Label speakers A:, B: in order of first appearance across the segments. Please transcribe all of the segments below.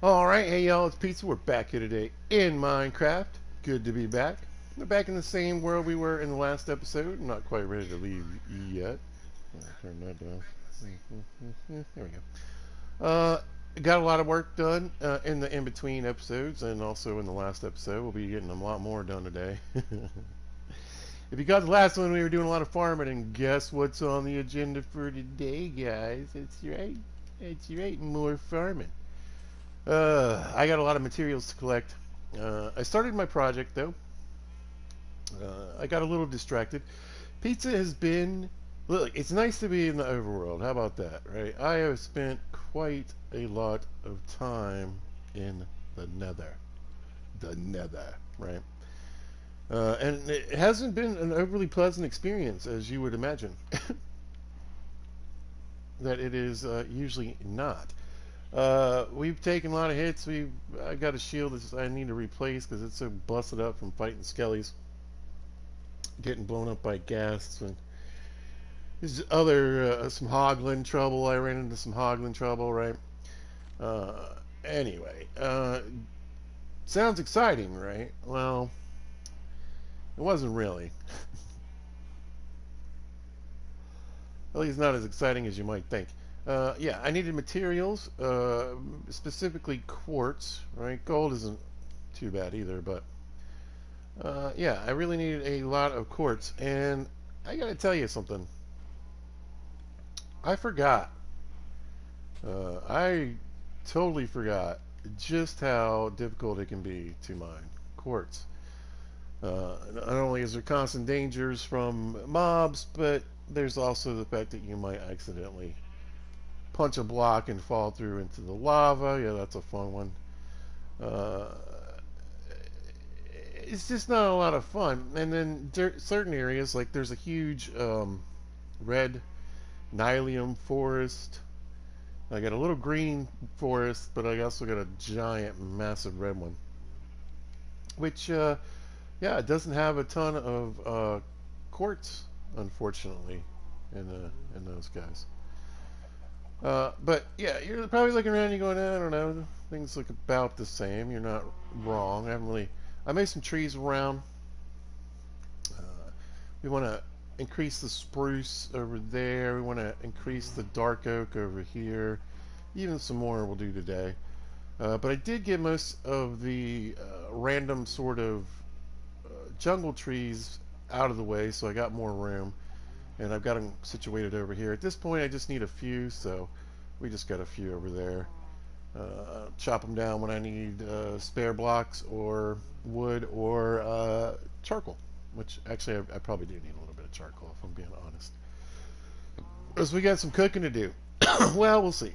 A: Alright, hey y'all, it's Pizza. We're back here today in Minecraft. Good to be back. We're back in the same world we were in the last episode. I'm not quite ready to leave yet. I'll turn that down. There we go. Got a lot of work done in the in-between episodes and also in the last episode. We'll be getting a lot more done today. If you got the last one, we were doing a lot of farming, and guess what's on the agenda for today, guys? It's right, more farming. I got a lot of materials to collect. I started my project though. I got a little distracted. Pizza has been. Look, it's nice to be in the overworld. How about that, right? I have spent quite a lot of time in the Nether. The Nether, right? And it hasn't been an overly pleasant experience, as you would imagine. That it is usually not. We've taken a lot of hits. I got a shield that I need to replace because it's so busted up from fighting skellies, getting blown up by gas, and there's other some hoglin trouble. I ran into some hoglin trouble, right? Anyway, sounds exciting, right? Well, it wasn't really. At least not as exciting as you might think. Yeah, I needed materials, specifically quartz, right? Gold isn't too bad either, but yeah, I really needed a lot of quartz. And I gotta tell you something. I forgot. I totally forgot just how difficult it can be to mine quartz. Not only is there constant dangers from mobs, but there's also the fact that you might accidentally punch a block and fall through into the lava. Yeah, that's a fun one. Uh, it's just not a lot of fun. And then certain areas, like there's a huge red nylium forest. I got a little green forest, but I also got a giant, massive red one. Which, yeah, it doesn't have a ton of quartz, unfortunately, in those guys. But yeah, you're probably looking around and you're going, I don't know, things look about the same. You're not wrong. I made some trees around. We want to increase the spruce over there. We want to increase the dark oak over here. Even some more we'll do today. But I did get most of the random sort of jungle trees out of the way, so I got more room. And I've got them situated over here. At this point, I just need a few, so we just got a few over there. Chop them down when I need spare blocks or wood or charcoal, which actually I probably do need a little bit of charcoal if I'm being honest. Because we got some cooking to do. Well, we'll see.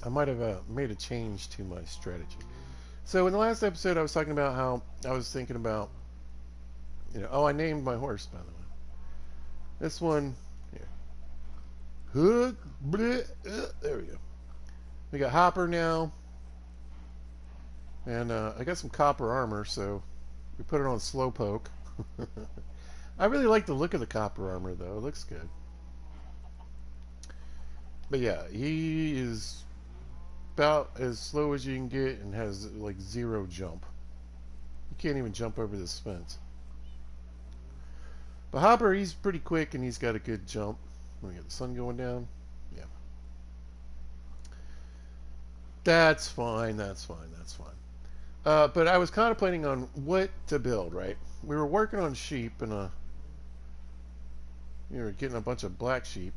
A: I might have made a change to my strategy. So in the last episode, I was talking about how I was thinking about, oh, I named my horse, by the way. This one here. Hook, bleh, there we go. We got Hopper now. And I got some copper armor, so we put it on Slowpoke. I really like the look of the copper armor, though. It looks good. But yeah, he is about as slow as you can get and has like 0 jump. You can't even jump over this fence. But Hopper, he's pretty quick and he's got a good jump. We got the sun going down. Yeah. That's fine, that's fine, that's fine. But I was contemplating on what to build, right? We were working on sheep and we were getting a bunch of black sheep.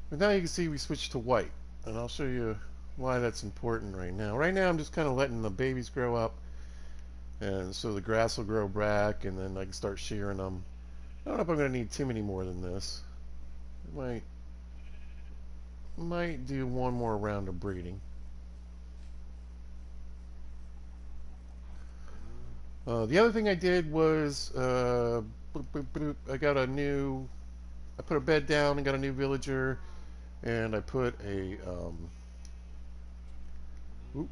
A: But now you can see we switched to white. And I'll show you why that's important right now. Right now I'm just kind of letting the babies grow up. And so the grass will grow back and then I can start shearing them. I don't know if I'm going to need too many more than this. Might do one more round of breeding. The other thing I did was I put a bed down and got a new villager, and I put a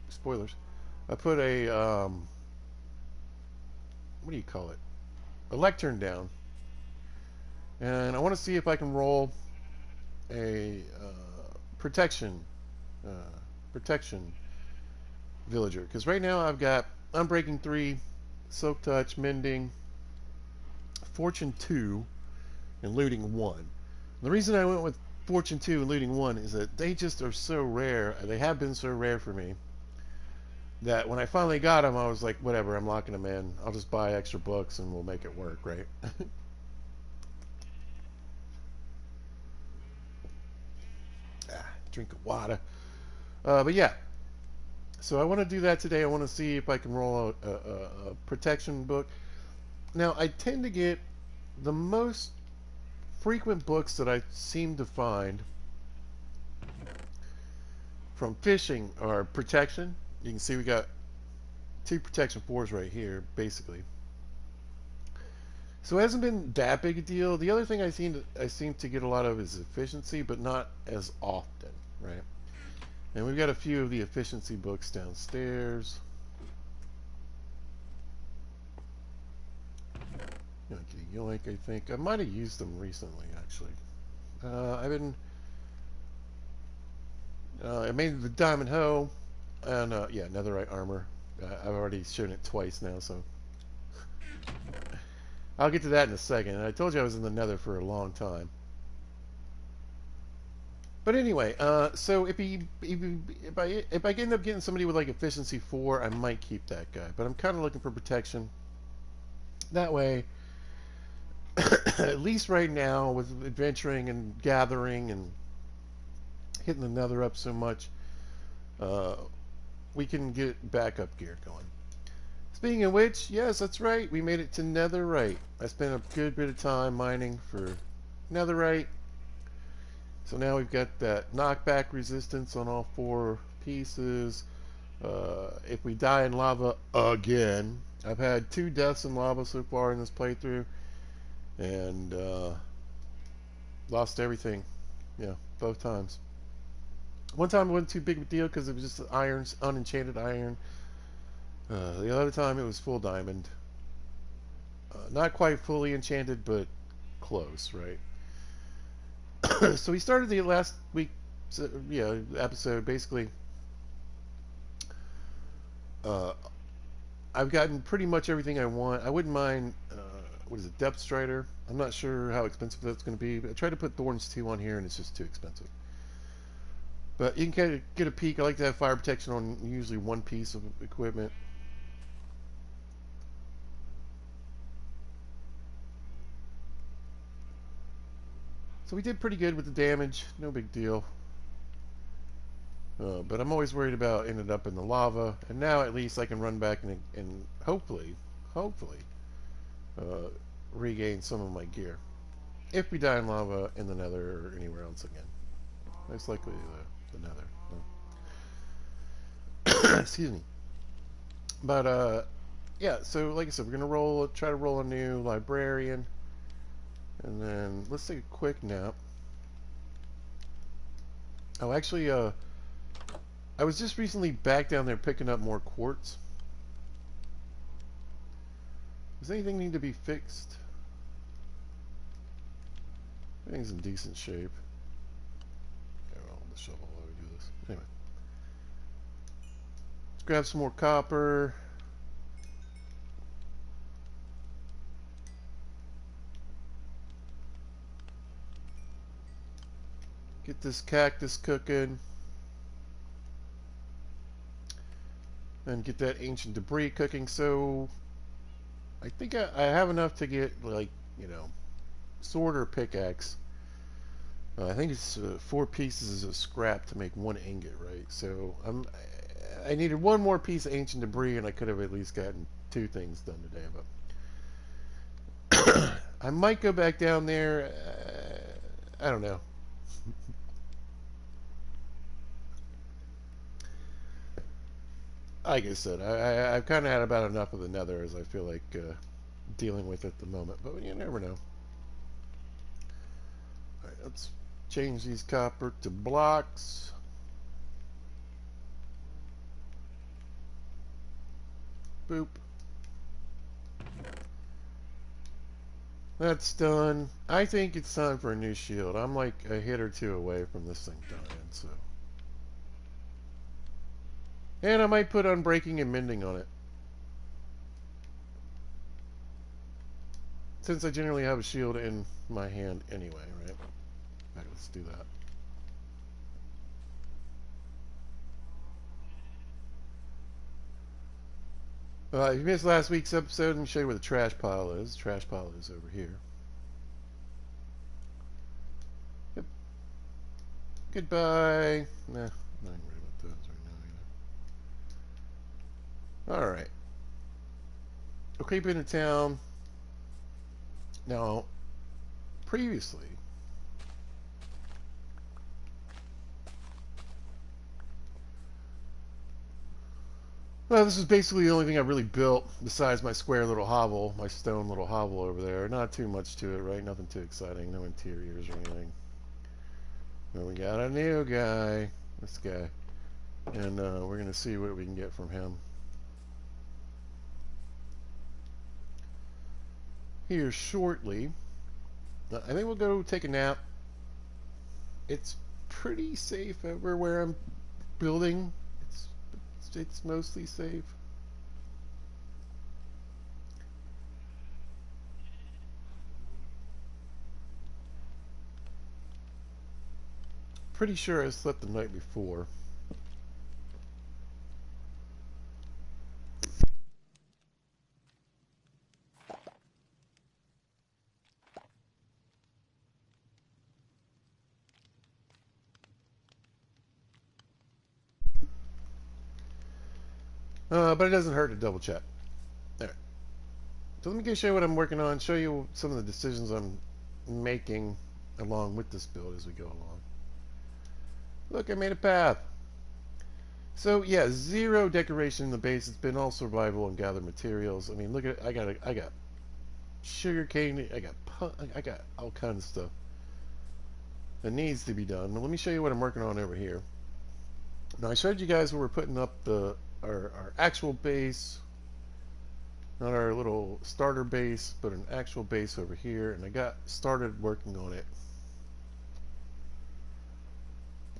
A: spoilers. I put a what do you call it? A lectern down, and I want to see if I can roll a protection, uh, protection villager. Because right now I've got Unbreaking 3, Silk Touch, Mending, Fortune 2, and Looting 1. The reason I went with Fortune 2 and Looting 1 is that they just are so rare. They have been so rare for me that when I finally got them, I was like, whatever, I'm locking them in. I'll just buy extra books and we'll make it work, right? Drink of water. But yeah, so I want to do that today. I want to see if I can roll out a protection book. Now, I tend to get the most frequent books that I seem to find from fishing are protection. You can see we got 2 protection 4s right here, basically. So it hasn't been that big a deal. The other thing I seem to get a lot of is efficiency, but not as often, right? And we've got a few of the efficiency books downstairs. Yoink, yoink, I think. I might have used them recently, actually. I made the diamond hoe, and yeah, netherite armor. I've already shown it twice now, so I'll get to that in a second. I told you I was in the nether for a long time. But anyway, so if I end up getting somebody with like efficiency 4, I might keep that guy. But I'm kind of looking for protection. That way, at least right now, with adventuring and gathering and hitting the nether up so much, we can get backup gear going. Speaking of which, yes, that's right. We made it to netherite. I spent a good bit of time mining for netherite. So now we've got that knockback resistance on all 4 pieces. If we die in lava again, I've had 2 deaths in lava so far in this playthrough, and lost everything. Yeah, both times. One time it wasn't too big of a deal because it was just iron, unenchanted iron. The other time it was full diamond. Not quite fully enchanted, but close, right? So we started the last week, episode. Basically, I've gotten pretty much everything I want. I wouldn't mind, what is it, Depth Strider? I'm not sure how expensive that's going to be, but I tried to put Thorns 2 on here, and it's just too expensive. But you can get a peek. I like to have fire protection on usually 1 piece of equipment. So we did pretty good with the damage. No big deal. But I'm always worried about ending up in the lava. And now at least I can run back and hopefully, regain some of my gear. If we die in lava in the nether or anywhere else again. Most likely the nether. No. Excuse me. But, yeah, so like I said, we're going to try to roll a new librarian. And then let's take a quick nap. Oh, actually, I was just recently back down there picking up more quartz. Does anything need to be fixed? Everything's in decent shape. Okay, well, the shovel while we do this. Anyway. Let's grab some more copper. Get this cactus cooking. And get that ancient debris cooking. So I think I have enough to get, like, sword or pickaxe. I think it's 4 pieces of scrap to make 1 ingot, right? So I needed 1 more piece of ancient debris, and I could have at least gotten 2 things done today. But I might go back down there. I don't know. Like I said, I've kind of had about enough of the nether as I feel like dealing with at the moment. But you never know. Alright, let's change these copper to blocks. Boop. That's done. I think it's time for a new shield. I'm like a hit or two away from this thing dying, so. And I might put unbreaking and mending on it. Since I generally have a shield in my hand anyway, right? Alright, let's do that. If you missed last week's episode, let me show you where the trash pile is. The trash pile is over here. Yep. Goodbye. Nah, I'm not even worried about those right now either. Alright. We'll creep into town. Now, previously, well, this is basically the only thing I've really built besides my square little hovel, my stone little hovel over there. Not too much to it, right? Nothing too exciting. No interiors or anything. Well, we got a new guy. This guy. And we're going to see what we can get from him here shortly. I think we'll go take a nap. It's pretty safe everywhere I'm building. It's mostly safe. Pretty sure I slept the night before. But it doesn't hurt to double check. Alright. So let me show you what I'm working on, show you some of the decisions I'm making along with this build as we go along. Look, I made a path. So yeah, zero decoration in the base. It's been all survival and gather materials. I mean, look at it. I got sugar cane. I got all kinds of stuff that needs to be done. But let me show you what I'm working on over here. Now I showed you guys where we're putting up our actual base, not our little starter base, but an actual base over here, and I got started working on it.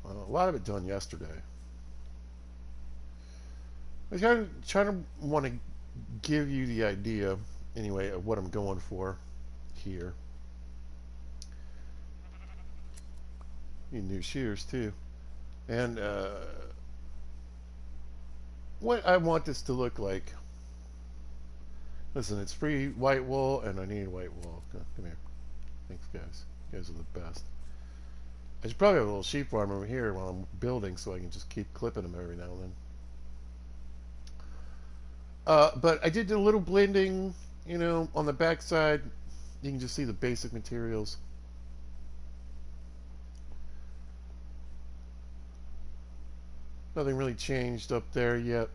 A: A lot of it done yesterday. I was trying to want to give you the idea, anyway, of what I'm going for here. Need new shears too, and what I want this to look like. Listen, it's free white wool, and I need white wool. Come here. Thanks, guys. You guys are the best. I should probably have a little sheep farm over here while I'm building so I can just keep clipping them every now and then. But I did a little blending, you know, on the back side. You can just see the basic materials. Nothing really changed up there yet.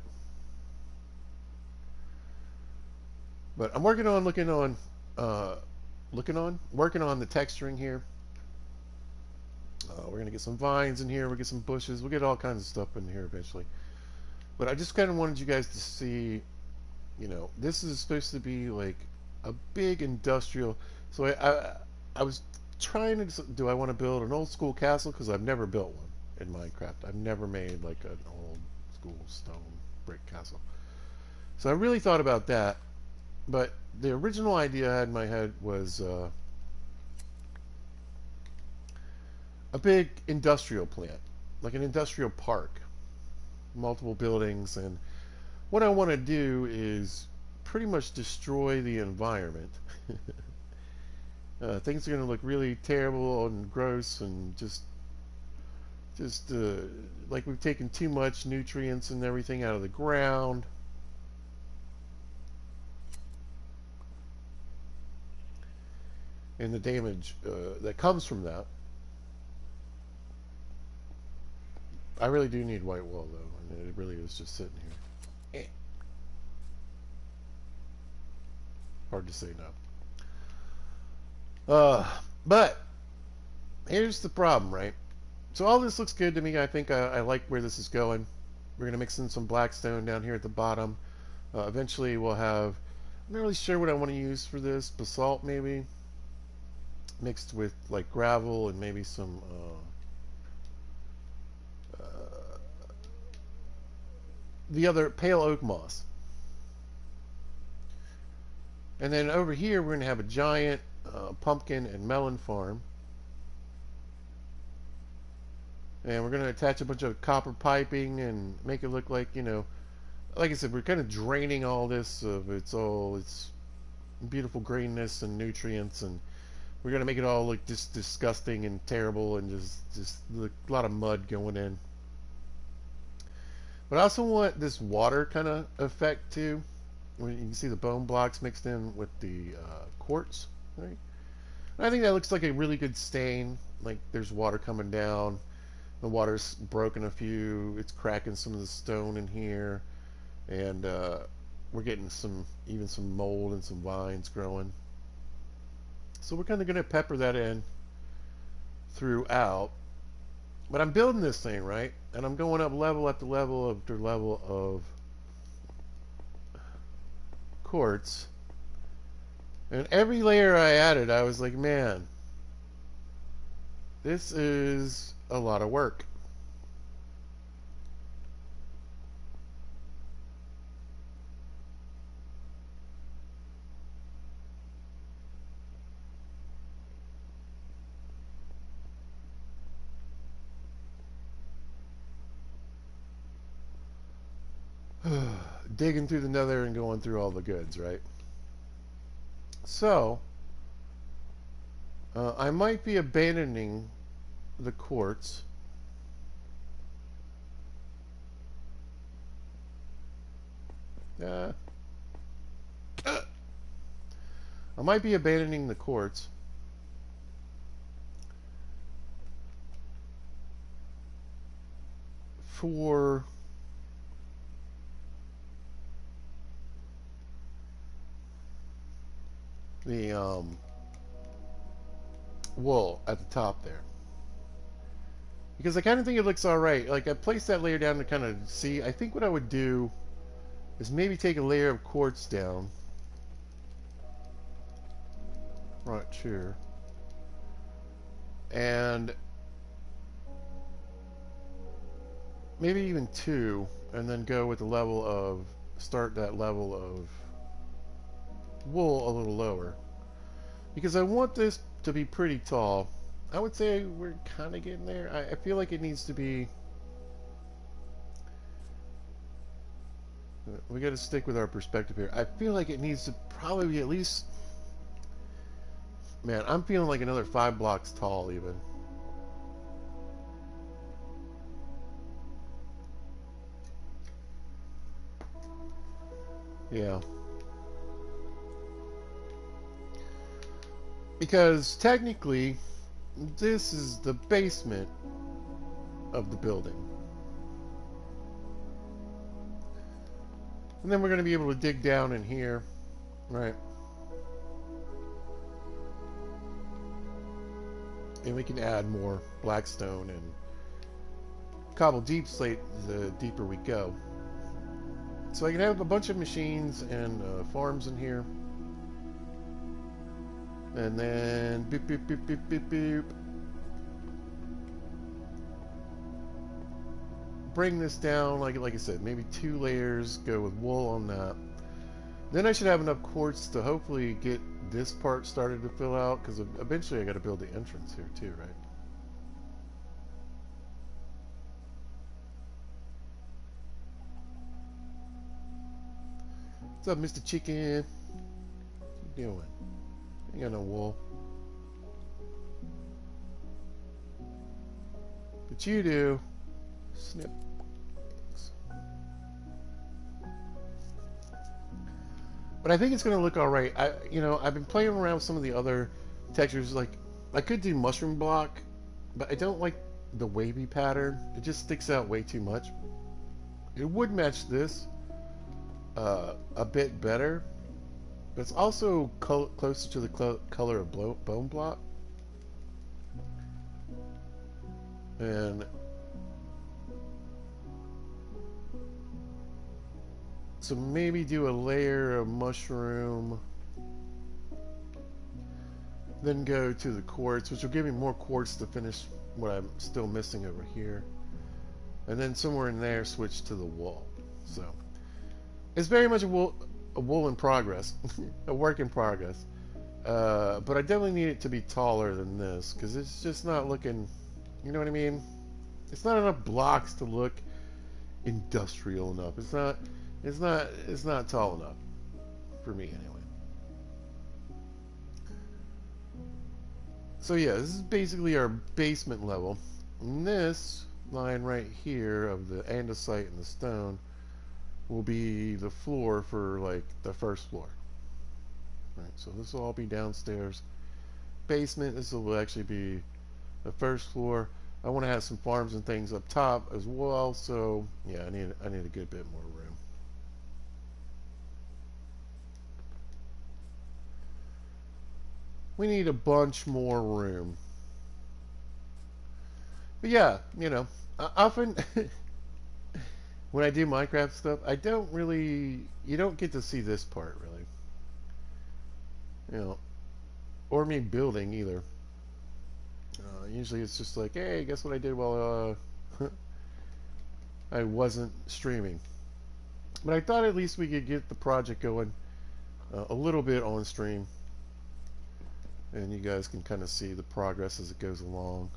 A: But I'm working on working on the texturing here. We're gonna get some vines in here. We'll get some bushes. We'll get all kinds of stuff in here eventually. But I just kind of wanted you guys to see, you know, this is supposed to be like a big industrial. So I was trying to, do I want to build an old school castle? Because I've never built one in Minecraft. I've never made like an old school stone brick castle. So I really thought about that. But the original idea I had in my head was a big industrial plant, like an industrial park, multiple buildings, and what I want to do is pretty much destroy the environment. Things are going to look really terrible and gross and just like we've taken too much nutrients and everything out of the ground. And the damage that comes from that. I really do need white wool, though. I mean, it really is just sitting here. Hard to say no. But here's the problem, right? So all this looks good to me. I think I like where this is going. We're going to mix in some blackstone down here at the bottom. Eventually we'll have, I'm not really sure what I want to use for this. Basalt, maybe? mixed with like gravel and maybe some the other pale oak moss. And then over here, we're going to have a giant pumpkin and melon farm. And we're going to attach a bunch of copper piping and make it look like, you know, like I said, we're kind of draining all this of its beautiful greenness and nutrients, and we're going to make it all look just disgusting and terrible and just a lot of mud going in. But I also want this water kind of effect too. When you can see the bone blocks mixed in with the quartz, right? And I think that looks like a really good stain. Like there's water coming down. The water's broken a few. It's cracking some of the stone in here, and we're getting even some mold and some vines growing. So we're kind of going to pepper that in throughout. But I'm building this thing, right? And I'm going up level after level after level of quartz. And every layer I added, I was like, man, this is a lot of work. Digging through the nether and going through all the goods, right? So, I might be abandoning the quartz. I might be abandoning the quartz for the wool at the top there, because I kind of think it looks alright. Like I placed that layer down to kind of see. I think what I would do is maybe take a layer of quartz down right here, and maybe even two, and then go with the level of start that level of wool a little lower, because I want this to be pretty tall. I would say we're kind of getting there. I feel like it needs to be. We got to stick with our perspective here. I feel like it needs to probably be at least. Man, I'm feeling like another 5 blocks tall, even. Yeah. Because technically, this is the basement of the building. And then we're going to be able to dig down in here, right? And we can add more blackstone and cobble deep slate the deeper we go. So I can have a bunch of machines and farms in here. And then boop, boop, boop, boop, boop, boop. Bring this down, like I said, maybe 2 layers, go with wool on that. Then I should have enough quartz to hopefully get this part started to fill out, because eventually I got to build the entrance here too, right? What's up, Mr. Chicken? What you doing? Ain't got no wool. But you do. Snip. But I think it's going to look alright. I've been playing around with some of the other textures. Like, I could do mushroom block, but I don't like the wavy pattern. It just sticks out way too much. It would match this a bit better, but it's also closer to the color of bone block. And so maybe do a layer of mushroom Then go to the quartz, which will give me more quartz to finish what I'm still missing over here. And then somewhere in there, switch to the wool. So it's very much a wool in progress, a work in progress. But I definitely need it to be taller than this because it's just not looking. You know what I mean? It's not enough blocks to look industrial enough. It's not. It's not. It's not tall enough for me anyway. So yeah, this is basically our basement level. And this line right here of the andesite and the stone will be the floor for like the first floor. Right, so this will all be downstairs. Basement, this will actually be the first floor. I want to have some farms and things up top as well, so yeah, I need a good bit more room. We need a bunch more room. But yeah, you know, often when I do Minecraft stuff, I don't really, you don't get to see this part really. You know, or me building either. Usually it's just like, hey, guess what I did while I wasn't streaming. But I thought at least we could get the project going a little bit on stream. And you guys can kind of see the progress as it goes along.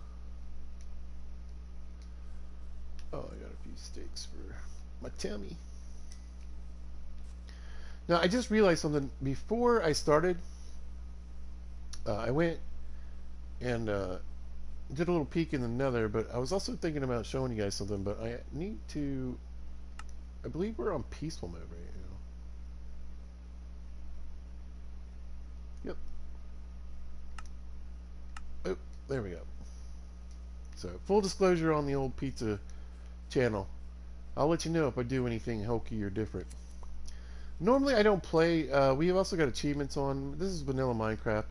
A: Oh, I got a few steaks for my tummy. Now, I just realized something. Before I started, I went and did a little peek in the nether, but I was also thinking about showing you guys something, but I need to... I believe we're on peaceful mode right now. Yep. Oh, there we go. So, full disclosure on the old pizza channel. I'll let you know if I do anything hokey or different. Normally I don't play, we have also got achievements on. This is vanilla Minecraft.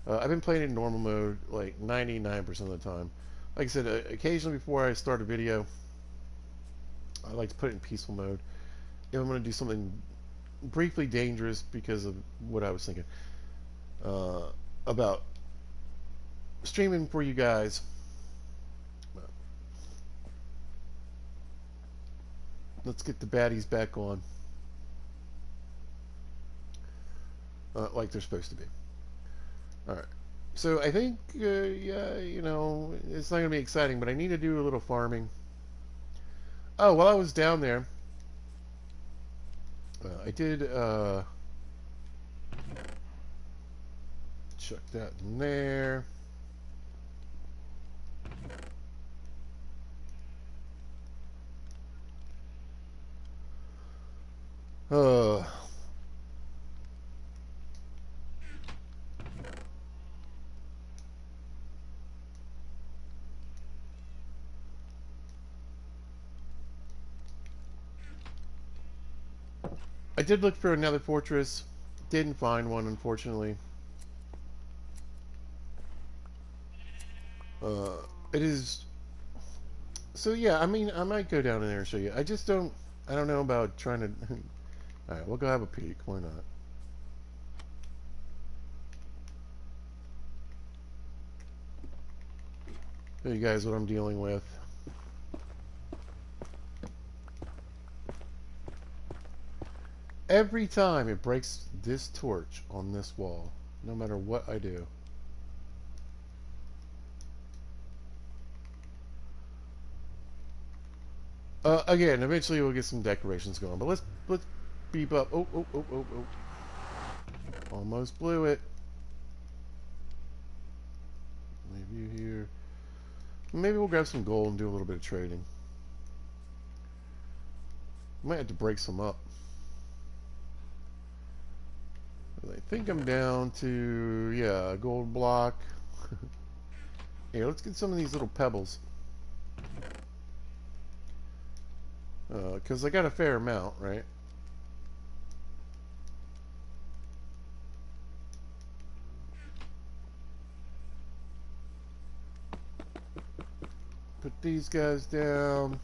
A: I've been playing in normal mode like 99% of the time. Like I said, occasionally before I start a video, I like to put it in peaceful mode. If I'm going to do something briefly dangerous because of what I was thinking about streaming for you guys. Let's get the baddies back on like they're supposed to be. Alright. So I think, yeah, you know, it's not going to be exciting, but I need to do a little farming. Oh, while I was down there, I did chuck that in there. I did look for another fortress. Didn't find one, unfortunately. It is... So, yeah, I mean, I might go down in there and show you. I just don't... I don't know about trying to... Alright, we'll go have a peek. Why not? Show you guys what I'm dealing with. Every time it breaks this torch on this wall, no matter what I do. Again, eventually we'll get some decorations going, but let's beep up. Oh. Almost blew it. Leave you here. Maybe we'll grab some gold and do a little bit of trading. Might have to break some up. I think I'm down to, yeah, a gold block. Here, let's get some of these little pebbles. Because I got a fair amount, right? Put these guys down.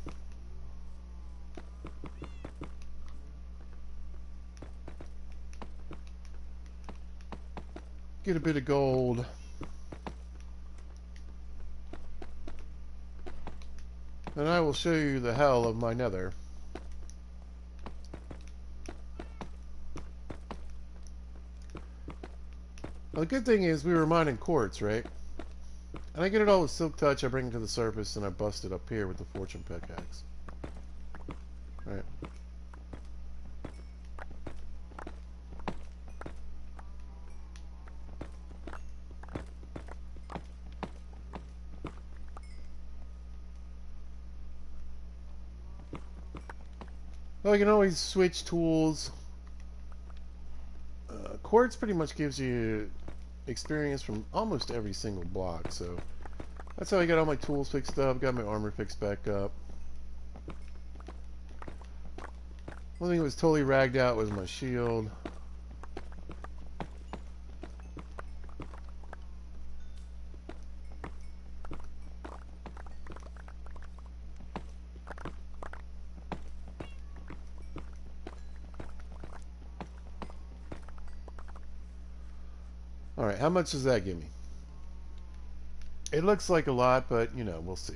A: Get a bit of gold. And I will show you the hell of my nether. Well, the good thing is we were mining quartz, right? And I get it all with silk touch, I bring it to the surface, and I bust it up here with the fortune pickaxe. Right. Well, you can always switch tools. Quartz pretty much gives you experience from almost every single block, so that's how I got all my tools fixed up, got my armor fixed back up. One thing that was totally ragged out was my shield. Alright, how much does that give me? It looks like a lot, but, you know, we'll see.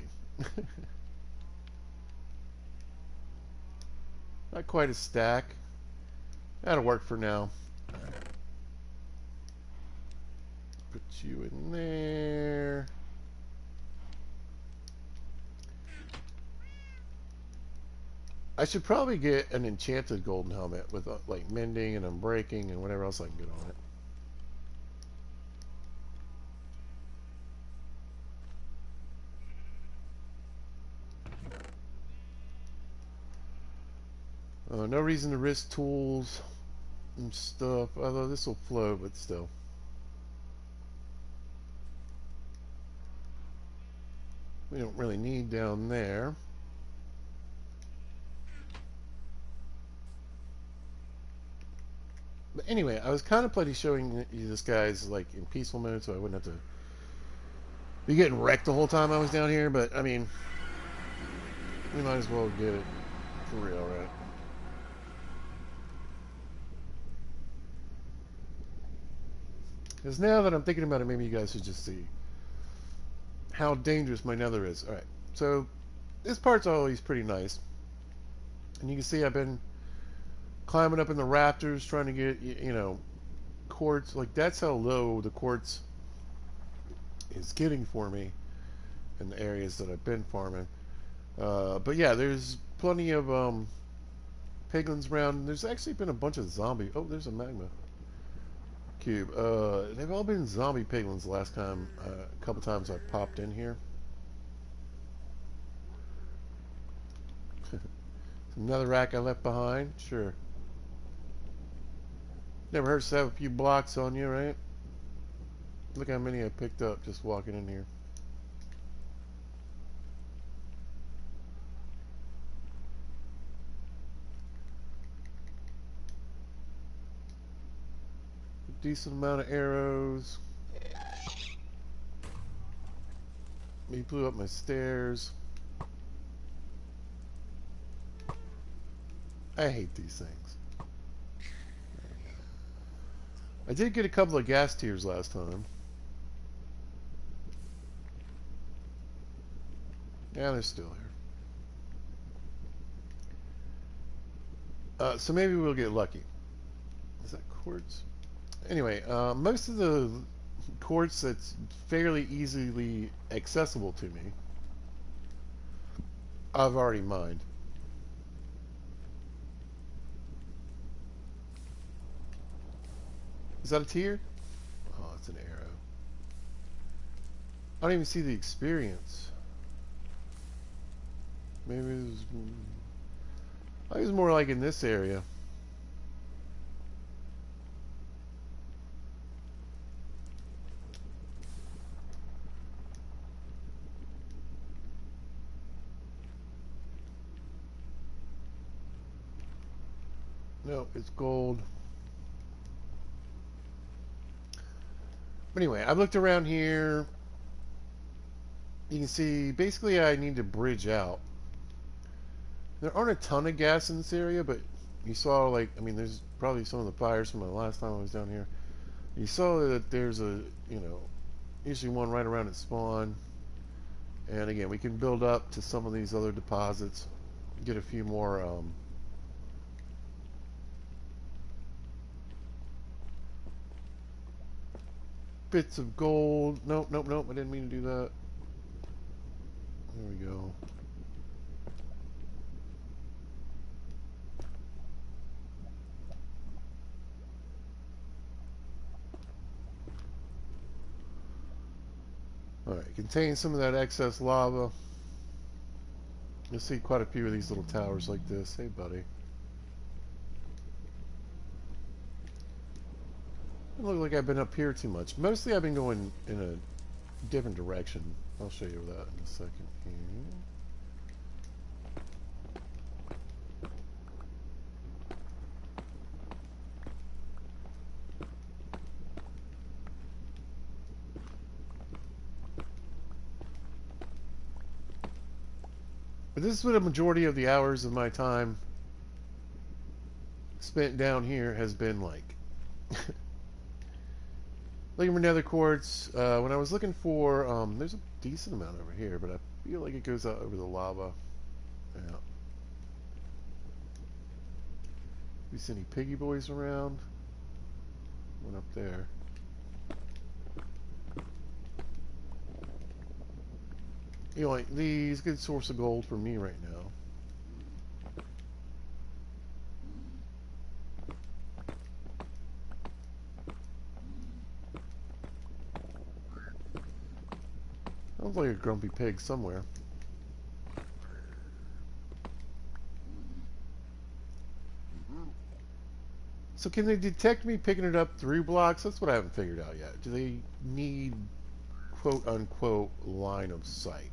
A: Not quite a stack. That'll work for now. Alright. Put you in there. I should probably get an enchanted golden helmet with, like, mending and unbreaking and whatever else I can get on it. No reason to risk tools and stuff, although this will float, but still. We don't really need down there. But anyway, I was contemplating showing you this guy's like in peaceful mode, so I wouldn't have to be getting wrecked the whole time I was down here, but I mean, we might as well get it for real, right? Because now that I'm thinking about it, maybe you guys should just see how dangerous my nether is. Alright, so this part's always pretty nice. And you can see I've been climbing up in the rafters trying to get, you know, quartz. Like, that's how low the quartz is getting for me in the areas that I've been farming. But yeah, there's plenty of piglins around. There's actually been a bunch of zombie. Oh, there's a magma cube. They've all been zombie piglins the last time, a couple times I popped in here. Another rack I left behind. Sure. Never hurts to have a few blocks on you, right? Look how many I picked up just walking in here. A decent amount of arrows. He blew up my stairs. I hate these things. I did get a couple of gas tiers last time. Yeah, they're still here. So maybe we'll get lucky. Is that quartz? Anyway, most of the quartz that's fairly easily accessible to me, I've already mined. Is that a tier? Oh, it's an arrow. I don't even see the experience. Maybe it was... I think it was more like in this area. No, it's gold. But anyway, I've looked around here. You can see, basically I need to bridge out. There aren't a ton of gas in this area, but you saw, like, I mean, there's probably some of the fires from the last time I was down here. You saw that there's a, you know, usually one right around its spawn. And again, we can build up to some of these other deposits, get a few more bits of gold. Nope, nope, nope. I didn't mean to do that. There we go. Alright, contain some of that excess lava. You'll see quite a few of these little towers like this. Hey, buddy. It doesn't look like I've been up here too much. Mostly I've been going in a different direction. I'll show you that in a second here. But this is what a majority of the hours of my time spent down here has been like. Looking for nether quartz. When I was looking for, there's a decent amount over here, but I feel like it goes out over the lava. Yeah. You see any piggy boys around? One up there. You know, like these, good source of gold for me right now. Sounds like a grumpy pig somewhere. So can they detect me picking it up through blocks? That's what I haven't figured out yet. Do they need quote-unquote line of sight?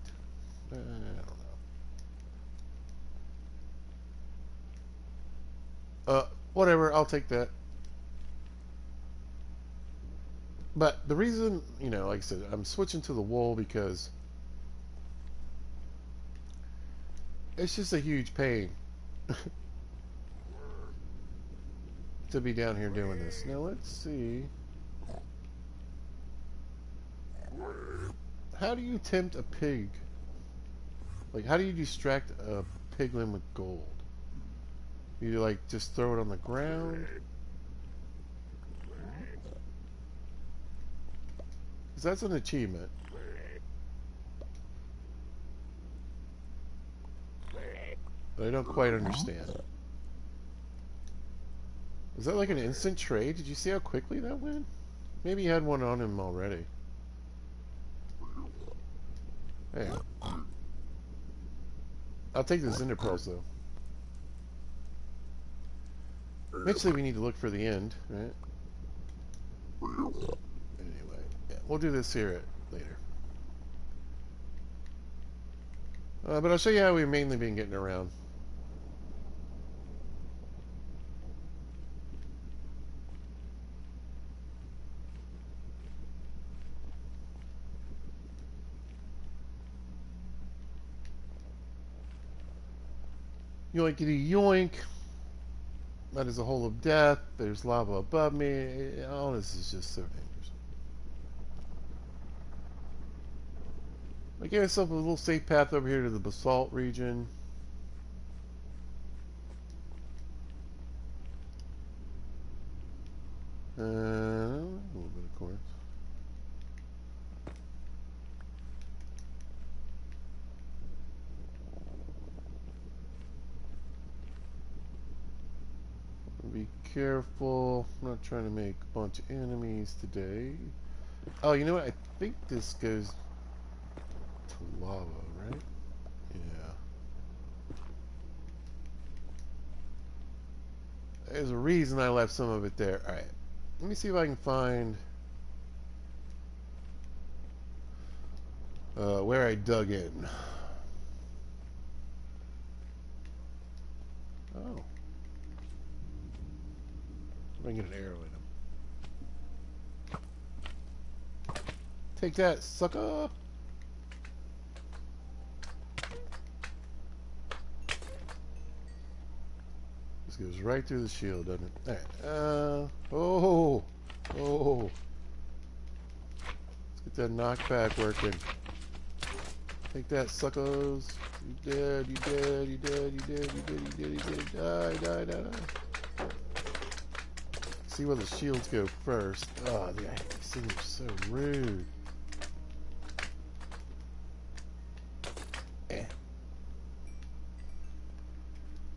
A: I don't know. Whatever, I'll take that. But the reason, you know, like I said, I'm switching to the wool because it's just a huge pain to be down here doing this. Now let's see. How do you tempt a pig? Like, how do you distract a piglin with gold? You like just throw it on the ground? Because that's an achievement. But I don't quite understand. Is that like an instant trade? Did you see how quickly that went? Maybe he had one on him already. Hey. I'll take the Cinder Pearls, though. Eventually we need to look for the end, right? Anyway, yeah, we'll do this here later. But I'll show you how we've mainly been getting around. Yoinkity yoink. That is a hole of death. There's lava above me. All this is just so dangerous. I gave myself a little safe path over here to the basalt region. A little bit of quartz. Be careful. I'm not trying to make a bunch of enemies today. Oh, you know what? I think this goes to lava, right? Yeah. There's a reason I left some of it there. Alright. Let me see if I can find where I dug in. Oh. I can get an arrow in him. Take that, sucker! This goes right through the shield, doesn't it? Alright, oh! Let's get that knockback working. Take that, suckers. You dead, you dead, you dead, you dead, you dead, you dead, you dead. Die, die, die, die. See where the shields go first. Oh, these things are so rude.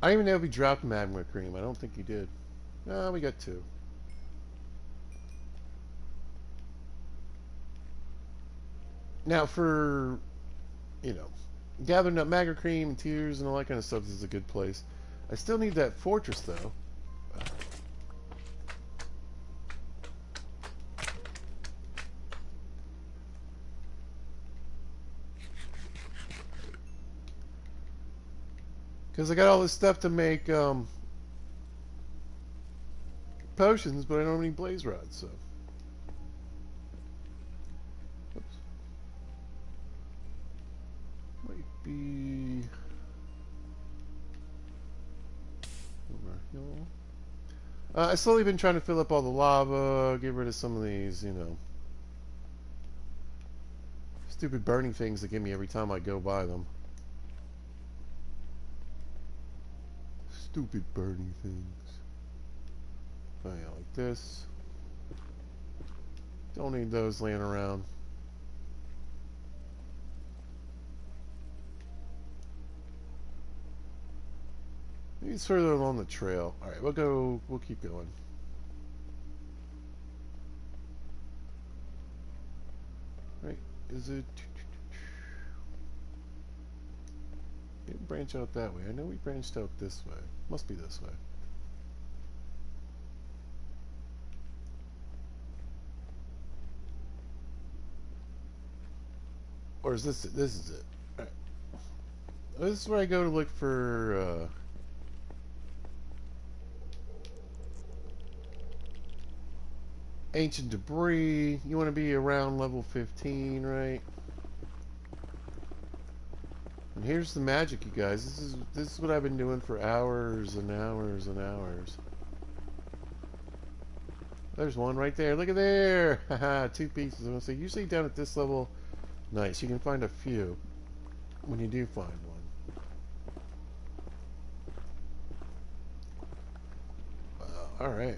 A: I don't even know if he dropped magma cream. I don't think he did. No, we got 2. Now for, you know, gathering up magma cream and tears and all that kind of stuff, this is a good place. I still need that fortress though. Because I got all this stuff to make potions, but I don't have any blaze rods, so. Oops. Might be over here. I've slowly been trying to fill up all the lava, get rid of some of these, you know, stupid burning things that give me every time I go by them. Stupid burning things. Oh yeah, like this. Don't need those laying around. Maybe it's further along the trail. Alright, we'll keep going. Right, is it... Didn't branch out that way. I know we branched out this way. Must be this way. Or is this it? This is it. Alright. This is where I go to look for ancient debris. You want to be around level 15, right? And here's the magic, you guys. This is what I've been doing for hours and hours and hours. There's one right there. Look at there. Haha, 2 pieces. I'm gonna say usually down at this level, nice. You can find a few when you do find one. All right.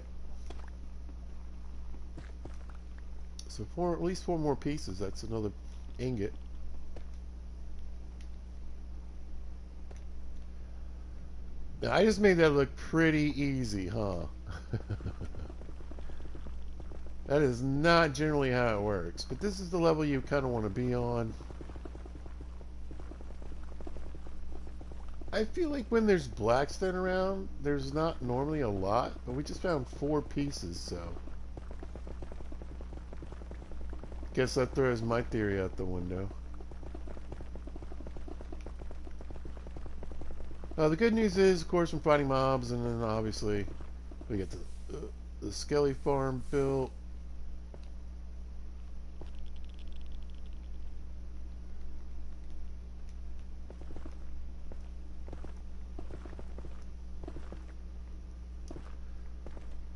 A: So at least 4 more pieces. That's another ingot. Now, I just made that look pretty easy, huh? That is not generally how it works, but this is the level you kind of want to be on. I feel like when there's blackstone around, there's not normally a lot, but we just found 4 pieces, so... Guess that throws my theory out the window. The good news is, of course, from fighting mobs, and then obviously we get the Skelly farm built.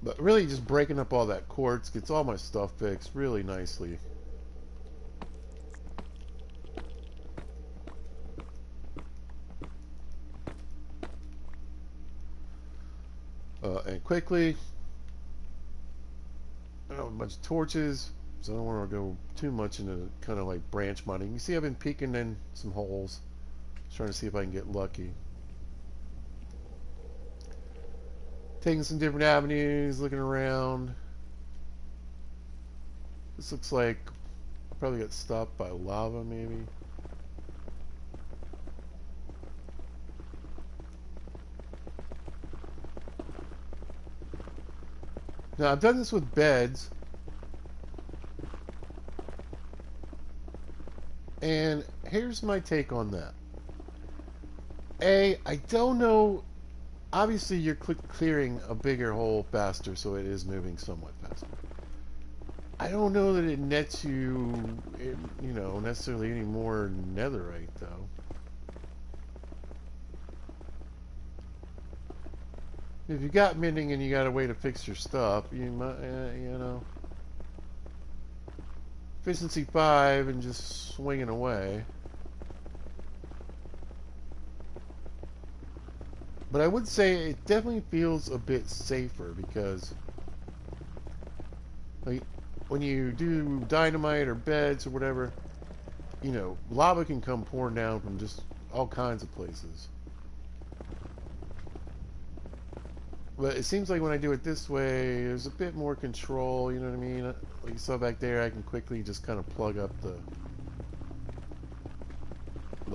A: But really just breaking up all that quartz gets all my stuff fixed really nicely. And quickly, I have a bunch of torches, so I don't want to go too much into kind of like branch mining. You see I've been peeking in some holes, trying to see if I can get lucky. Taking some different avenues, looking around. This looks like I probably got stopped by lava, maybe. Now, I've done this with beds. And here's my take on that. I don't know. Obviously, you're clearing a bigger hole faster, so it is moving somewhat faster. I don't know that it nets you, you know, necessarily any more netherite, though. If you got mending and you got a way to fix your stuff, you might, you know, efficiency 5 and just swinging away. But I would say it definitely feels a bit safer because, like, when you do dynamite or beds or whatever, you know, lava can come pouring down from just all kinds of places. But it seems like when I do it this way, there's a bit more control, you know what I mean? Like you saw back there, I can quickly just kind of plug up the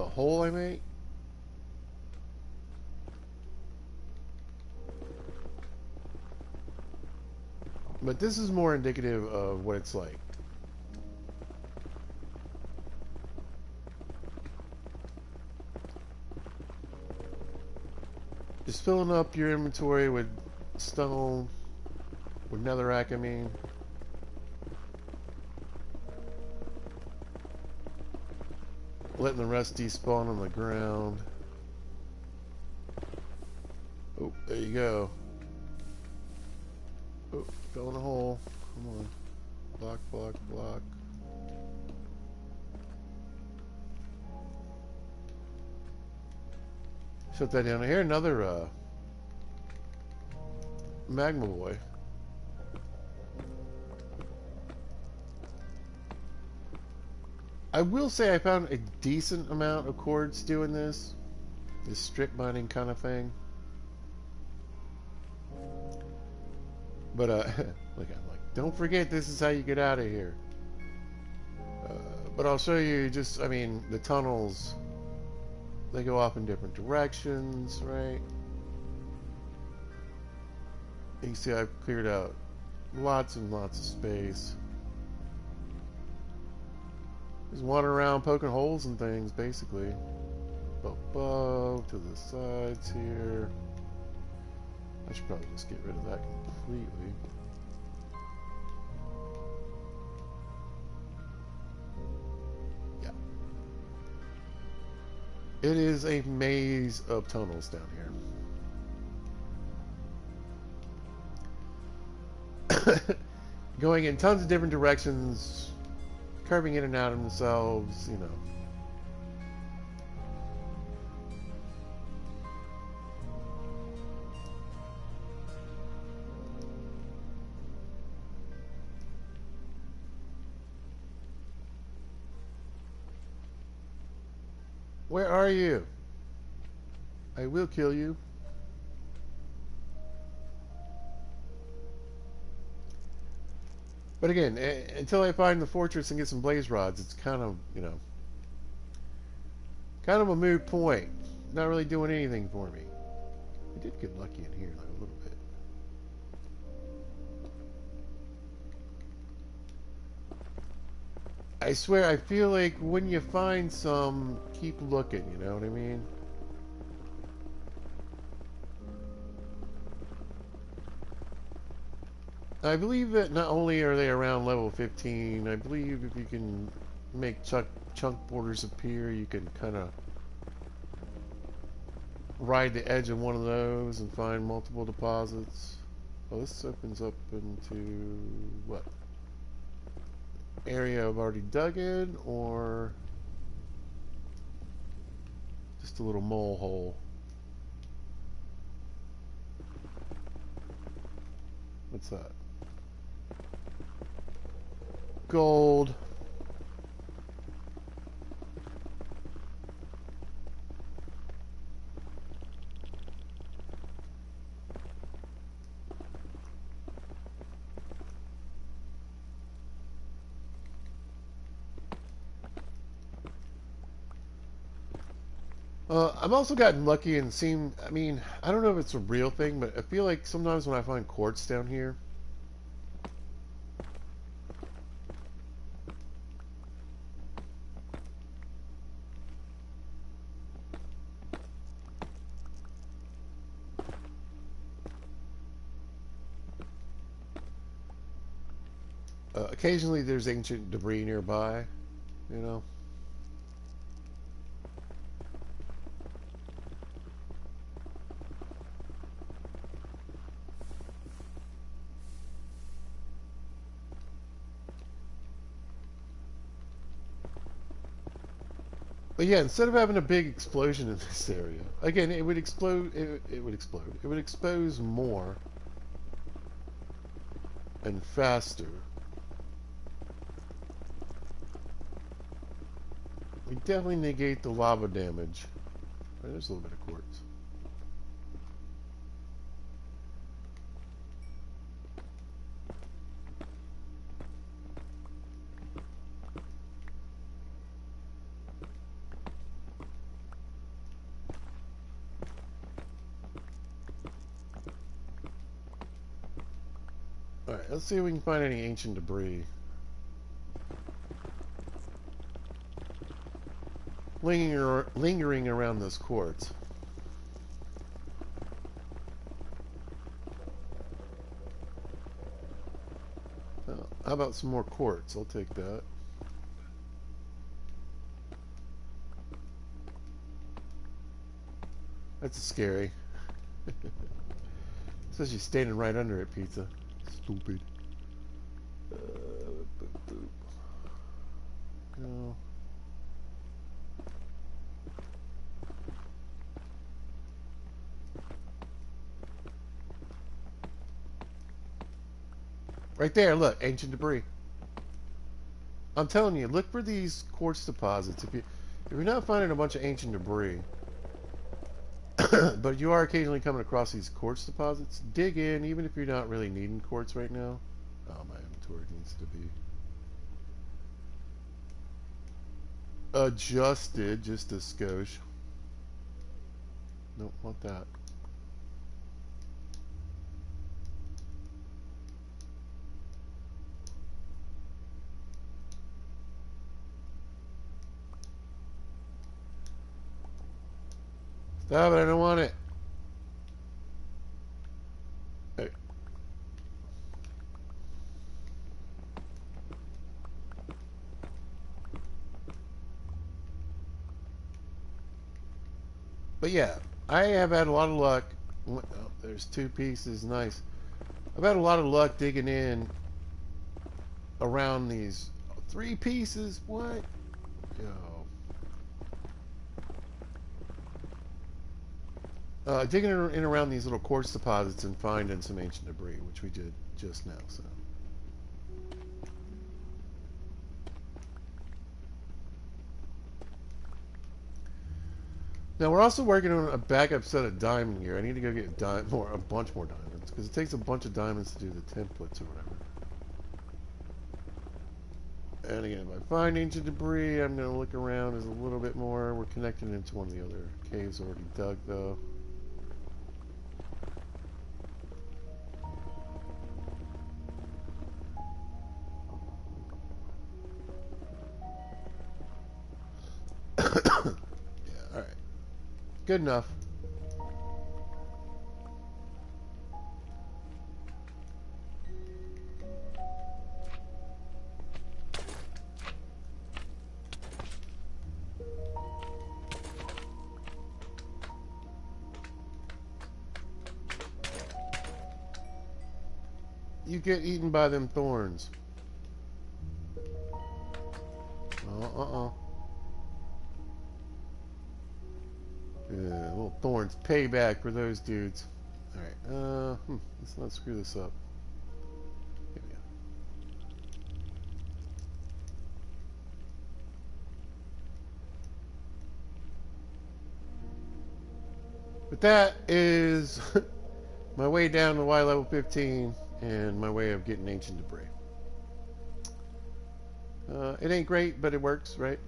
A: hole I made. But this is more indicative of what it's like. Just filling up your inventory with stone, with netherrack, I mean. Letting the rest despawn on the ground. Oh, there you go. Oh, fell in a hole. Come on. Block, block, block. Shut that down. Here, another magma boy. I will say I found a decent amount of quartz doing this strip mining kind of thing. But look, I'm like, don't forget this is how you get out of here. But I'll show you just, I mean, the tunnels, they go off in different directions, right? You can see I've cleared out lots and lots of space. Just wander around poking holes and things, basically. Above, to the sides here. I should probably just get rid of that completely. Yeah. It is a maze of tunnels down here. Going in tons of different directions, curving in and out of themselves, you know. Where are you? I will kill you. But again, until I find the fortress and get some blaze rods, it's kind of, you know, kind of a moot point. Not really doing anything for me. I did get lucky in here, like a little bit. I swear, I feel like when you find some, keep looking, you know what I mean? I believe that not only are they around level 15, I believe if you can make chunk borders appear, you can kind of ride the edge of one of those and find multiple deposits. Oh, this opens up into what? Area I've already dug in, or just a little mole hole? What's that? Gold. I've also gotten lucky and seen, I mean, I don't know if it's a real thing, but I feel like sometimes when I find quartz down here, occasionally there's ancient debris nearby, you know. But yeah, instead of having a big explosion in this area, again, it would explode. It would explode. It would expose more and faster. We definitely negate the lava damage. Right, there's a little bit of quartz. Alright, let's see if we can find any ancient debris. Lingering around this quartz. How about some more quartz? I'll take that. That's scary. Says you're standing right under it, pizza. Stupid. Boop, boop. No. Right there, look, ancient debris. I'm telling you, look for these quartz deposits. If you're not finding a bunch of ancient debris, but you are occasionally coming across these quartz deposits, dig in, even if you're not really needing quartz right now. Oh, my inventory needs to be adjusted just a skosh. Nope, want that. Stop it, I don't want it. Hey. But yeah, I have had a lot of luck. Oh, there's 2 pieces, nice. I've had a lot of luck digging in around these 3 pieces. What? Yo. Digging in around these little quartz deposits and finding some ancient debris, which we did just now. So. Now we're also working on a backup set of diamond gear. I need to go get a bunch more diamonds because it takes a bunch of diamonds to do the templates or whatever. And again, if I find ancient debris, I'm going to look around as a little bit more. We're connecting into one of the other caves already dug, though. Yeah, alright. Good enough. You get eaten by them thorns. Yeah, little thorns. Payback for those dudes. Alright, let's not screw this up. Here we go. But that is my way down to Y level 15 and my way of getting ancient debris. It ain't great, but it works, right?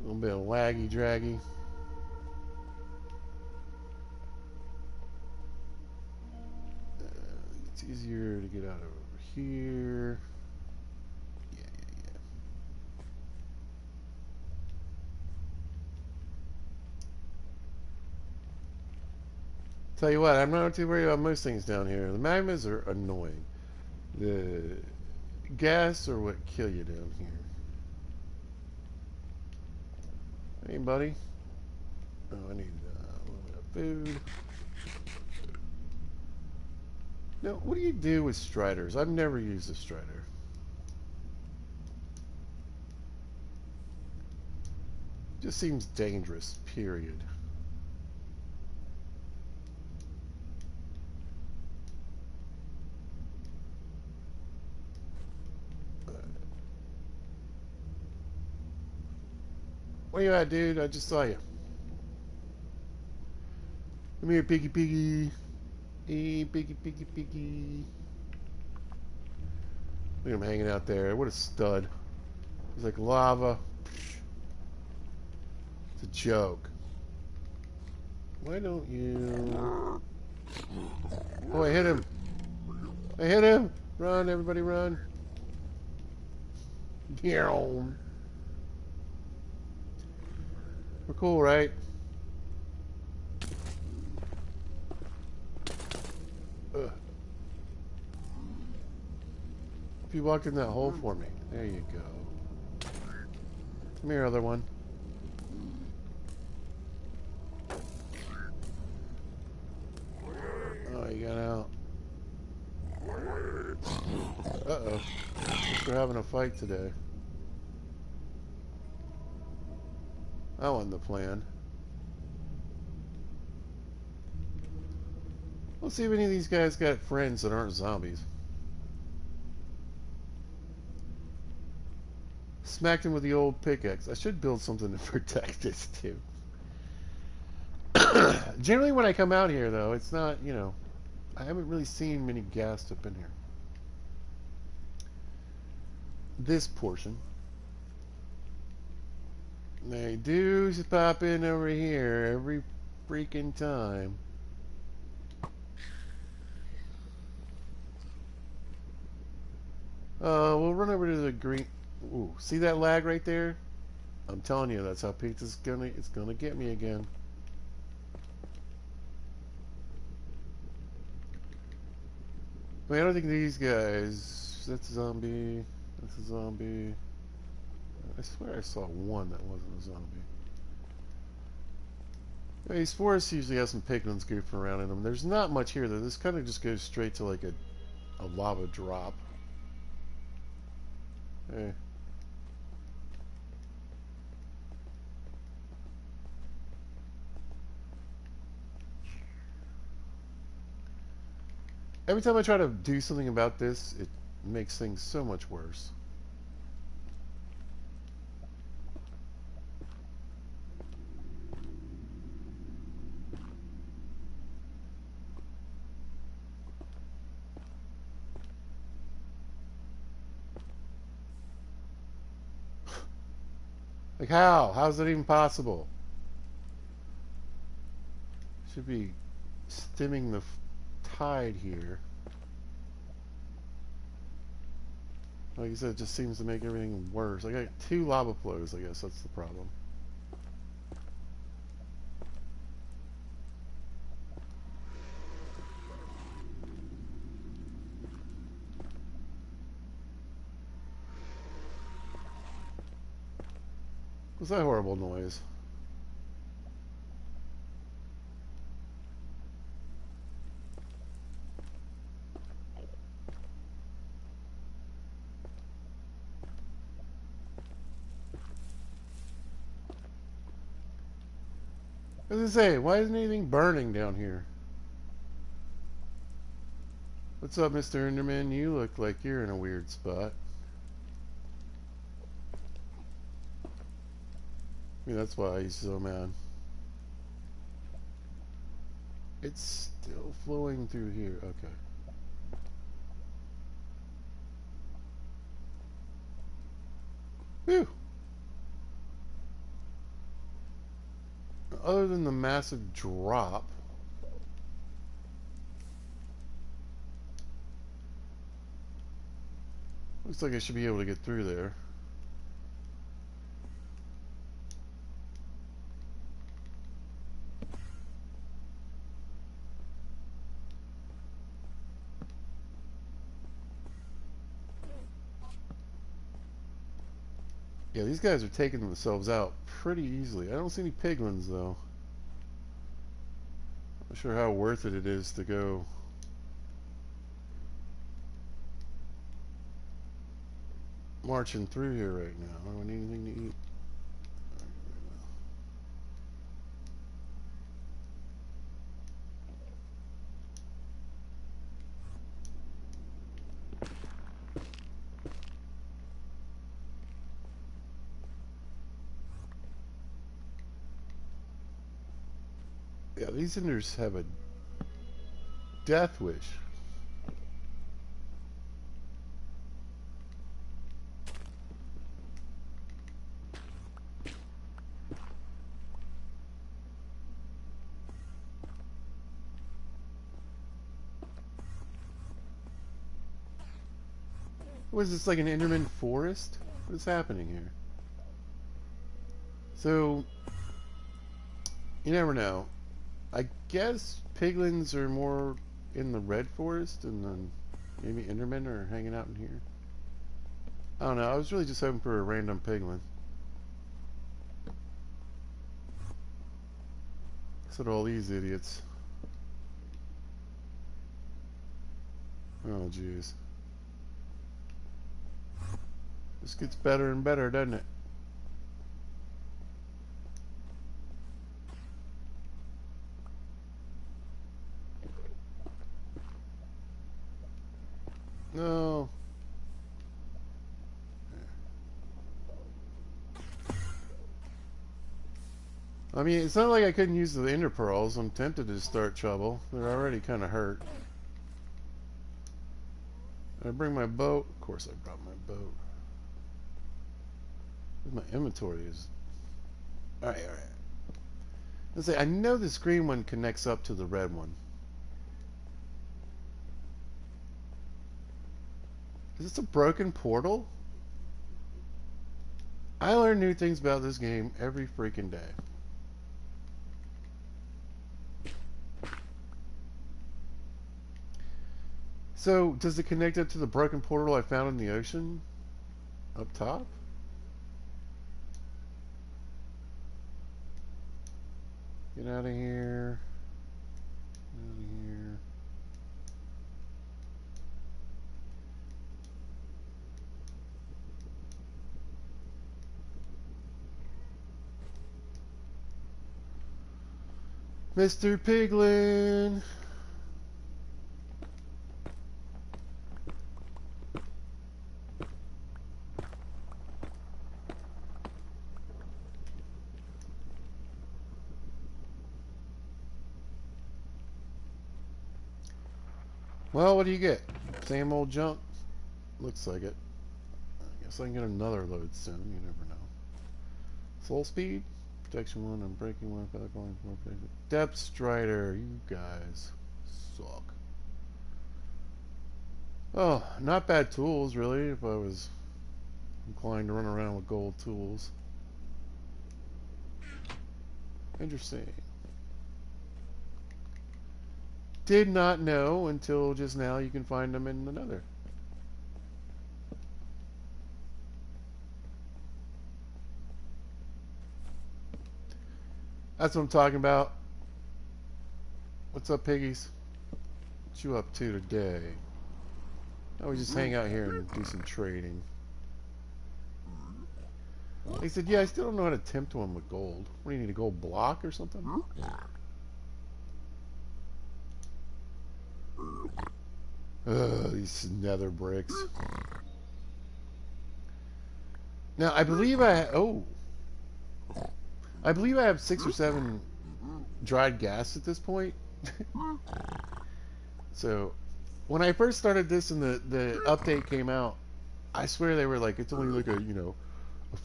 A: A little bit of laggy draggy. It's easier to get out over here. Yeah. Tell you what, I'm not too worried about most things down here. The magmas are annoying. The gas are what kill you down here. Hey, buddy. Oh, I need a little bit of food. Now, what do you do with striders? I've never used a strider. Just seems dangerous, period. Where you at, dude? I just saw you. Come here, piggy piggy. Hey, piggy piggy piggy. Look at him hanging out there. What a stud. He's like lava. It's a joke. Why don't you... Oh, I hit him. I hit him. Run, everybody run. We're cool, right? Ugh. If you walk in that hole for me. There you go. Come here, other one. Oh, you got out. Uh-oh. Guess we're having a fight today. That wasn't the plan. Let's see if any of these guys got friends that aren't zombies. Smacked him with the old pickaxe. I should build something to protect this too. Generally when I come out here though, it's not, you know, I haven't really seen many ghasts up in here. This portion. They do just pop in over here every freaking time. We'll run over to the green. Ooh, see that lag right there? I'm telling you, that's how pizza's it's gonna get me again. I mean, I don't think these guys. That's a zombie. That's a zombie. I swear I saw one that wasn't a zombie. Yeah, these forests usually have some piglins goofing around in them. There's not much here though. This kind of just goes straight to like a lava drop. Hey. Every time I try to do something about this, it makes things so much worse. Like how? How's that even possible? Should be stemming the tide here. Like I said, it just seems to make everything worse. I got 2 lava flows, I guess that's the problem. What's that horrible noise? What does it say? Why isn't anything burning down here? What's up, Mr. Enderman? You look like you're in a weird spot. I mean, that's why he's so mad. It's still flowing through here. Okay. Whew. Other than the massive drop, looks like I should be able to get through there. Yeah, these guys are taking themselves out pretty easily. I don't see any piglins though. Not sure how worth it is to go marching through here right now. I don't need anything to eat. Yeah, these Enders have a death wish. What is this, like an Enderman forest? What is happening here? So, you never know. I guess piglins are more in the red forest, and then maybe Endermen are hanging out in here. I don't know. I was really just hoping for a random piglin. So do all these idiots. Oh, jeez. This gets better and better, doesn't it? No. I mean, it's not like I couldn't use the ender pearls. I'm tempted to start trouble. They're already kind of hurt. Did I bring my boat? Of course I brought my boat. My inventory is... Alright, alright. Let's say, I know this green one connects up to the red one. Is this a broken portal? I learn new things about this game every freaking day. So, does it connect up to the broken portal I found in the ocean? Up top? Get out of here. Get out of here. Mr. Piglin! Well, what do you get? Same old junk? Looks like it. I guess I can get another load soon. You never know. Soul speed? Protection 1, I'm breaking 1, feather going 4, protection. Depth Strider, you guys suck. Oh, not bad tools, really, if I was inclined to run around with gold tools. Interesting. Did not know until just now you can find them in the Nether. That's what I'm talking about. What's up, piggies? What you up to today? Oh, we just hang out here and do some trading. They said, yeah, I still don't know how to tempt one with gold. What do you need, a gold block or something? Ugh, these nether bricks. Now, I believe I have 6 or 7 dried gas at this point. So, when I first started this and the update came out, I swear they were like, it's only like a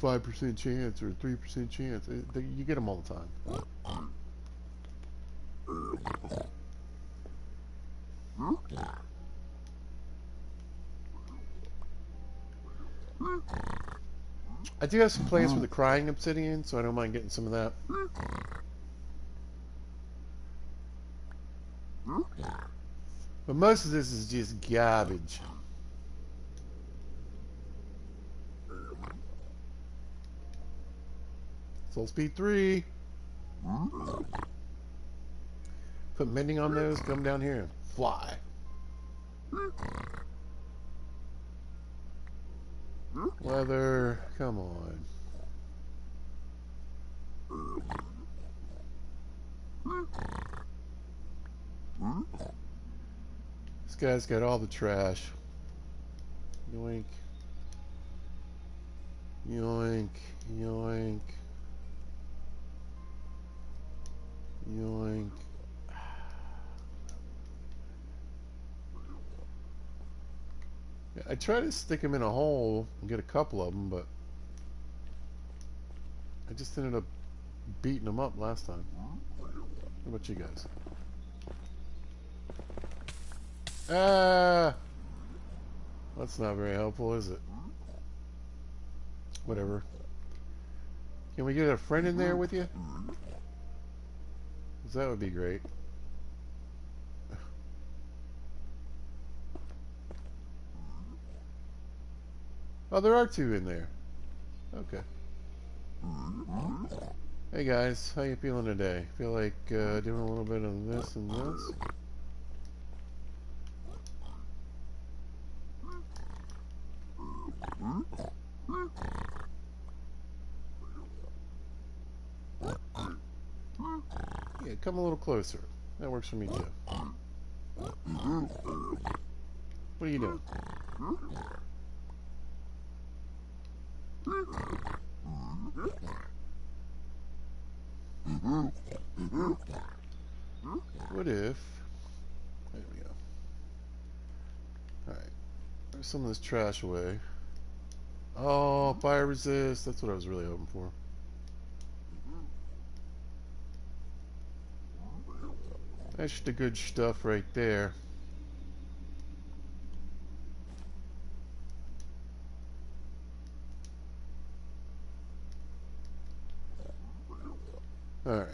A: 5% chance or a 3% chance. You get them all the time. I do have some plans for the crying obsidian, so I don't mind getting some of that. But most of this is just garbage. Soul speed 3. Put mending on those, come down here and fly. Weather, come on. This guy's got all the trash. Yoink. Yoink. Yoink. Yoink. I tried to stick him in a hole and get a couple of them, but I just ended up beating them up last time. What about you guys? Ah! That's not very helpful, is it? Whatever. Can we get a friend in there with you? 'Cause that would be great. Oh, there are two in there. Okay. Hey guys, how you feeling today? Feel like doing a little bit of this and this? Yeah, come a little closer. That works for me too. What are you doing? What if... There we go. Alright. There's some of this trash away. Oh, fire resist. That's what I was really hoping for. That's the good stuff right there. Alright.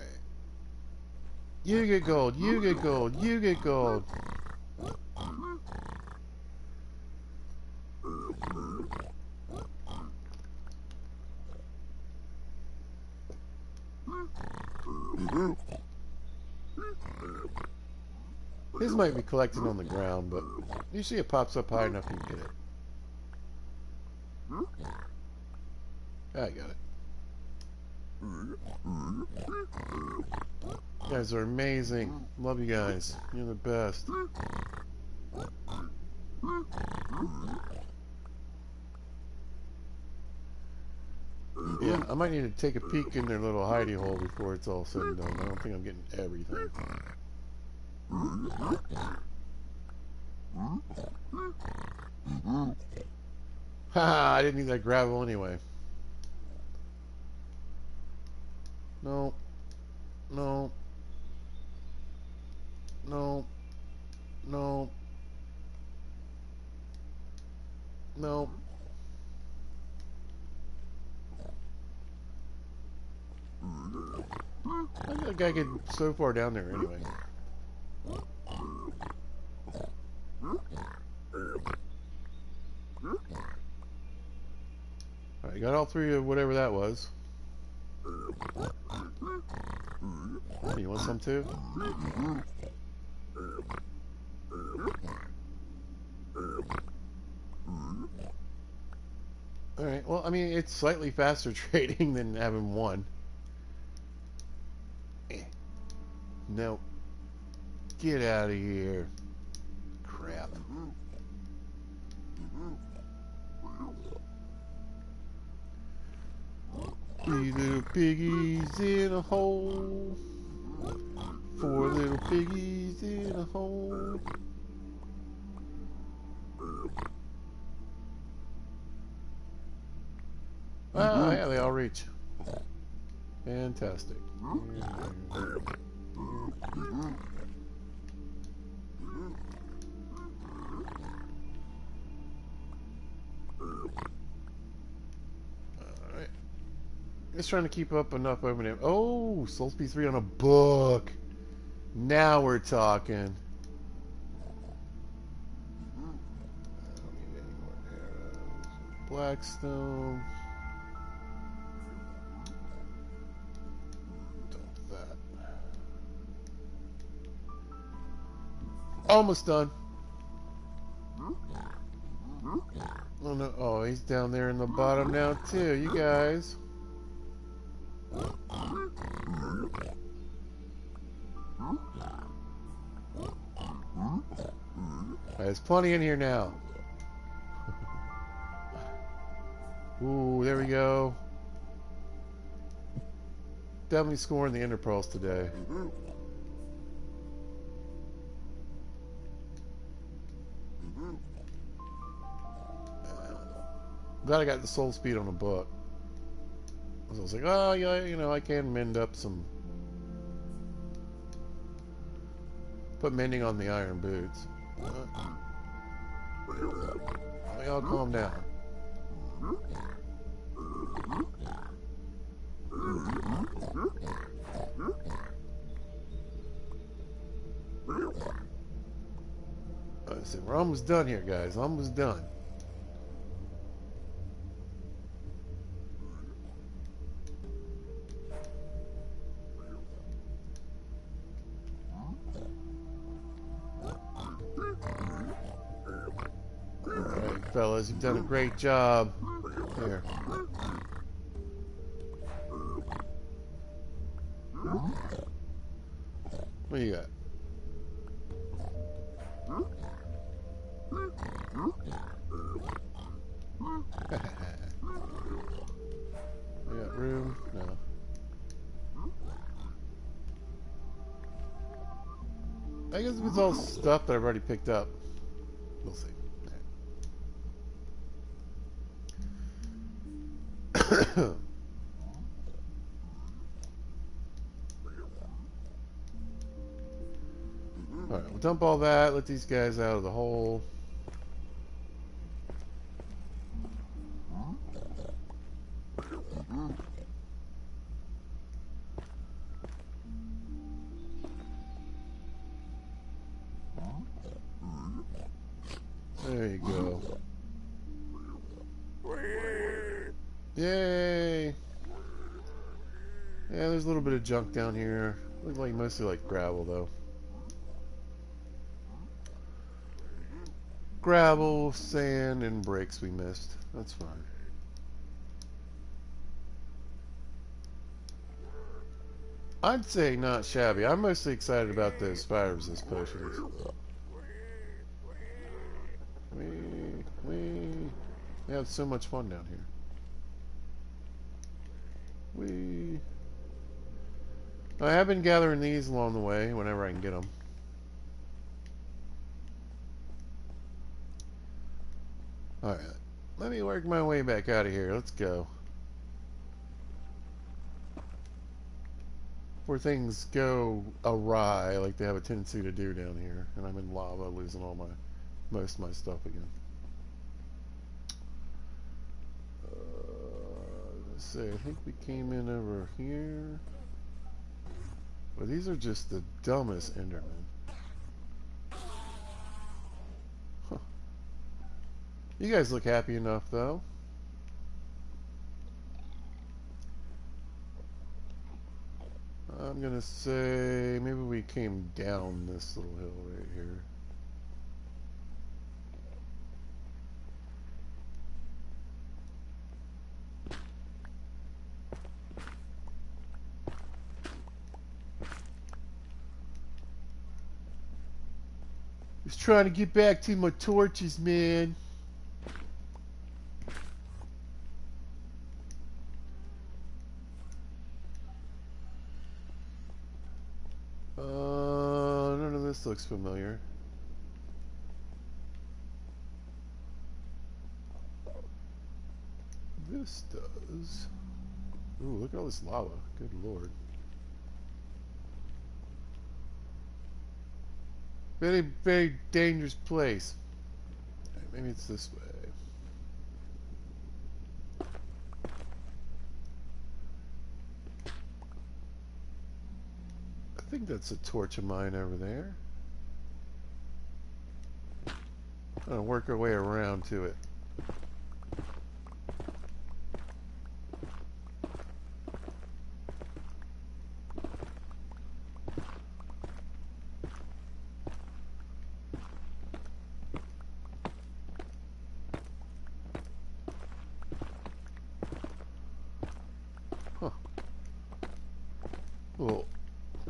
A: You get gold, you get gold, you get gold. His might be collecting on the ground, but usually it pops up high enough you can get it. I got it. You guys are amazing. Love you guys. You're the best. Yeah, I might need to take a peek in their little hidey hole before it's all said and done. I don't think I'm getting everything. Haha, I didn't need that gravel anyway. No. No. No. No. No. I think that guy get so far down there anyway. Alright, got all three of whatever that was. Oh, you want some too? Alright, well, I mean, it's slightly faster trading than having one. No. Get out of here. Crap. Three little piggies in a hole. Four little piggies in a hole. Ah, yeah, they all reach. Fantastic. Alright. Just trying to keep up enough over there. Oh, Soul Speed 3 on a book. Now we're talking. I don't need any more arrows. Blackstone. Dump that. Almost done. Oh no! Oh, he's down there in the bottom now too. You guys. There's plenty in here now. Ooh, there we go. Definitely scoring the Ender Pearls today. Glad I got the soul speed on a book. I was like, oh yeah, you know, I can mend up some. Put mending on the iron boots. Let me all calm down. I said, we're almost done here, guys. Almost done. Alright, fellas, you've done a great job. Here. What do you got? We got room? No. I guess it's all stuff that I've already picked up. We'll see. Alright, we'll dump all that, let these guys out of the hole. There you go. Yay! Yeah, there's a little bit of junk down here. Looks like mostly like gravel though. Gravel, sand, and bricks we missed. That's fine. I'd say not shabby. I'm mostly excited about those fire resist potions. We have so much fun down here. I have been gathering these along the way whenever I can get them. Alright, let me work my way back out of here. Let's go. Before things go awry like they have a tendency to do down here, and I'm in lava losing all most of my stuff again. Let's see, I think we came in over here. Well, these are just the dumbest Endermen. Huh. You guys look happy enough, though. I'm gonna say maybe we came down this little hill right here. Just trying to get back to my torches, man. None of this looks familiar. This does. Ooh, look at all this lava. Good lord. Very, very dangerous place. Right, maybe it's this way. I think that's a torch of mine over there. I'm gonna work our way around to it.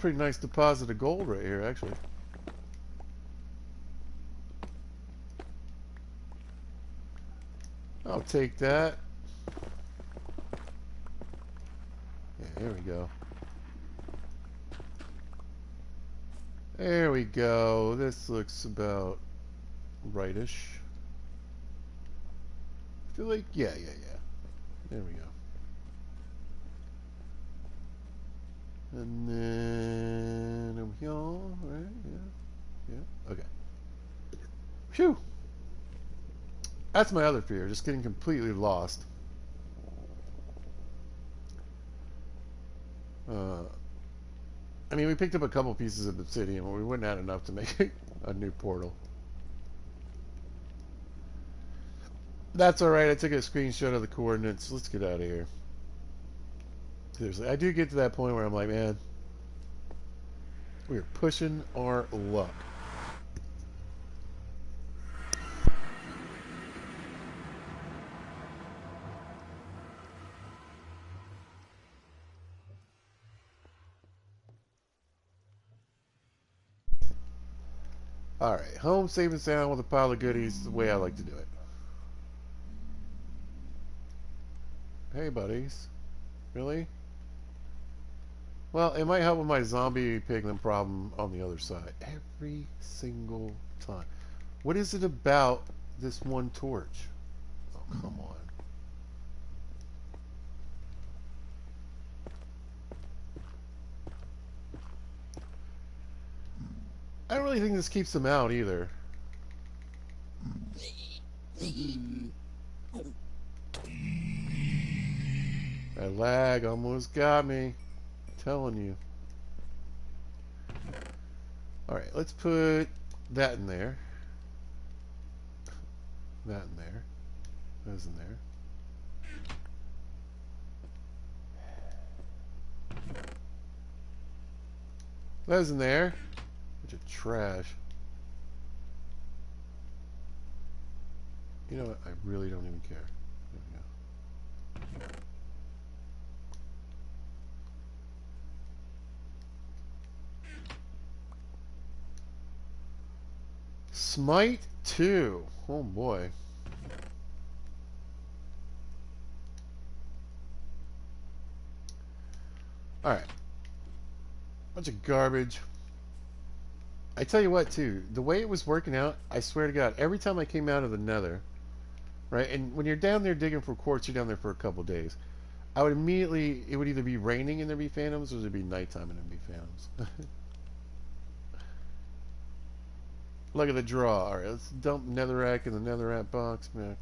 A: pretty nice deposit of gold right here, actually. I'll take that. Yeah, there we go. There we go. This looks about rightish. I feel like, yeah. There we go. And then over here, right? Yeah. Okay. Phew. That's my other fear, just getting completely lost. I mean, we picked up a couple pieces of obsidian, but we wouldn't have enough to make a new portal. That's alright, I took a screenshot of the coordinates. Let's get out of here. Seriously, I do get to that point where I'm like, man, we are pushing our luck. Alright, home safe and sound with a pile of goodies, the way I like to do it. Hey, buddies. Really? Well, it might help with my zombie piglin problem on the other side. Every single time. What is it about this one torch? Oh, come on. I don't really think this keeps them out either. That lag almost got me. I'm telling you. Alright, let's put that in there. That in there. Those in there. Those in there. Bunch of trash. You know what? I really don't even care. There we go. Smite 2. Oh boy. Alright. Bunch of garbage. I tell you what, too. The way it was working out, I swear to God, every time I came out of the nether, right, and when you're down there digging for quartz, you're down there for a couple days. I would immediately, it would either be raining and there'd be phantoms, or it'd be nighttime and there'd be phantoms. Look at the draw. Alright, let's dump netherrack in the netherrack box back.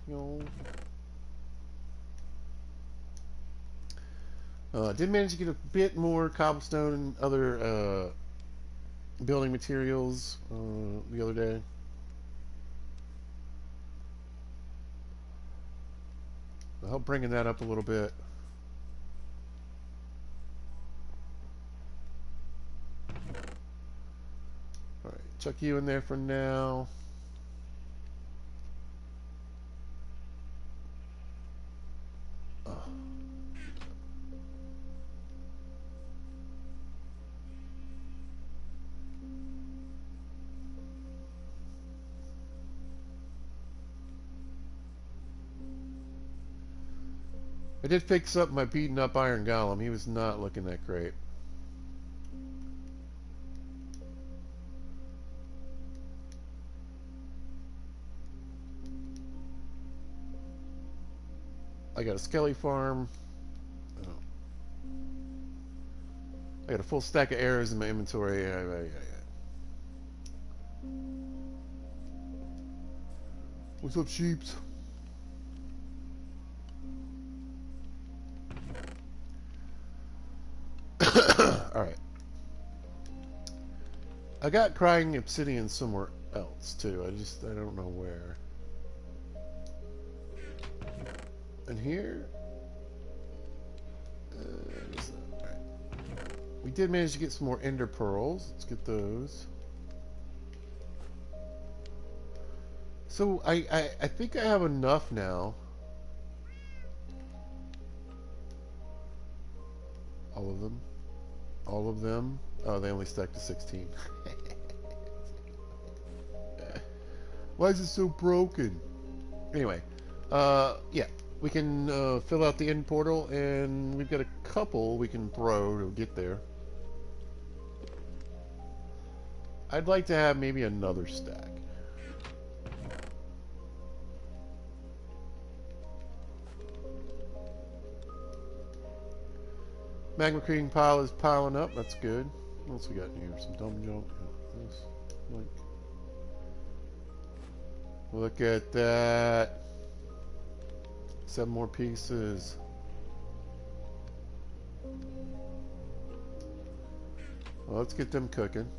A: Did manage to get a bit more cobblestone and other building materials the other day. I'll help bringing that up a little bit. Alright, chuck you in there for now. I did fix up my beaten up iron golem. He was not looking that great. I got a skelly farm. Oh. I got a full stack of arrows in my inventory. What's up, sheeps? Alright. I got crying obsidian somewhere else, too. I don't know where. And here? Alright. We did manage to get some more ender pearls. Let's get those. So, I think I have enough now. All of them. All of them? Oh, they only stack to 16. Why is it so broken? Anyway, yeah, we can fill out the end portal, and we've got a couple we can throw to get there. I'd like to have maybe another stack. Magma creating pile is piling up. That's good. What else we got in here? Some dumb junk. This, like, look at that. 7 more pieces. Well, let's get them cooking.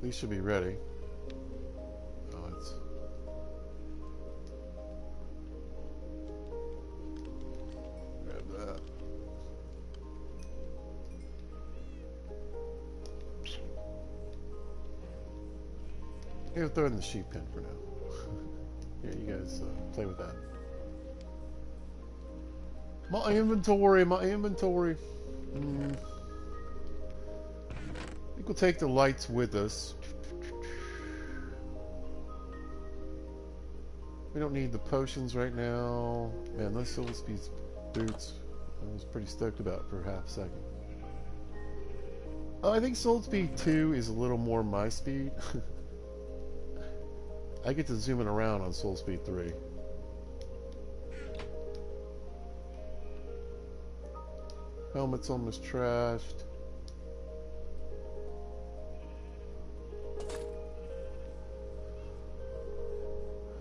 A: These should be ready. Oh, it's... grab that. I'm gonna throw in the sheep pen for now. Here, you guys play with that. My inventory, my inventory. I think we'll take the lights with us. We don't need the potions right now. Man, those Soul Speed boots, I was pretty stoked about for half a second. Oh, I think Soul Speed 2 is a little more my speed. I get to zoom it around on Soul Speed 3. Helmet's almost trashed.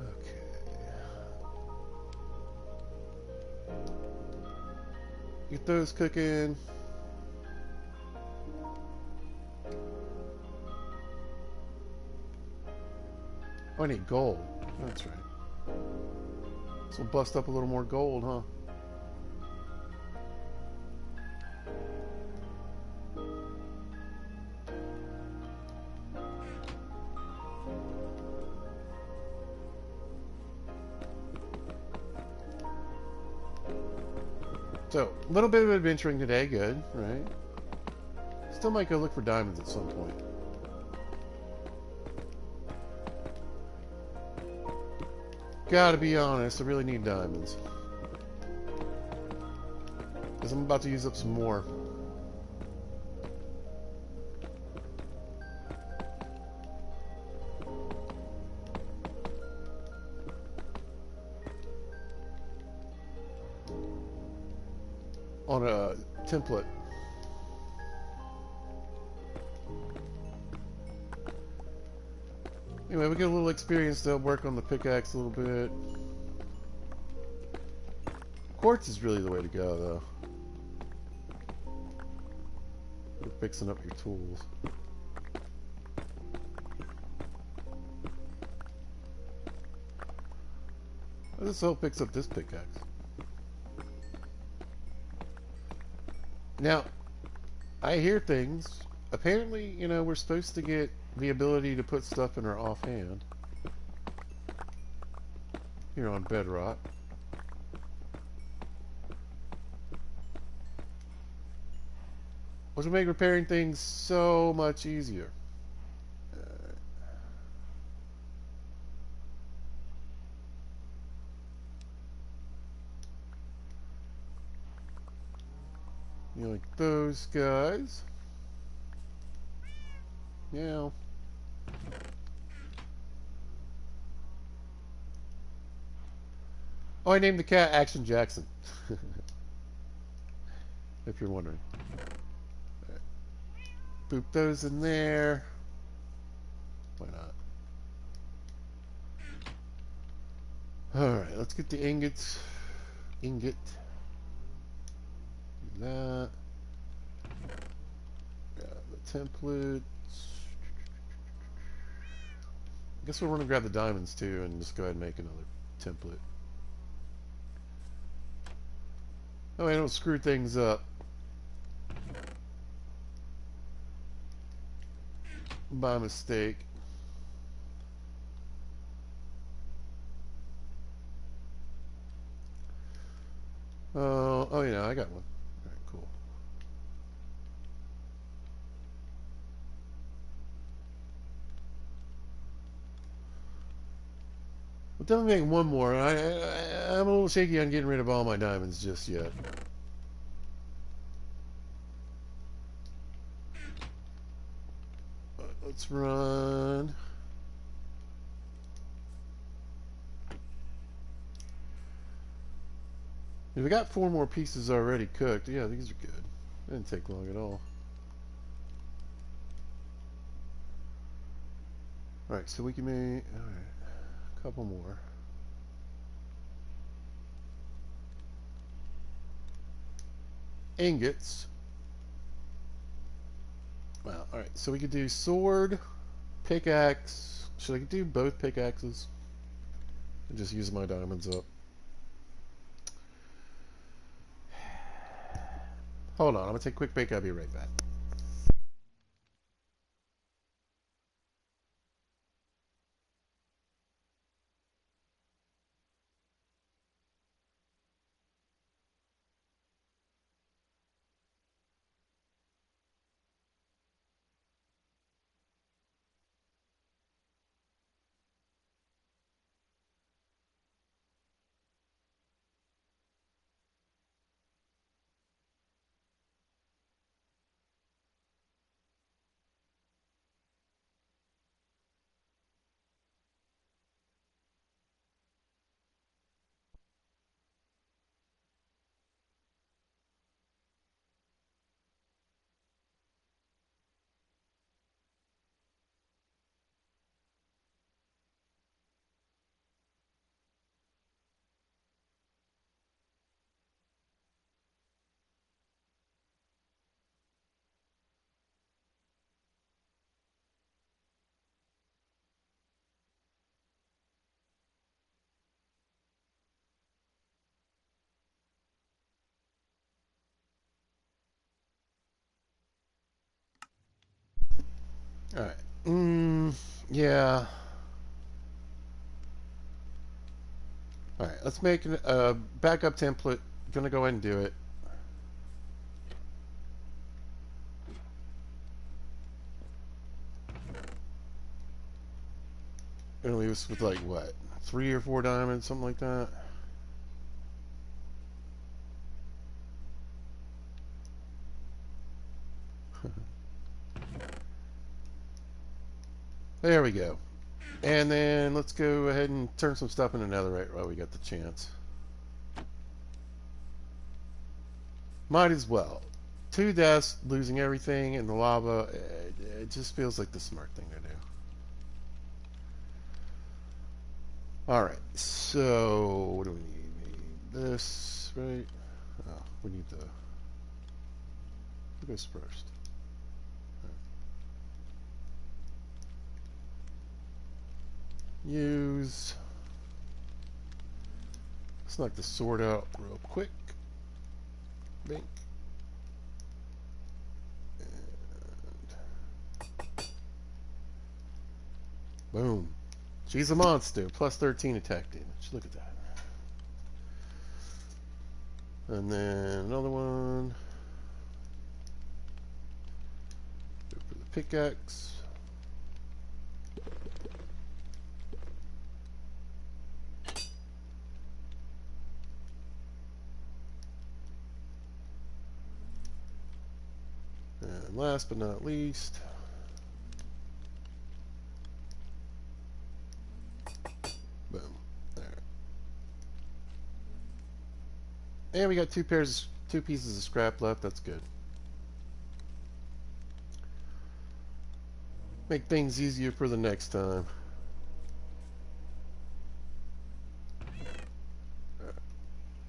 A: Okay. Get those cooking. Oh, I need gold. That's right. So we'll bust up a little more gold, huh? So, a little bit of adventuring today, good, right? Still might go look for diamonds at some point. Gotta be honest, I really need diamonds. Because I'm about to use up some more. On a template. Anyway, we get a little experience to work on the pickaxe a little bit. Quartz is really the way to go, though. You're fixing up your tools. This help picks up this pickaxe. Now, I hear things. Apparently, you know, we're supposed to get the ability to put stuff in our offhand. Here on Bedrock. Which will make repairing things so much easier. You know, like those guys. Yeah. Oh, I named the cat Action Jackson. If you're wondering. Right. Boop those in there. Why not? Alright, let's get the ingots. Ingot. Do that. Grab the template. I guess we're going to grab the diamonds too and just go ahead and make another template. Oh, I don't screw things up. By mistake. Oh yeah, I got one. Alright, cool. We'll definitely make one more. I'm a little shaky on getting rid of all my diamonds just yet. But let's run. We got 4 more pieces already cooked. Yeah, these are good. Didn't take long at all. Alright, so we can make a couple more. Ingots. Wow, alright, so we could do sword, pickaxe. Should I do both pickaxes? And just use my diamonds up. Hold on, I'm gonna take a quick break. I'll be right back. Alright. Yeah. Alright, let's make a backup template. Gonna go ahead and do it. Gonna leave us with like what? 3 or 4 diamonds, something like that. There we go. And then let's go ahead and turn some stuff into netherite while we got the chance. Might as well. 2 deaths, losing everything in the lava. It just feels like the smart thing to do. Alright, so what do we need? We need this, right? Oh, we need the... Who goes first? Use. Let's knock the sword out real quick. Bink. And boom. She's a monster. Plus 13 attack damage. Look at that. And then another one. Go for the pickaxe. And last but not least, boom, there. And we got 2 pieces of scrap left. That's good. Make things easier for the next time. Right.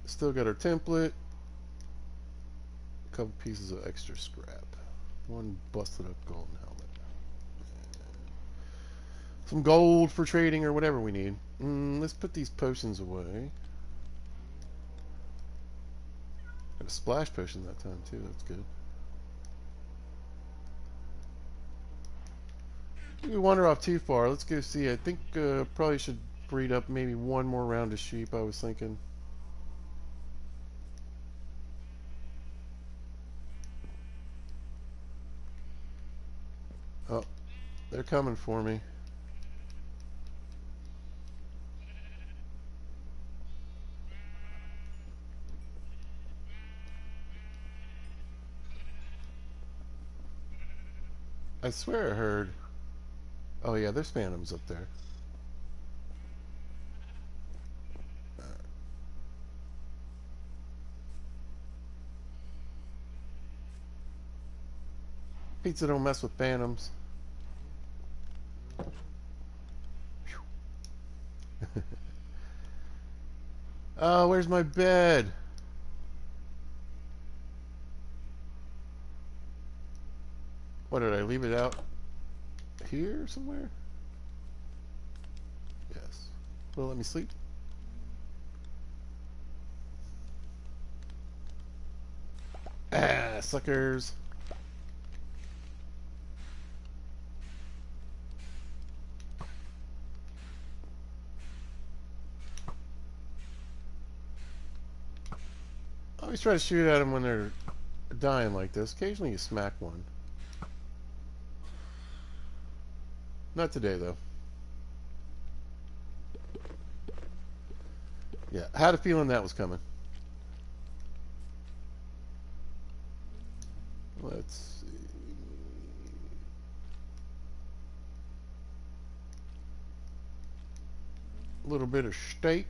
A: Still got our template. A couple pieces of extra scrap. 1 busted up golden helmet. Some gold for trading or whatever we need. Let's put these potions away. Got a splash potion that time too. That's good. We wander off too far. Let's go see. I think probably should breed up maybe 1 more round of sheep. I was thinking. Oh, they're coming for me. I swear I heard. Oh yeah, there's phantoms up there. Pizza don't mess with phantoms. Oh, where's my bed? What, did I leave it out here somewhere? Yes. Will it let me sleep? Ah, suckers. I always try to shoot at them when they're dying like this. Occasionally you smack one. Not today, though. Yeah, I had a feeling that was coming. Let's see. A little bit of steak.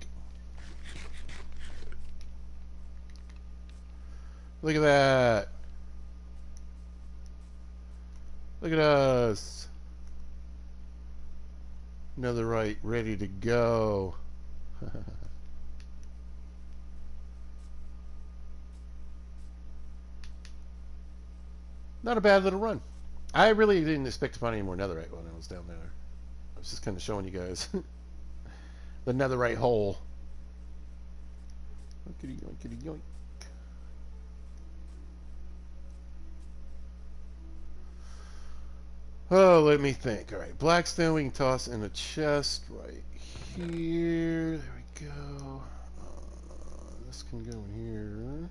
A: Look at that. Look at us. Another right, ready to go. Not a bad little run. I really didn't expect to find any more netherite when I was down there. I was just kind of showing you guys the netherite hole. Yoinkity yoinkity yoink. Oh, let me think. All right, blackstone we can toss in the chest right here. There we go. This can go in here.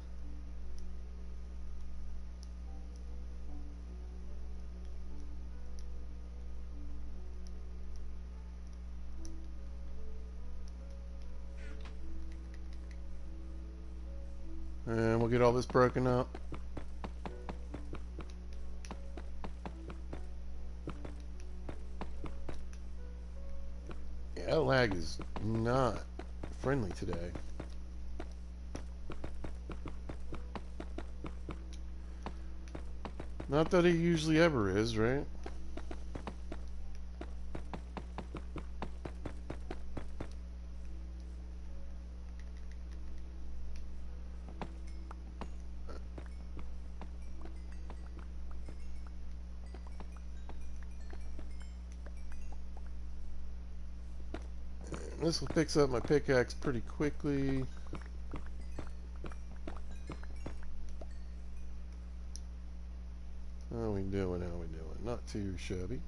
A: And we'll get all this broken up. Yeah, that lag is not friendly today. Not that it usually ever is, right? This will fix up my pickaxe pretty quickly. How we doing? How we doing? Not too shabby.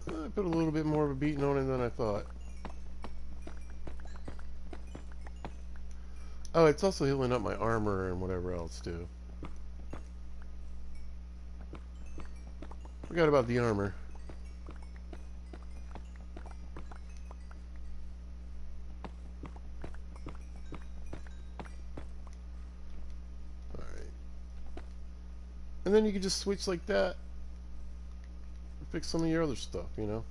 A: I put a little bit more of a beating on it than I thought. Oh, it's also healing up my armor and whatever else too. Forgot about the armor. Alright. And then you can just switch like that. Fix some of your other stuff, you know?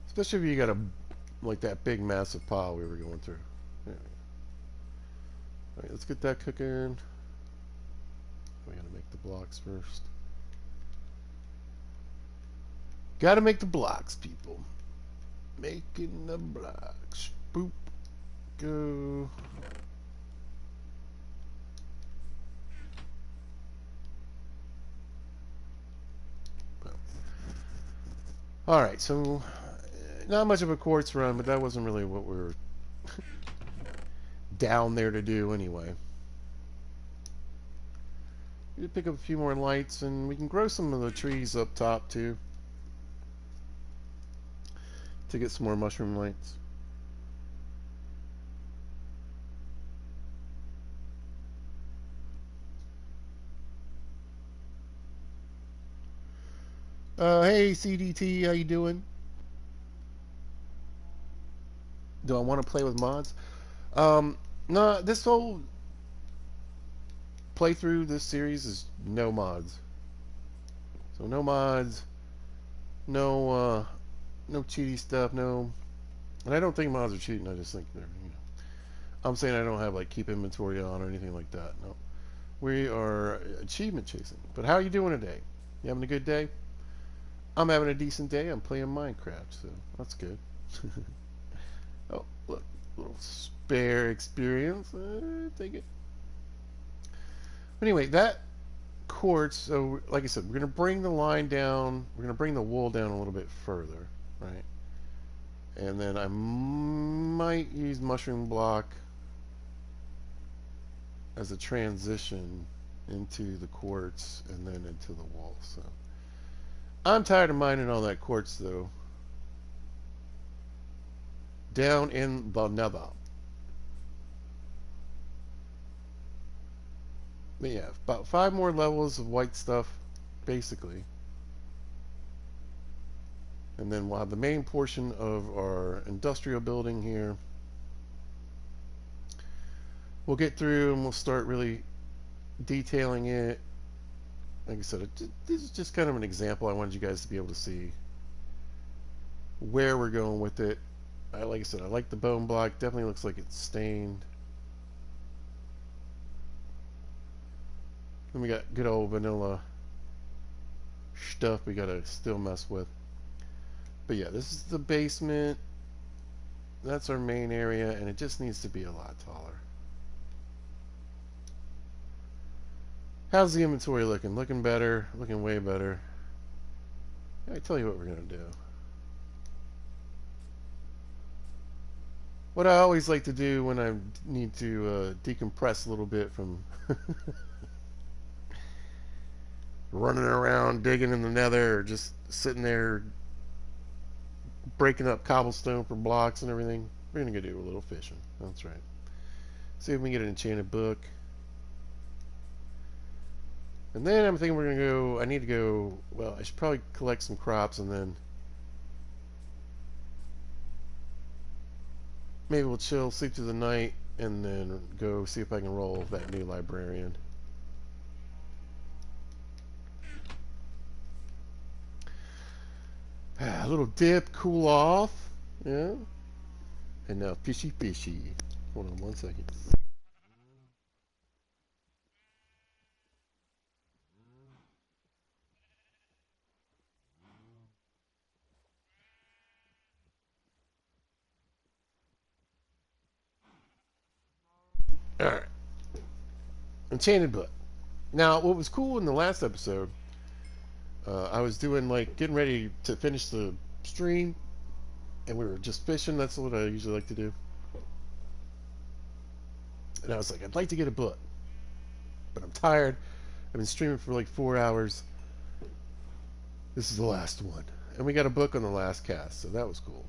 A: Especially if you got a, like that big massive pile we were going through. Yeah. Alright, let's get that cooking. We gotta make the blocks first. Gotta make the blocks, people. Making the blocks. Boop. Go. Alright, so not much of a quartz run, but that wasn't really what we were down there to do anyway. We could pick up a few more lights, and we can grow some of the trees up top too to get some more mushroom lights. Hey CDT, how you doing? Do I want to play with mods? Um, nah, this whole playthrough, this series is no mods. So no mods, no, no cheaty stuff, no. And I don't think mods are cheating. I just think they're, I'm saying I don't have like keep inventory on or anything like that. No, we are achievement chasing. But how are you doing today? You having a good day? I'm having a decent day. I'm playing Minecraft, so that's good. Oh, look, little spare experience. Take it. Anyway, that quartz. So, like I said, we're gonna bring the line down. We're gonna bring the wool down a little bit further, right? And then I might use mushroom block as a transition into the quartz and then into the wool. So I'm tired of mining all that quartz though. Down in the nether. But yeah, about 5 more levels of white stuff, basically. And then we'll have the main portion of our industrial building here. We'll get through and we'll start really detailing it. Like I said, this is just kind of an example. I wanted you guys to be able to see where we're going with it. Like I said, I like the bone block. Definitely looks like it's stained. Then we got good old vanilla stuff we gotta still mess with. But yeah, this is the basement. That's our main area, and it just needs to be a lot taller. How's the inventory looking? Looking better. Looking way better. I tell you what we're gonna do. What I always like to do when I need to decompress a little bit from running around digging in the nether or just sitting there breaking up cobblestone for blocks and everything, we're gonna go do a little fishing. That's right. See if we can get an enchanted book. And then I'm thinking we're gonna go. I need to go. Well, I should probably collect some crops and then maybe we'll chill, sleep through the night, and then go see if I can roll that new librarian. A little dip, cool off. Yeah. And now fishy fishy. Hold on 1 second. Alright. Enchanted book. Now, what was cool in the last episode, I was doing like getting ready to finish the stream, and we were just fishing. That's what I usually like to do. And I was like, I'd like to get a book, but I'm tired. I've been streaming for like 4 hours. This is the last one. And we got a book on the last cast, so that was cool.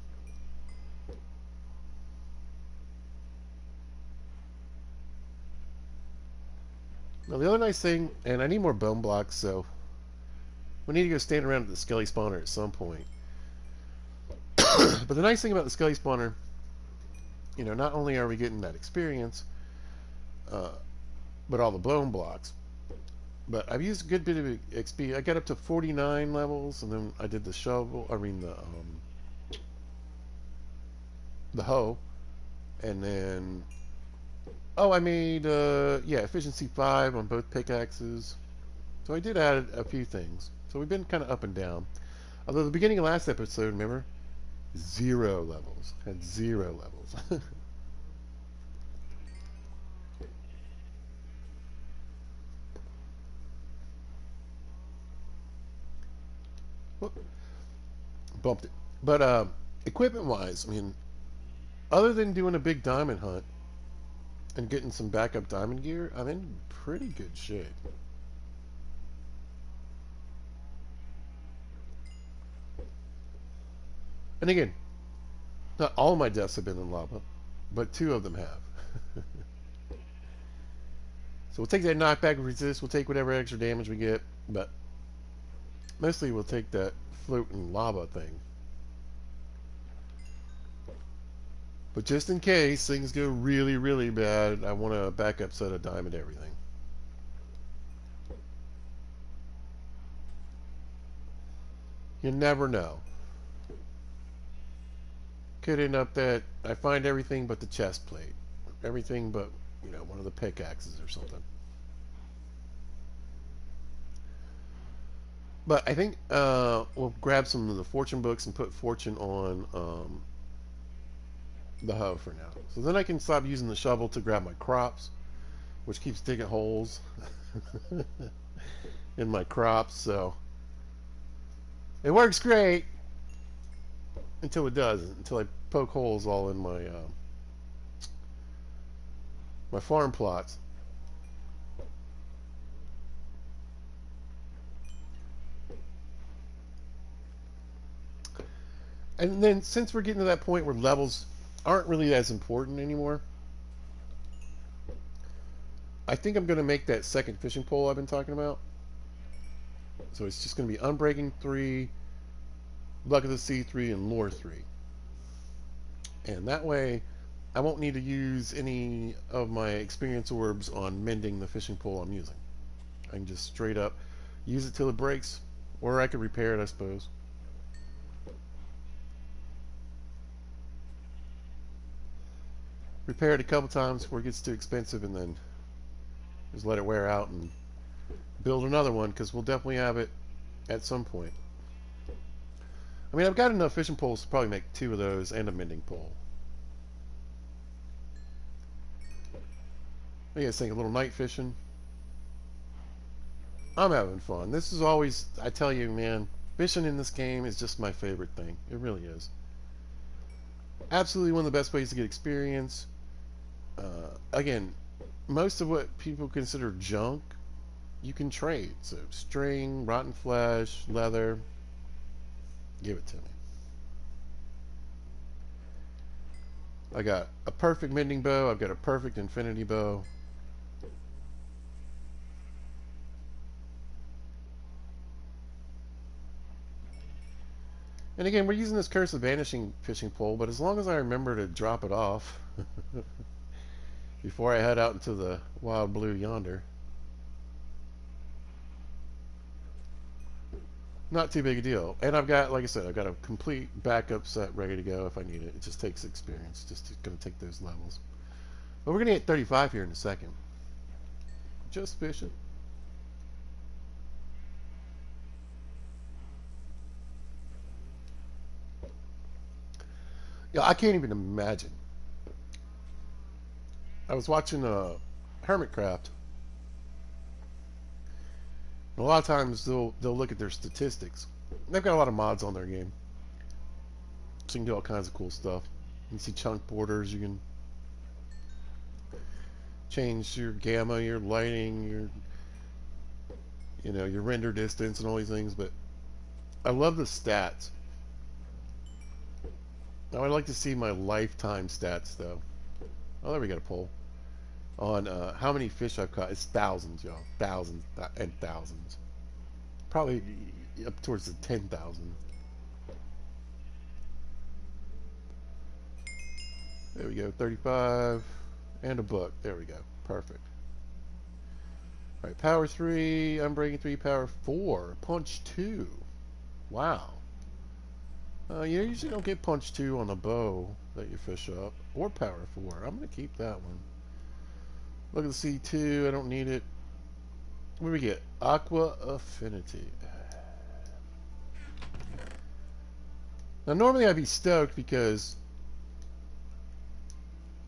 A: Now, the other nice thing, and I need more bone blocks, so we need to go stand around at the skelly spawner at some point. But the nice thing about the skelly spawner, not only are we getting that experience, uh, but all the bone blocks. But I've used a good bit of XP. I got up to 49 levels, and then I did the shovel. I mean the hoe, and then I made efficiency 5 on both pickaxes. So I did add a few things. So we've been kind of up and down. Although the beginning of last episode, remember, 0 levels. Had 0 levels. Bumped it. But equipment wise, I mean, other than doing a big diamond hunt and getting some backup diamond gear, I'm in pretty good shape. And again, not all my deaths have been in lava, but 2 of them have. So we'll take that knockback resist. We'll take whatever extra damage we get, but Mostly we'll take that floating lava thing. But just in case things go really, really bad, I want a backup set of diamond everything. You never know. Could end up that I find everything but the chest plate. Everything but, you know, one of the pickaxes or something. But I think we'll grab some of the fortune books and put fortune on the hoe for now. So then I can stop using the shovel to grab my crops, which keeps digging holes in my crops. So it works great until it doesn't. Until I poke holes all in my my farm plots. And then since we're getting to that point where levels aren't really as important anymore, I think I'm going to make that second fishing pole I've been talking about. So it's just going to be Unbreaking 3, Luck of the Sea 3, and Lore 3. And that way, I won't need to use any of my experience orbs on mending the fishing pole I'm using. I can just straight up use it till it breaks, or I could repair it, I suppose. Repair it a couple times before it gets too expensive, and then just let it wear out and build another one, because we'll definitely have it at some point. I mean, I've got enough fishing poles to probably make 2 of those and a mending pole. What do you guys think? A little night fishing? I'm having fun. This is always, I tell you, man, fishing in this game is just my favorite thing. It really is. Absolutely one of the best ways to get experience. Again, most of what people consider junk, you can trade. So string, rotten flesh, leather, give it to me. I got a perfect mending bow. I've got a perfect infinity bow. And again, we're using this Curse of Vanishing fishing pole, but as long as I remember to drop it off before I head out into the wild blue yonder, not too big a deal. And I've got, like I said, I've got a complete backup set ready to go if I need it. It just takes experience, just going to take those levels. But we're going to hit 35 here in a second. Just fishing. Yeah, I can't even imagine. I was watching Hermitcraft. And a lot of times they'll look at their statistics. They've got a lot of mods on their game, so you can do all kinds of cool stuff. You can see chunk borders. You can change your gamma, your lighting, your render distance, and all these things. But I love the stats. I would like to see my lifetime stats, though. Oh, there we got a poll on how many fish I've caught. It's thousands, y'all. Thousands and thousands. Probably up towards the 10,000. There we go. 35 and a book. There we go. Perfect. All right, power 3, Unbreaking 3, power 4, punch 2. Wow. You usually don't get punch 2 on a bow that you fish up, or power 4. I'm going to keep that one. Look at the C2. I don't need it. What do we get? Aqua Affinity. Now, normally I'd be stoked because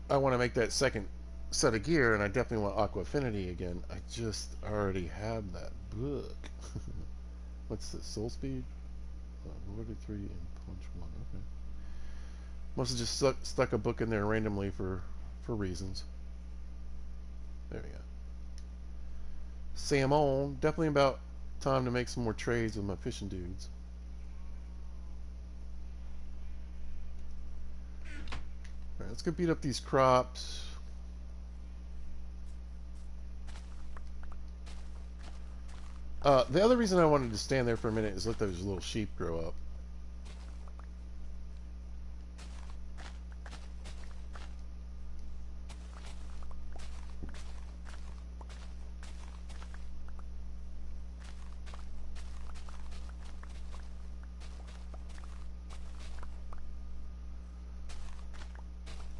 A: I want to make that second set of gear, and I definitely want Aqua Affinity again. I just already have that book. What's this? Soul Speed? Lord 3 and Punch 1. Okay. Must have just stuck a book in there randomly for reasons. There we go. Salmon. Definitely about time to make some more trades with my fishing dudes. Alright, let's go beat up these crops. The other reason I wanted to stand there for a minute is let those little sheep grow up.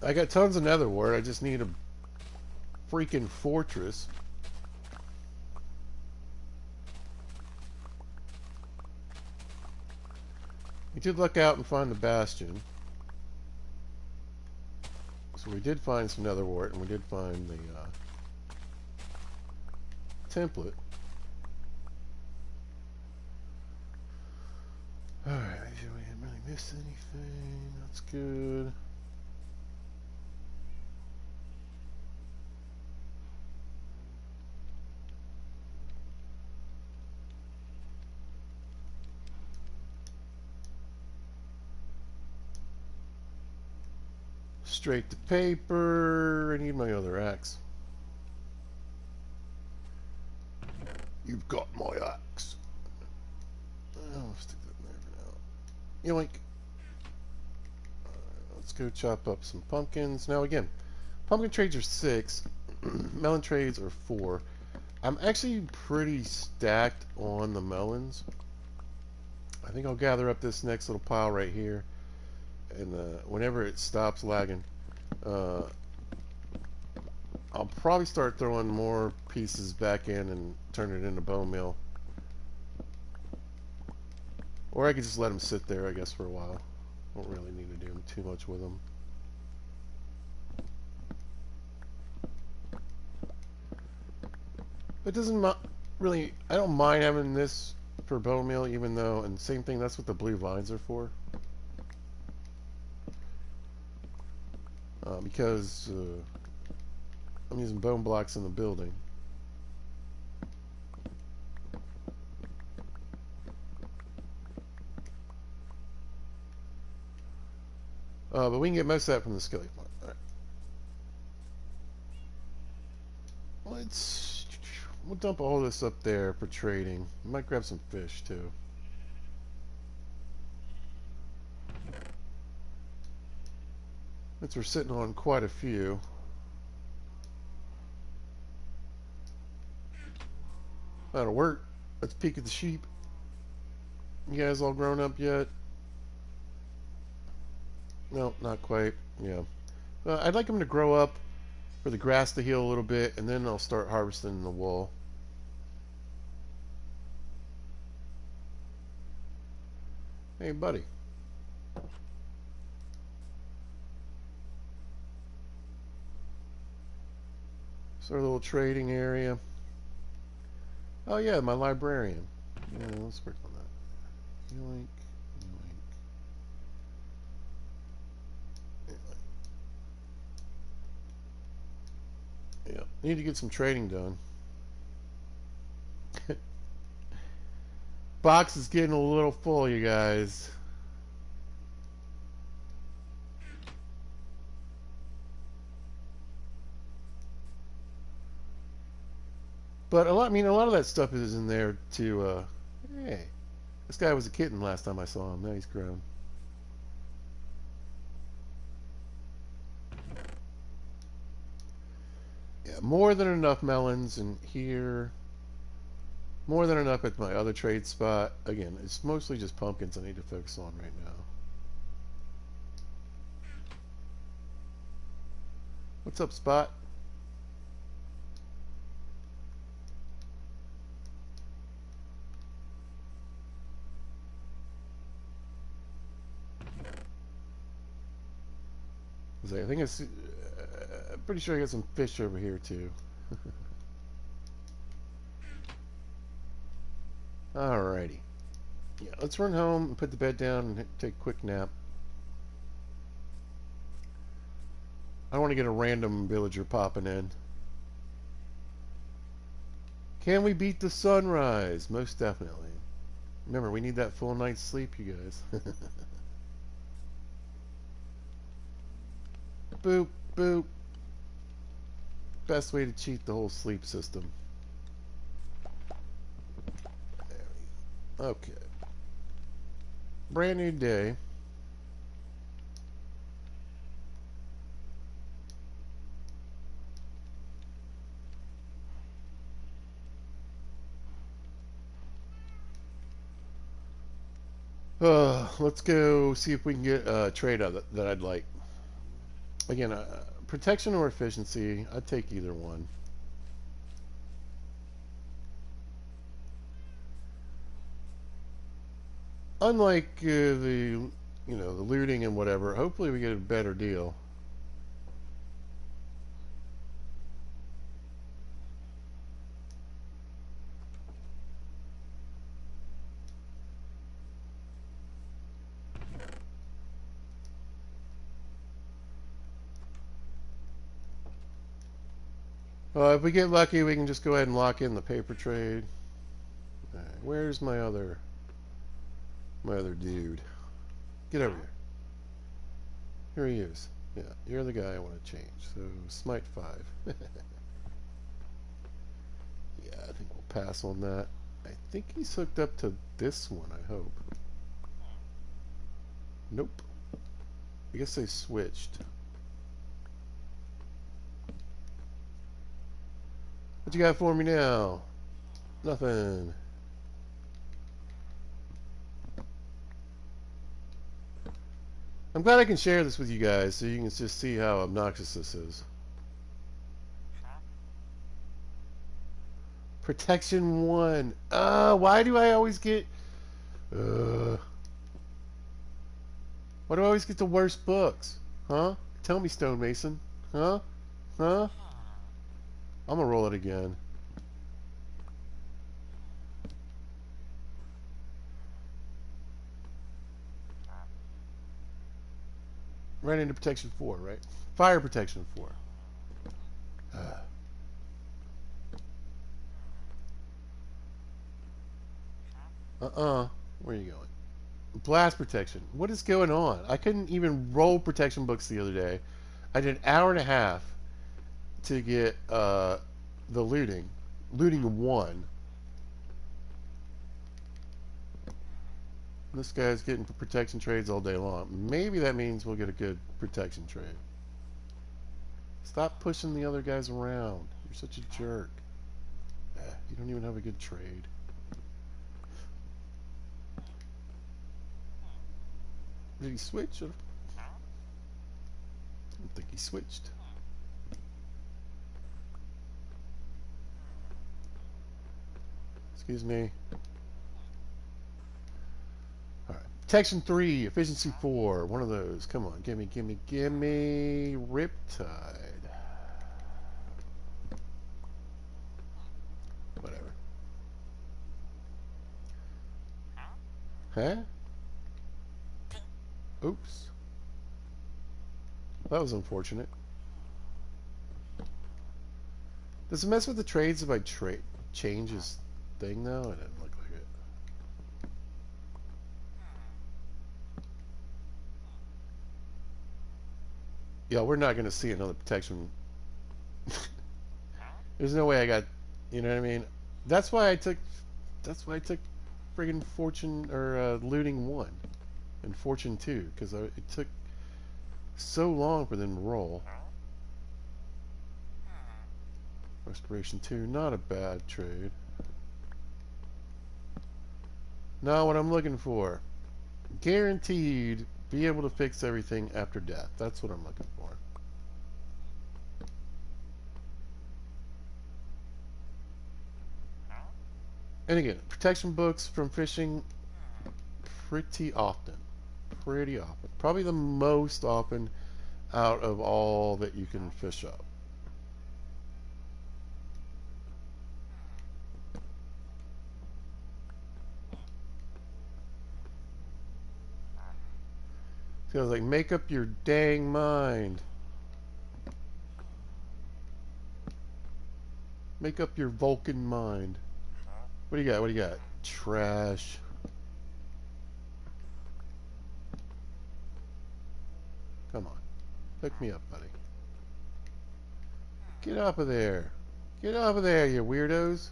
A: I got tons of nether wart. I just need a freaking fortress. We did look out and find the bastion. So we did find some nether wart, and we did find the template. Alright, we didn't really miss anything. That's good. Straight to paper. I need my other axe. You've got my axe. I'll stick that in there for now. Yoink. Let's go chop up some pumpkins. Now again, pumpkin trades are 6. Melon trades are 4. I'm actually pretty stacked on the melons. I think I'll gather up this next little pile right here. And whenever it stops lagging, I'll probably start throwing more pieces back in and turn it into bone meal. Or I could just let them sit there, I guess, for a while. Don't really need to do too much with them. It doesn't really... I don't mind having this for bone meal, even though... And same thing, that's what the blue vines are for. Because I'm using bone blocks in the building. But we can get most of that from the skelly farm. All right. We'll dump all this up there for trading. Might grab some fish too. Since we're sitting on quite a few. That'll work. Let's peek at the sheep. You guys all grown up yet? No, not quite. Yeah. I'd like them to grow up for the grass to heal a little bit, and then I'll start harvesting the wool. Hey, buddy. It's our little trading area. Oh yeah, my librarian. Yeah, let's work on that. Yoink, yoink. Yeah, need to get some trading done. Box is getting a little full, you guys. But a lot of that stuff is in there to, hey, this guy was a kitten last time I saw him. Now he's grown. Yeah, more than enough melons in here. More than enough at my other trade spot. Again, it's mostly just pumpkins I need to focus on right now. What's up, Spot? I think it's... I'm pretty sure I got some fish over here, too. Alrighty. Yeah, let's run home and put the bed down and take a quick nap. I don't want to get a random villager popping in. Can we beat the sunrise? Most definitely. Remember, we need that full night's sleep, you guys. Boop, boop. Best way to cheat the whole sleep system. Okay. Brand new day. Let's go see if we can get a trade out that I'd like. Again, protection or efficiency, I'd take either one. Unlike the looting and whatever, hopefully we get a better deal. If we get lucky, we can just go ahead and lock in the paper trade. All right, where's my other dude? Get over here. Here he is. Yeah, you're the guy I want to change. So smite 5. Yeah, I think we'll pass on that. I think he's hooked up to this one, I hope. Nope. I guess they switched. What you got for me now? Nothing. I'm glad I can share this with you guys so you can just see how obnoxious this is. Protection 1. Why do I always get... Why do I always get the worst books? Huh? Tell me, Stonemason. Huh? Huh? I'm gonna roll it again. Right into protection 4, right? Fire protection 4. Where are you going? Blast protection. What is going on? I couldn't even roll protection books the other day. I did an hour and a half to get the looting. Looting 1. This guy's getting protection trades all day long. Maybe that means we'll get a good protection trade. Stop pushing the other guys around. You're such a jerk. You don't even have a good trade. Did he switch? I don't think he switched. Excuse me. Alright. Protection 3, efficiency 4. One of those. Come on. Gimme. Riptide. Whatever. Huh? Oops. That was unfortunate. Does it mess with the trades if I change his thing though? It didn't look like it. Yeah, we're not going to see another protection. There's no way I got, you know what I mean? That's why I took friggin' fortune or looting 1 and fortune 2 because it took so long for them to roll. Restoration 2, not a bad trade. Not what I'm looking for. Guaranteed be able to fix everything after death. That's what I'm looking for. And again, protection books from fishing pretty often. Pretty often. Probably the most often out of all that you can fish up. So I was like, make up your dang mind. Make up your Vulcan mind. What do you got? What do you got? Trash. Come on. Pick me up, buddy. Get off of there. Get off of there, you weirdos.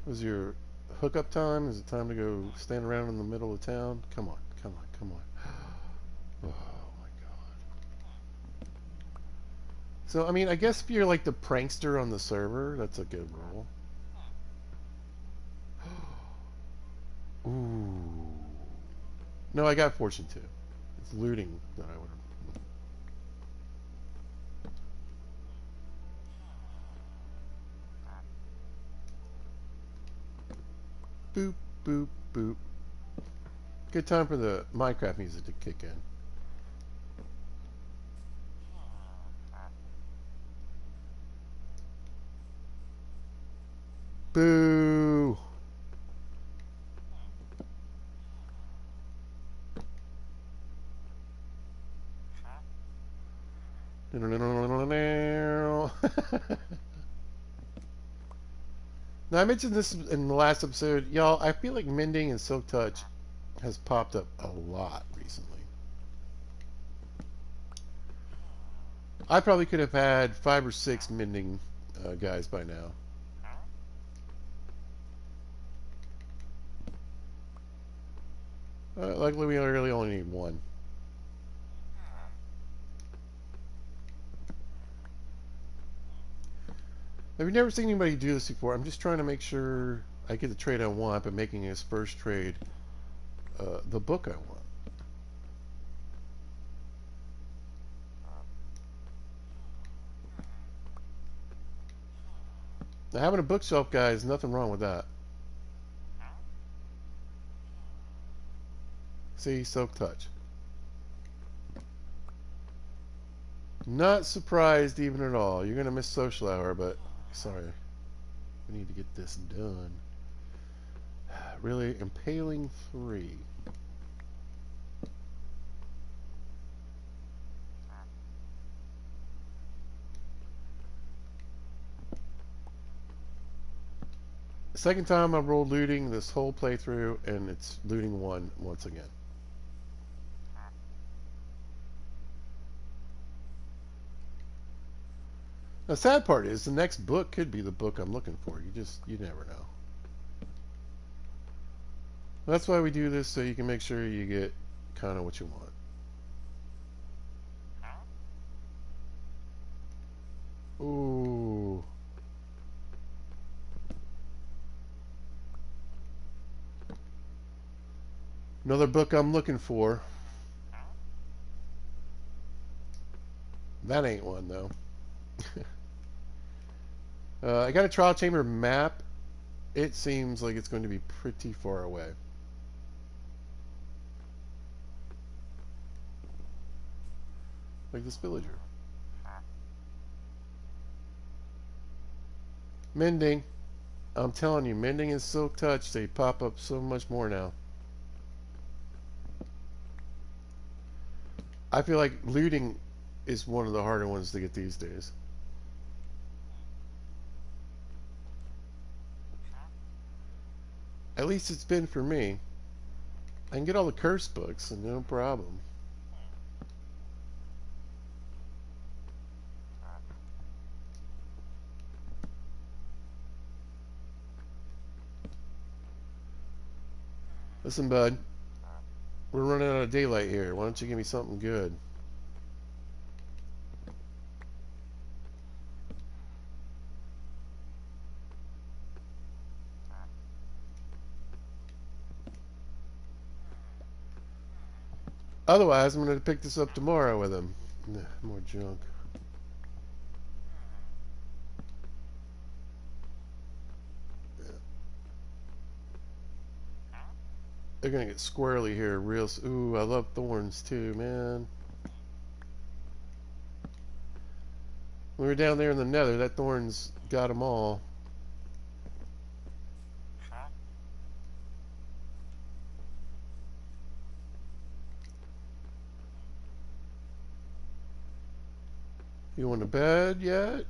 A: Was your hookup time? Is it time to go stand around in the middle of town? Come on, come on, come on. Oh my god. So, I mean, I guess if you're like the prankster on the server, that's a good role. Ooh. No, I got fortune too. It's looting that I would have. Boop, boop, boop. Good time for the Minecraft music to kick in. Boo! Now, I mentioned this in the last episode. Y'all, I feel like mending and silk touch has popped up a lot recently. I probably could have had 5 or 6 mending guys by now. Luckily, we really only need 1. If you've never seen anybody do this before, I'm just trying to make sure I get the trade I want, but making his first trade the book I want. Now, having a bookshelf, guys, nothing wrong with that. See, silk touch. Not surprised even at all. You're gonna miss social hour, but sorry. We need to get this done. Really, impaling 3. Second time I rolled looting this whole playthrough, and it's looting 1 once again. The sad part is the next book could be the book I'm looking for. You never know. That's why we do this, so you can make sure you get kind of what you want. Ooh. Another book I'm looking for. That ain't one, though. I got a trial chamber map. It seems like it's going to be pretty far away. Like this villager. Mending. I'm telling you, mending and silk touch, they pop up so much more now. I feel like looting is one of the harder ones to get these days. At least it's been for me. I can get all the curse books and no problem. Listen, bud. We're running out of daylight here. Why don't you give me something good? Otherwise, I'm going to pick this up tomorrow with him. More junk. They're going to get squirrely here real soon. Ooh, I love thorns too, man. When we were down there in the nether, that thorns got them all. You want to bed yet?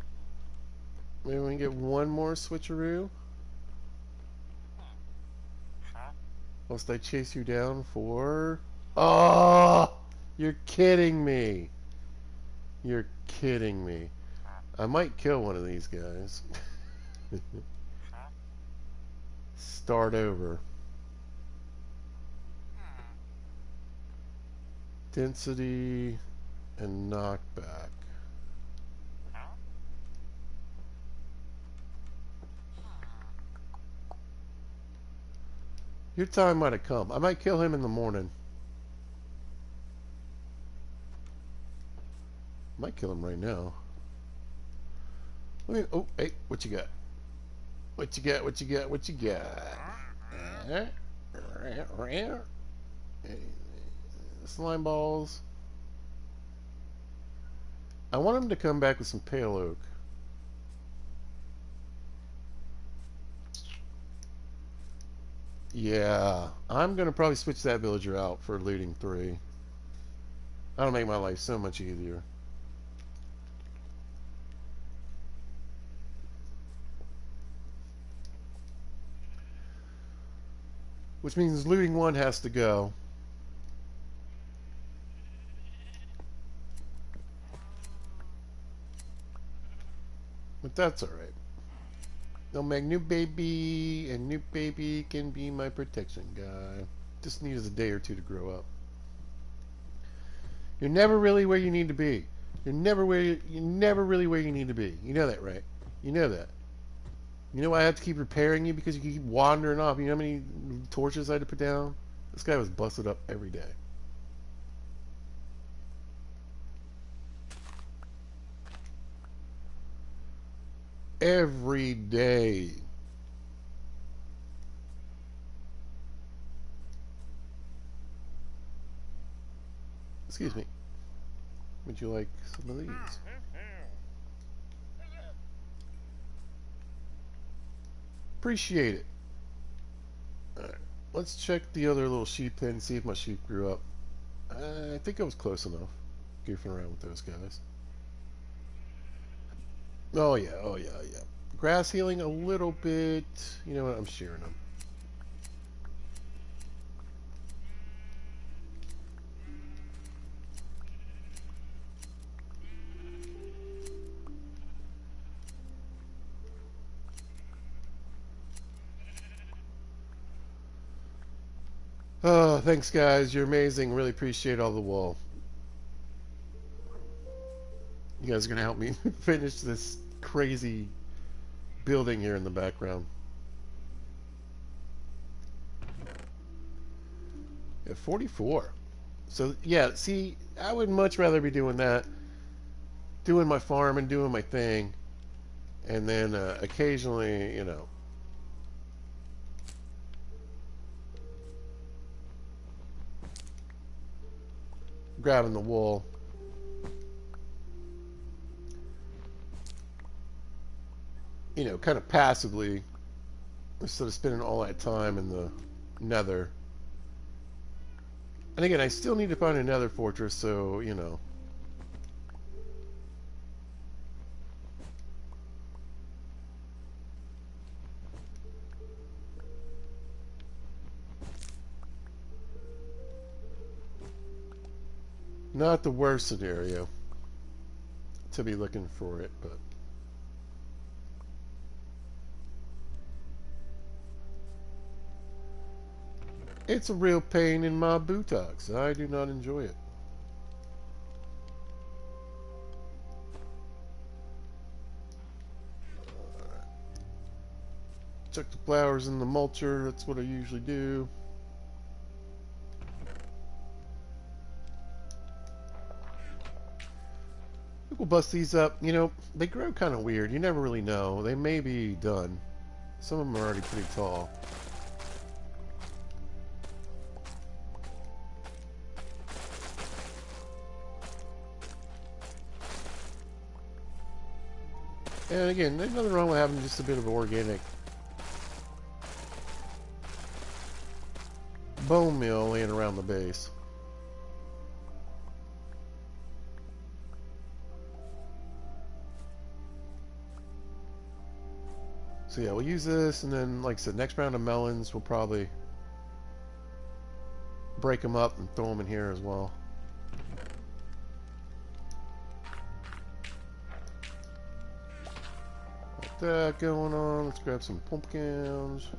A: Maybe we can get one more switcheroo? Whilst I chase you down for... Oh! You're kidding me. You're kidding me. I might kill one of these guys. Start over. Density and knockback. Your time might have come. I might kill him in the morning. Might kill him right now. Let me. Oh, hey, what you got? What you got? What you got? What you got? Slime balls. I want him to come back with some pale oak. Yeah, I'm gonna probably switch that villager out for looting 3. That'll make my life so much easier. Which means looting 1 has to go. But that's alright. They'll make new baby, and new baby can be my protection guy. Just needs a day or 2 to grow up. You're never really where you need to be. You're never really where you need to be. You know that, right? You know that. You know why I have to keep repairing you? Because you keep wandering off. You know how many torches I had to put down? This guy was busted up every day. Every day. Excuse me. Would you like some of these? Appreciate it. Alright. Let's check the other little sheep pen and see if my sheep grew up. I think I was close enough. Goofing around with those guys. Oh yeah, oh yeah, yeah. Grass healing a little bit. You know what? I'm shearing them. Oh, thanks guys. You're amazing. Really appreciate all the wool. You guys are gonna help me finish this crazy building here in the background. Yeah, 44. So yeah, see, I would much rather be doing that, doing my farm and doing my thing, and then occasionally, you know, grabbing the wool. You know, kind of passively, instead of spending all that time in the nether. And again, I still need to find a nether fortress, so, you know. Not the worst scenario to be looking for it, but it's a real pain in my buttocks. I do not enjoy it. Chuck the flowers in the mulcher. That's what I usually do. We'll bust these up. You know, they grow kind of weird. You never really know. They may be done. Some of them are already pretty tall. And again, there's nothing wrong with having just a bit of organic bone meal laying around the base. So yeah, we'll use this, and then, like I said, next round of melons, we'll probably break them up and throw them in here as well. Got that going on. Let's grab some pumpkins.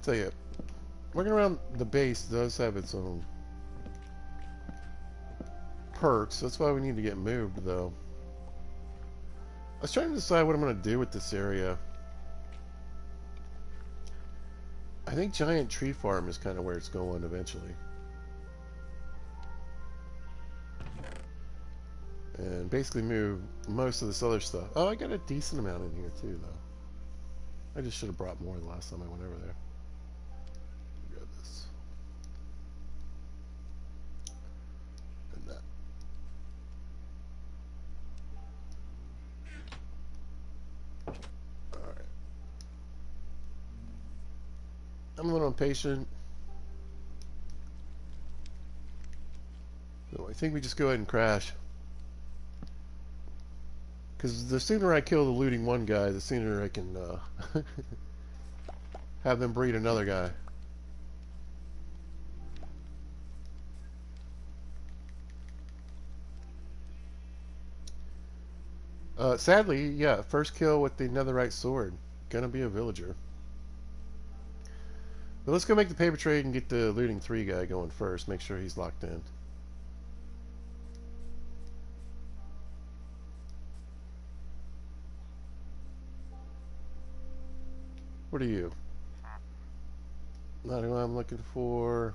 A: tell you, working around the base does have its own perks. That's why we need to get moved, though. I was trying to decide what I'm going to do with this area. I think Giant Tree Farm is kind of where it's going eventually. And basically move most of this other stuff. Oh, I got a decent amount in here too, though. I just should have brought more the last time I went over there. Grab this. And that. Alright. I'm a little impatient. So I think we just go ahead and crash. Because the sooner I kill the looting one guy, the sooner I can have them breed another guy. Sadly, yeah, first kill with the netherite sword. Gonna be a villager. But let's go make the paper trade and get the looting 3 guy going first. Make sure he's locked in. What are you? Not who I'm looking for.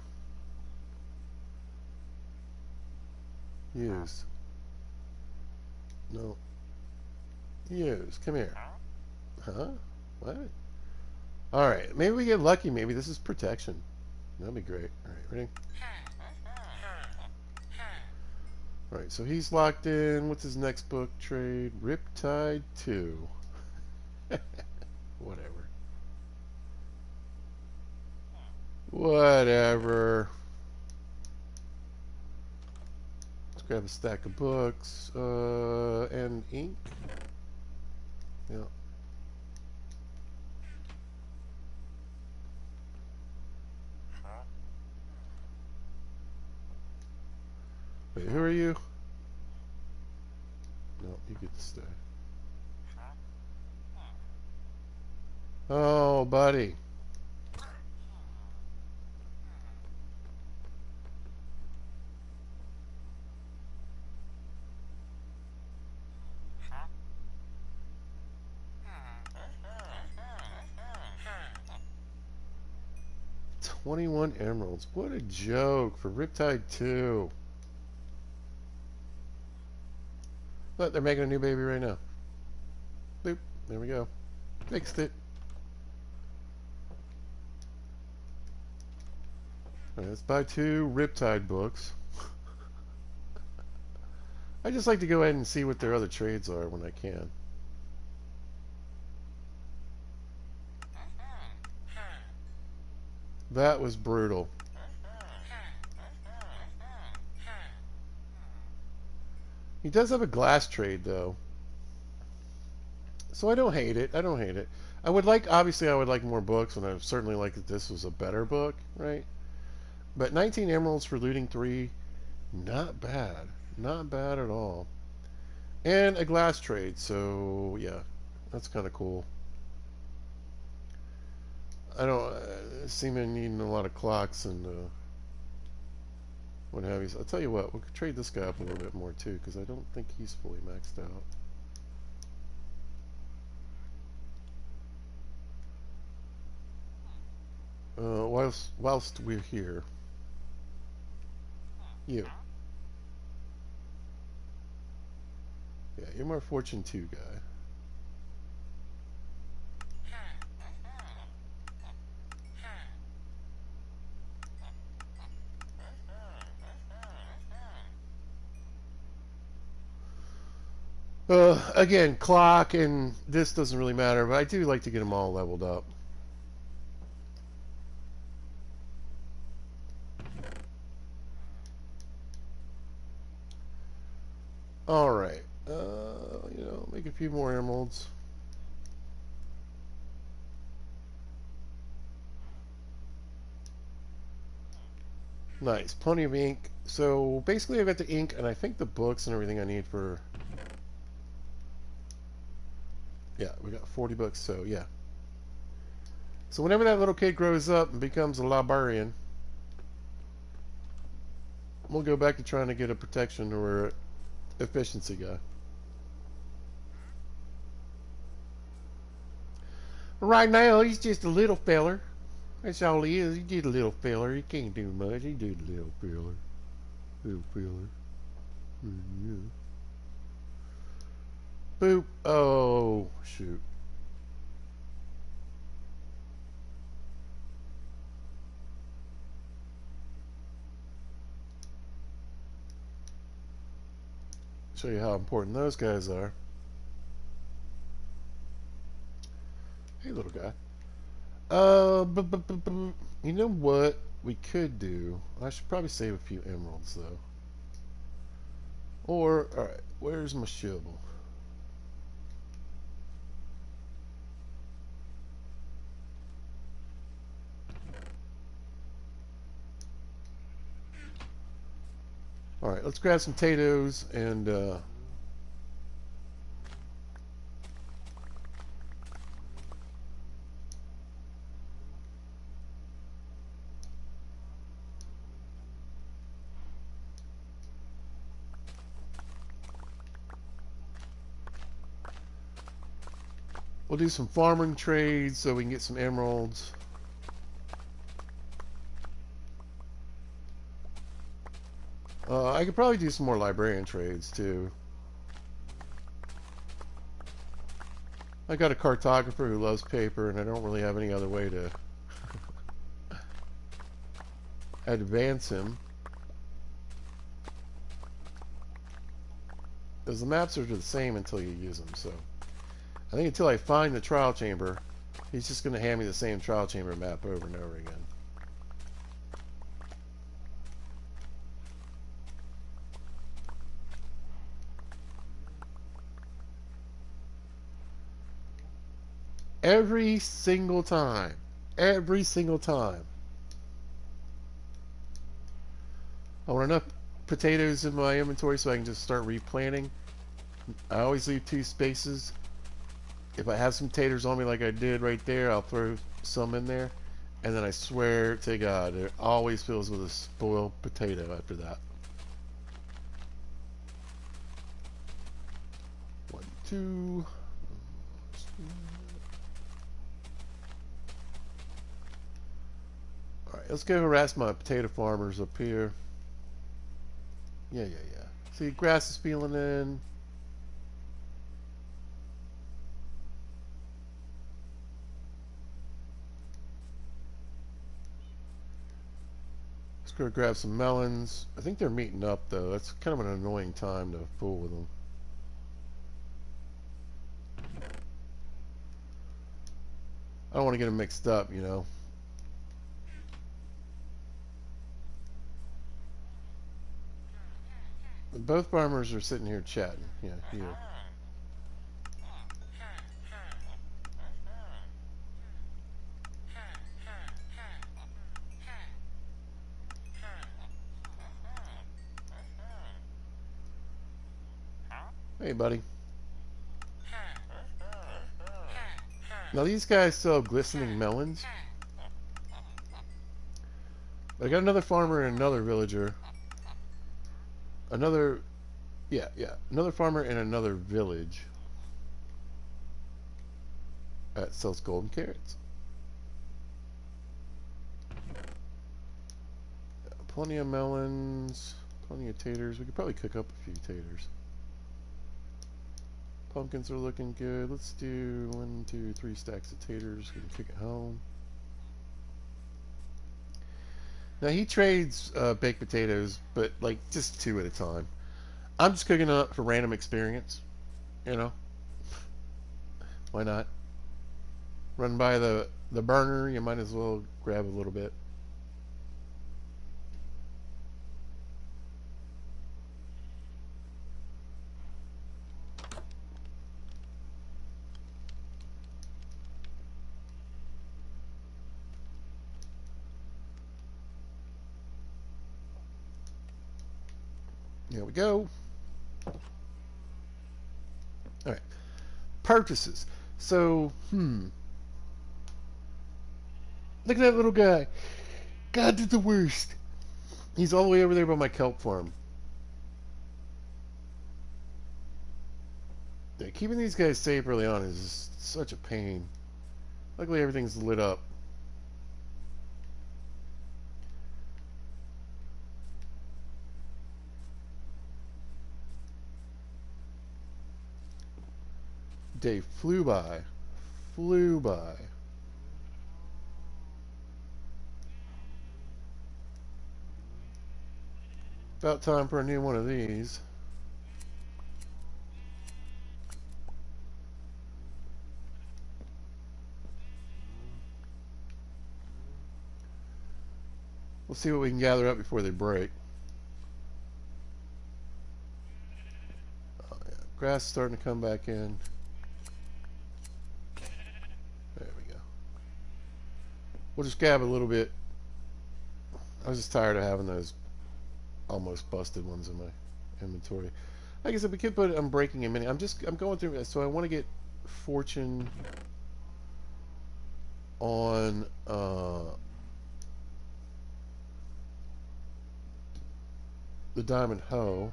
A: Use. No. Use. Come here. Huh? What? Alright, maybe we get lucky. Maybe this is protection. That'd be great. Alright, ready? Alright, so he's locked in. What's his next book trade? Riptide 2. Whatever. Whatever. Let's grab a stack of books. And ink. Yeah. Wait, who are you? No, you get to stay. Oh, buddy. $21 emeralds. What a joke for Riptide 2. Look, they're making a new baby right now. Boop. There we go. Fixed it. Alright, let's buy 2 Riptide books. I just like to go ahead and see what their other trades are when I can. That was brutal. He does have a glass trade, though. So I don't hate it. I don't hate it. I would like, obviously, I would like more books, and I would certainly like that this was a better book, right? But 19 emeralds for looting 3, not bad. Not bad at all. And a glass trade, so yeah, that's kind of cool. I don't seem to need a lot of clocks and what have you. I'll tell you what, we could trade this guy up a little bit more too, because I don't think he's fully maxed out. Whilst we're here, you. Yeah, you're my Fortune 2 guy. Again, clock and this doesn't really matter, but I do like to get them all leveled up. Alright, you know, make a few more emeralds. Nice, plenty of ink. So basically I've got the ink and I think the books and everything I need for... Yeah, we got 40 books, so yeah. So whenever that little kid grows up and becomes a librarian, we'll go back to trying to get a protection or efficiency guy. Right now, he's just a little feller. That's all he is. He's just a little feller. He can't do much. He's just a little feller. Little feller. Yeah. Boop. Oh, shoot. Show you how important those guys are. Hey, little guy. You know what we could do? I should probably save a few emeralds, though. Or, alright, where's my shovel? Alright, let's grab some potatoes and, we'll do some farming trades so we can get some emeralds. I could probably do some more librarian trades too. I got a cartographer who loves paper, and I don't really have any other way to advance him. Because the maps are the same until you use them, so I think until I find the trial chamber, he's just going to hand me the same trial chamber map over and over again. Every single time. Every single time. I want enough potatoes in my inventory so I can just start replanting. I always leave 2 spaces. If I have some taters on me like I did right there, I'll throw some in there. And then I swear to God, it always fills with a spoiled potato after that. 1, 2. Alright, let's go harass my potato farmers up here. Yeah. See, grass is peeling in. Let's go grab some melons. I think they're meeting up, though. That's kind of an annoying time to fool with them. I don't want to get them mixed up, you know. Both farmers are sitting here chatting. Yeah, here. Hey, buddy. Now these guys sell glistening melons. I got another farmer and another villager. Another farmer in another village that sells golden carrots. Plenty of melons, plenty of taters. We could probably cook up a few taters. Pumpkins are looking good. Let's do 1, 2, 3 stacks of taters. We can cook it home. Now he trades baked potatoes, but like just 2 at a time. I'm just cooking up for random experience, you know. Why not? Run by the burner, you might as well grab a little bit. There we go. Alright. Purchases. So, Look at that little guy. God did the worst. He's all the way over there by my kelp farm. Yeah, keeping these guys safe early on is just such a pain. Luckily, everything's lit up. Day flew by. Flew by. About time for a new one of these. We'll see what we can gather up before they break. Oh, yeah. Grass is starting to come back in. There we go. We'll just gab a little bit. I was just tired of having those almost busted ones in my inventory. Like I said, we could put I'm breaking a mini. I'm going through it, so I want to get fortune on the diamond hoe.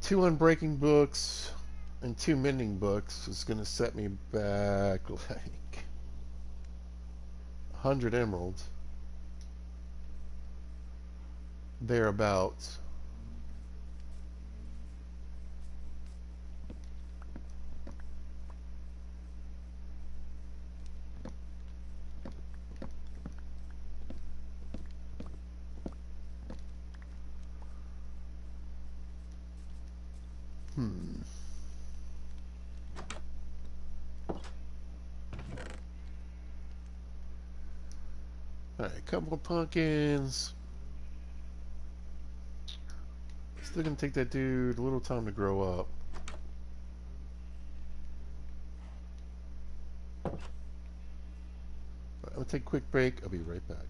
A: Two unbreaking books and two mending books is going to set me back like 100 emeralds. Thereabouts. Alright, couple of pumpkins. Still gonna take that dude a little time to grow up. Right, I'm gonna take a quick break. I'll be right back.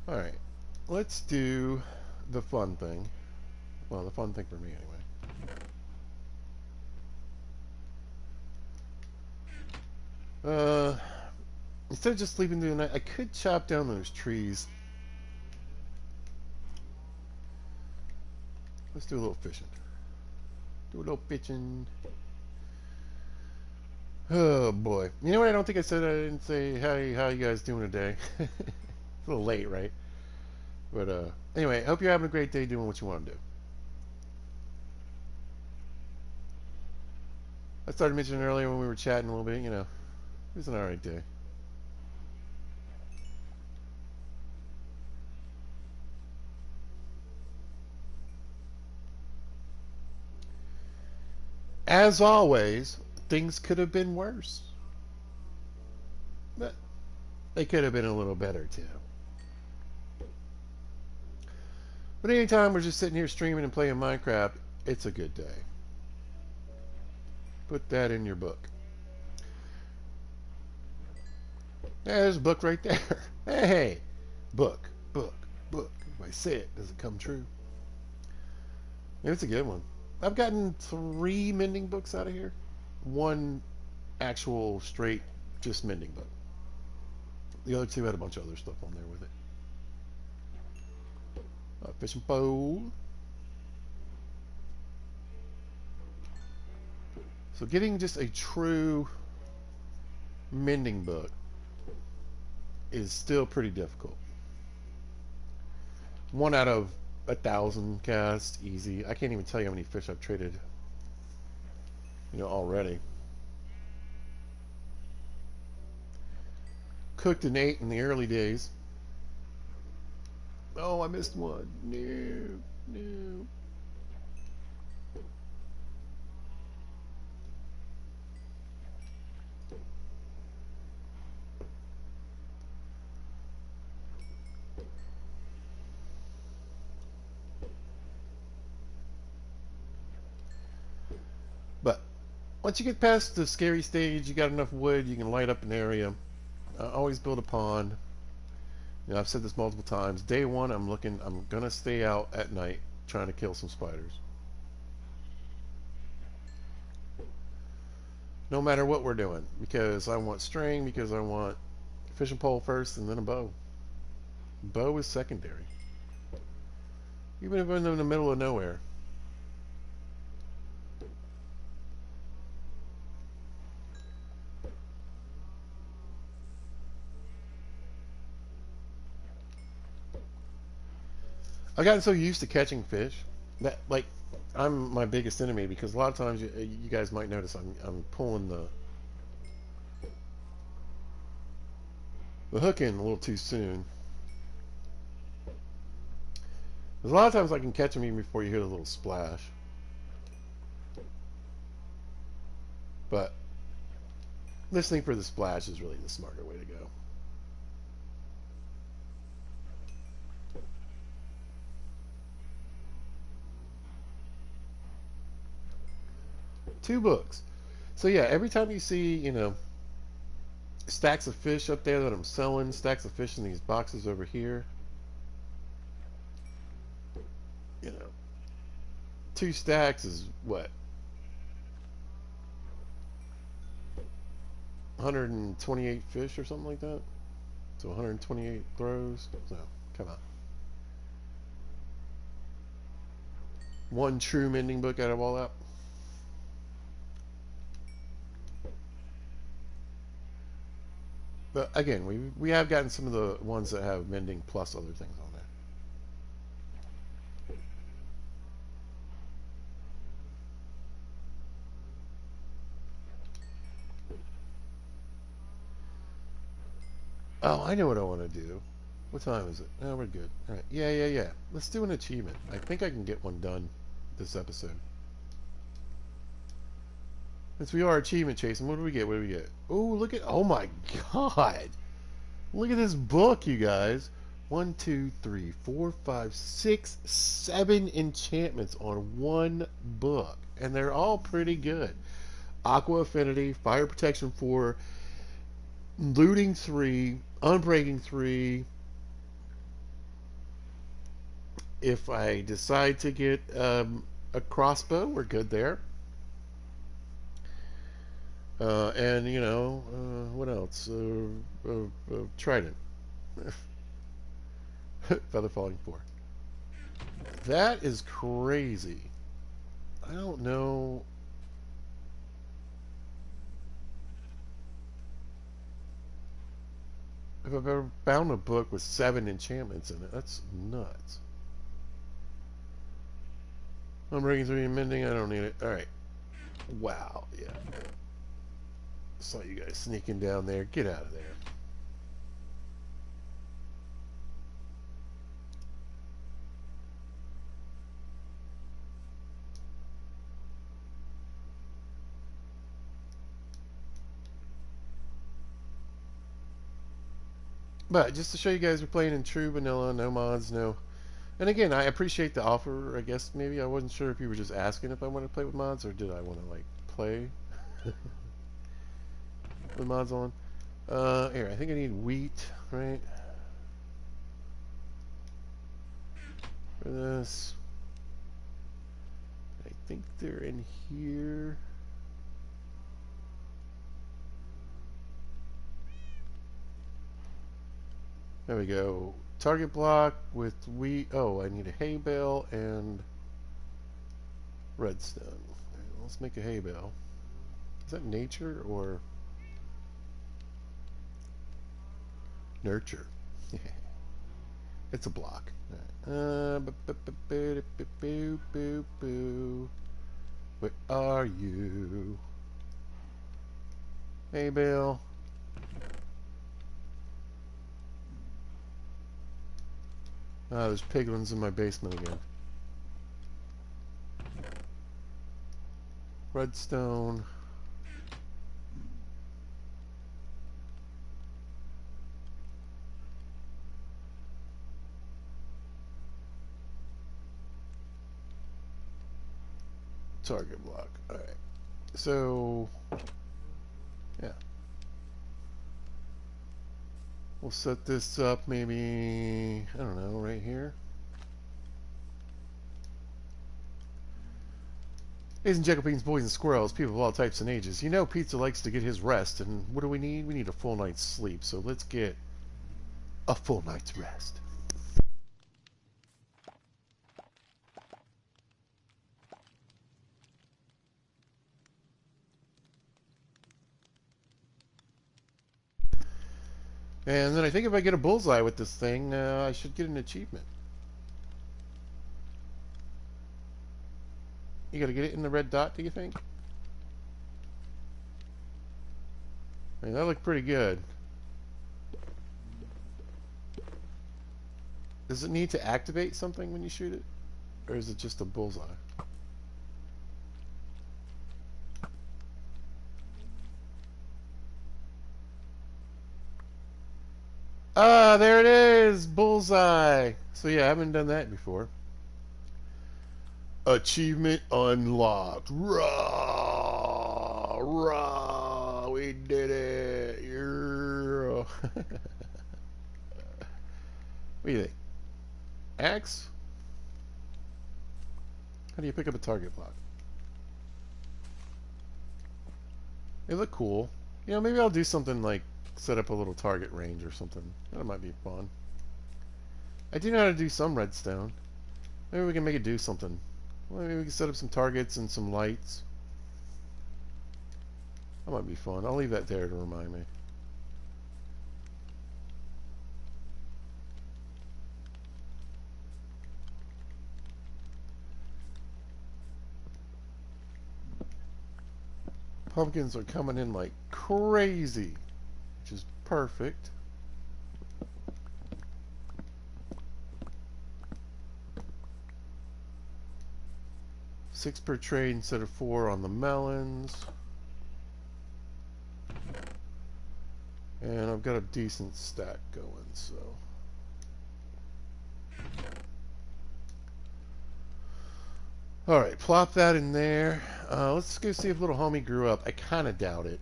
A: Alright, let's do the fun thing. Well, the fun thing for me anyway. Instead of just sleeping through the night, I could chop down those trees. Let's do a little fishing. Do a little fishing. Oh boy. You know what I don't think I said? I didn't say, hey, how you guys doing today? It's a little late, right? But anyway, I hope you're having a great day doing what you want to do. I started mentioning earlier when we were chatting a little bit, it was an alright day. As always, things could have been worse. But they could have been a little better too. But anytime we're just sitting here streaming and playing Minecraft, it's a good day. Put that in your book. Yeah, there's a book right there. Hey, book, book, book. If I say it, does it come true? It's a good one. I've gotten 3 mending books out of here. 1 actual straight just mending book. The other 2 had a bunch of other stuff on there with it. Fishing pole. So getting just a true mending book is still pretty difficult. 1 out of 1,000 casts, easy. I can't even tell you how many fish I've traded, already. Cooked and ate in the early days. Oh, I missed one. No. But once you get past the scary stage, you got enough wood, you can light up an area. Always build a pond. I've said this multiple times. Day 1, I'm gonna stay out at night trying to kill some spiders. No matter what we're doing, because I want string, because I want fishing pole first, and then a bow. Bow is secondary. Even if I'm in the middle of nowhere. I've gotten so used to catching fish that, I'm my biggest enemy, because a lot of times you guys might notice I'm pulling the hook in a little too soon. There's a lot of times I can catch them even before you hear the little splash. But listening for the splash is really the smarter way to go. Two books. So yeah, every time you see, stacks of fish up there that I'm selling, stacks of fish in these boxes over here, 2 stacks is what? 128 fish or something like that. So 128 throws. So come on. 1 true mending book out of all that. But again, we have gotten some of the ones that have mending plus other things on there. Oh, I know what I want to do. What time is it? Oh, we're good. All right. Yeah. Let's do an achievement. I think I can get one done this episode. Since we are achievement chasing, what do we get? Oh, look at... Oh, my God. Look at this book, you guys. 1, 2, 3, 4, 5, 6, 7 enchantments on 1 book. And they're all pretty good. Aqua Affinity, Fire Protection 4, Looting 3, Unbreaking 3. If I decide to get a crossbow, we're good there. And what else? Trident. Feather Falling 4. That is crazy. I don't know. If I've ever found a book with 7 enchantments in it. That's nuts. I'm breaking 3 and mending. I don't need it. Alright. Wow, yeah. Saw you guys sneaking down there. Get out of there. But just to show you guys, we're playing in true vanilla, no mods, no. And again, I appreciate the offer. I guess maybe I wasn't sure if you were just asking if I want to play with mods or did I want to like play with mods on. Here, I think I need wheat, right? For this. I think they're in here. There we go. Target block with wheat. Oh, I need a hay bale and redstone. Right, let's make a hay bale. Is that nature or nurture? It's a block. Where are you? Hey, Bill. Ah, there's piglins in my basement again. Redstone. Target block. Alright. So, yeah. We'll set this up maybe, I don't know, right here. Ladies and gentlemen, boys and squirrels, people of all types and ages, you know Pizza likes to get his rest, and what do we need? We need a full night's sleep, so let's get a full night's rest. And then I think if I get a bullseye with this thing, I should get an achievement. You gotta get it in the red dot, do you think? I mean, that looked pretty good. Does it need to activate something when you shoot it? Or is it just a bullseye? Ah, there it is! Bullseye! So yeah, I haven't done that before. Achievement unlocked. Rah! Rah! We did it! Yeah. What do you think? Axe? How do you pick up a target block? They look cool. You know, maybe I'll do something like set up a little target range or something. That might be fun. I do know how to do some redstone. Maybe we can make it do something. Well, maybe we can set up some targets and some lights. That might be fun. I'll leave that there to remind me. Pumpkins are coming in like crazy, which is perfect. Six per trade instead of 4 on the melons. And I've got a decent stack going, so. Alright, plop that in there. Let's go see if little homie grew up. I kind of doubt it.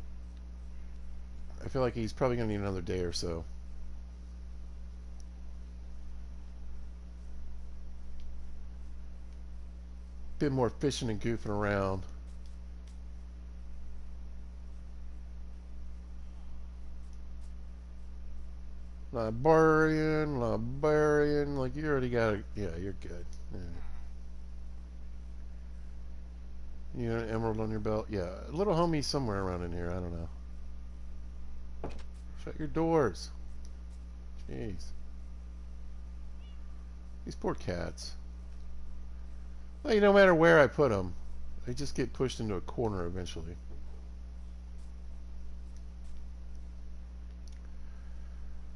A: I feel like he's probably going to need another day or so. Bit more fishing and goofing around. Librarian, like you already got it. Yeah, you're good. Yeah. You got an emerald on your belt? Yeah, little homie's somewhere around in here. I don't know. Shut your doors. Jeez. These poor cats. Well, no matter where I put them, They just get pushed into a corner eventually.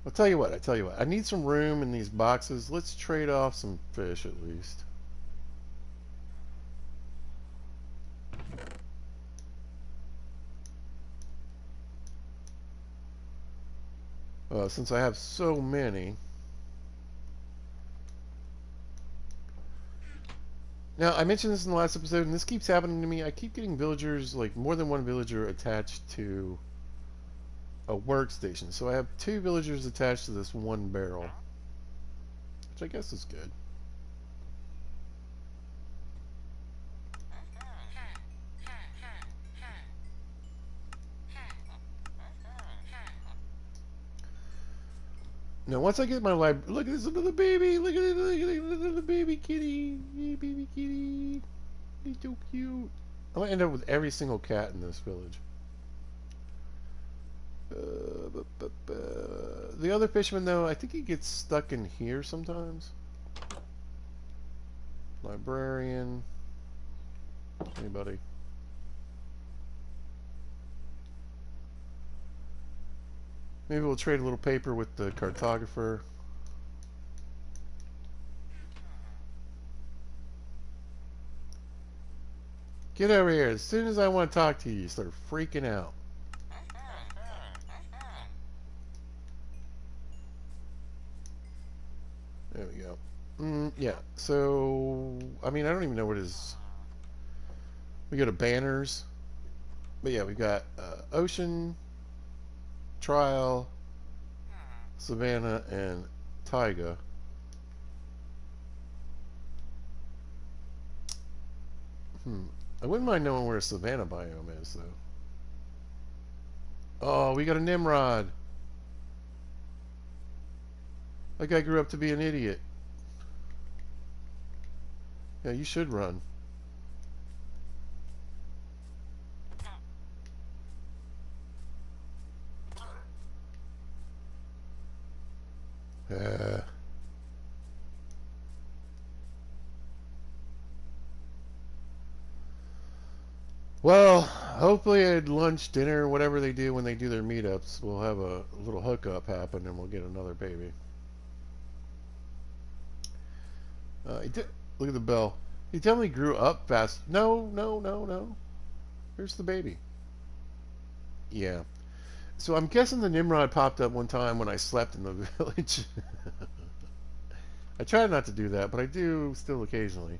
A: I'll tell you what. I tell you what. I need some room in these boxes. Let's trade off some fish at least. Since I have so many. Now, I mentioned this in the last episode, and this keeps happening to me. I keep getting villagers, like more than one villager attached to a workstation. So I have 2 villagers attached to this one barrel, which I guess is good. Now, once I get my library, look at this little baby. Look at it, look at it, little baby kitty. Hey, baby kitty. He's so cute. I'm gonna end up with every single cat in this village. The other fisherman, though, I think he gets stuck in here sometimes. Librarian. Anybody? Maybe we'll trade a little paper with the cartographer. Get over here. As soon as I want to talk to you, you start freaking out. There we go. Yeah, so, I mean, I don't even know what is. We go to banners. But yeah, we've got Ocean, Trial, Savannah, and Taiga. I wouldn't mind knowing where a Savannah biome is, though. Oh, we got a Nimrod. That guy grew up to be an idiot. Yeah, you should run. Well, hopefully at lunch, dinner, whatever they do when they do their meetups, we'll have a little hookup happen and we'll get another baby. Look at the bell. He definitely grew up fast. No, no, no, no. Here's the baby. Yeah. So I'm guessing the Nimrod popped up one time when I slept in the village. I try not to do that, but I do still occasionally.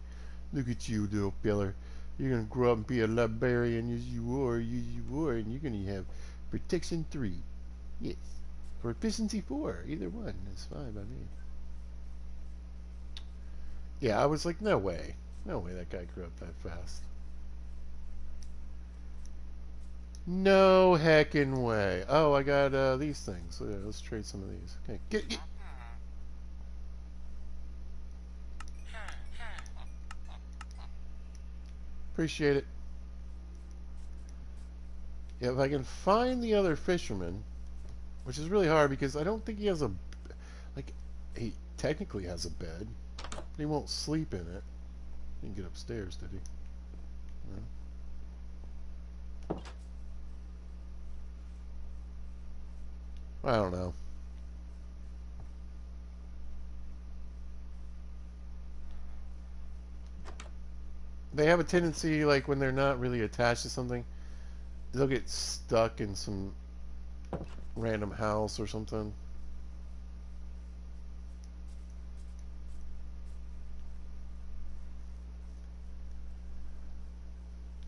A: Look at you, little fella. You're going to grow up and be a librarian as you are, and you're going to have protection 3. Yes. Or efficiency 4. Either one. That's fine by me. Yeah, I was like, no way. No way that guy grew up that fast. No heckin' way. Oh, I got these things. So, yeah, let's trade some of these. Okay, get. Appreciate it. Yeah, if I can find the other fisherman, which is really hard because I don't think he has a, like, he technically has a bed, but he won't sleep in it. He didn't get upstairs, did he? No. I don't know. They have a tendency, like, when they're not really attached to something, they'll get stuck in some random house or something.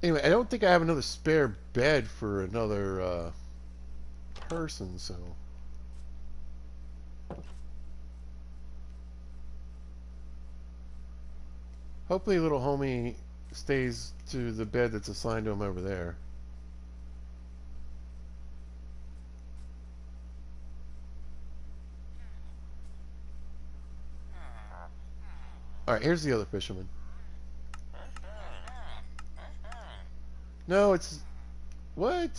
A: Anyway, I don't think I have another spare bed for another person, so... Hopefully little homie stays to the bed that's assigned to him over there. Alright, here's the other fisherman. No, it's... What?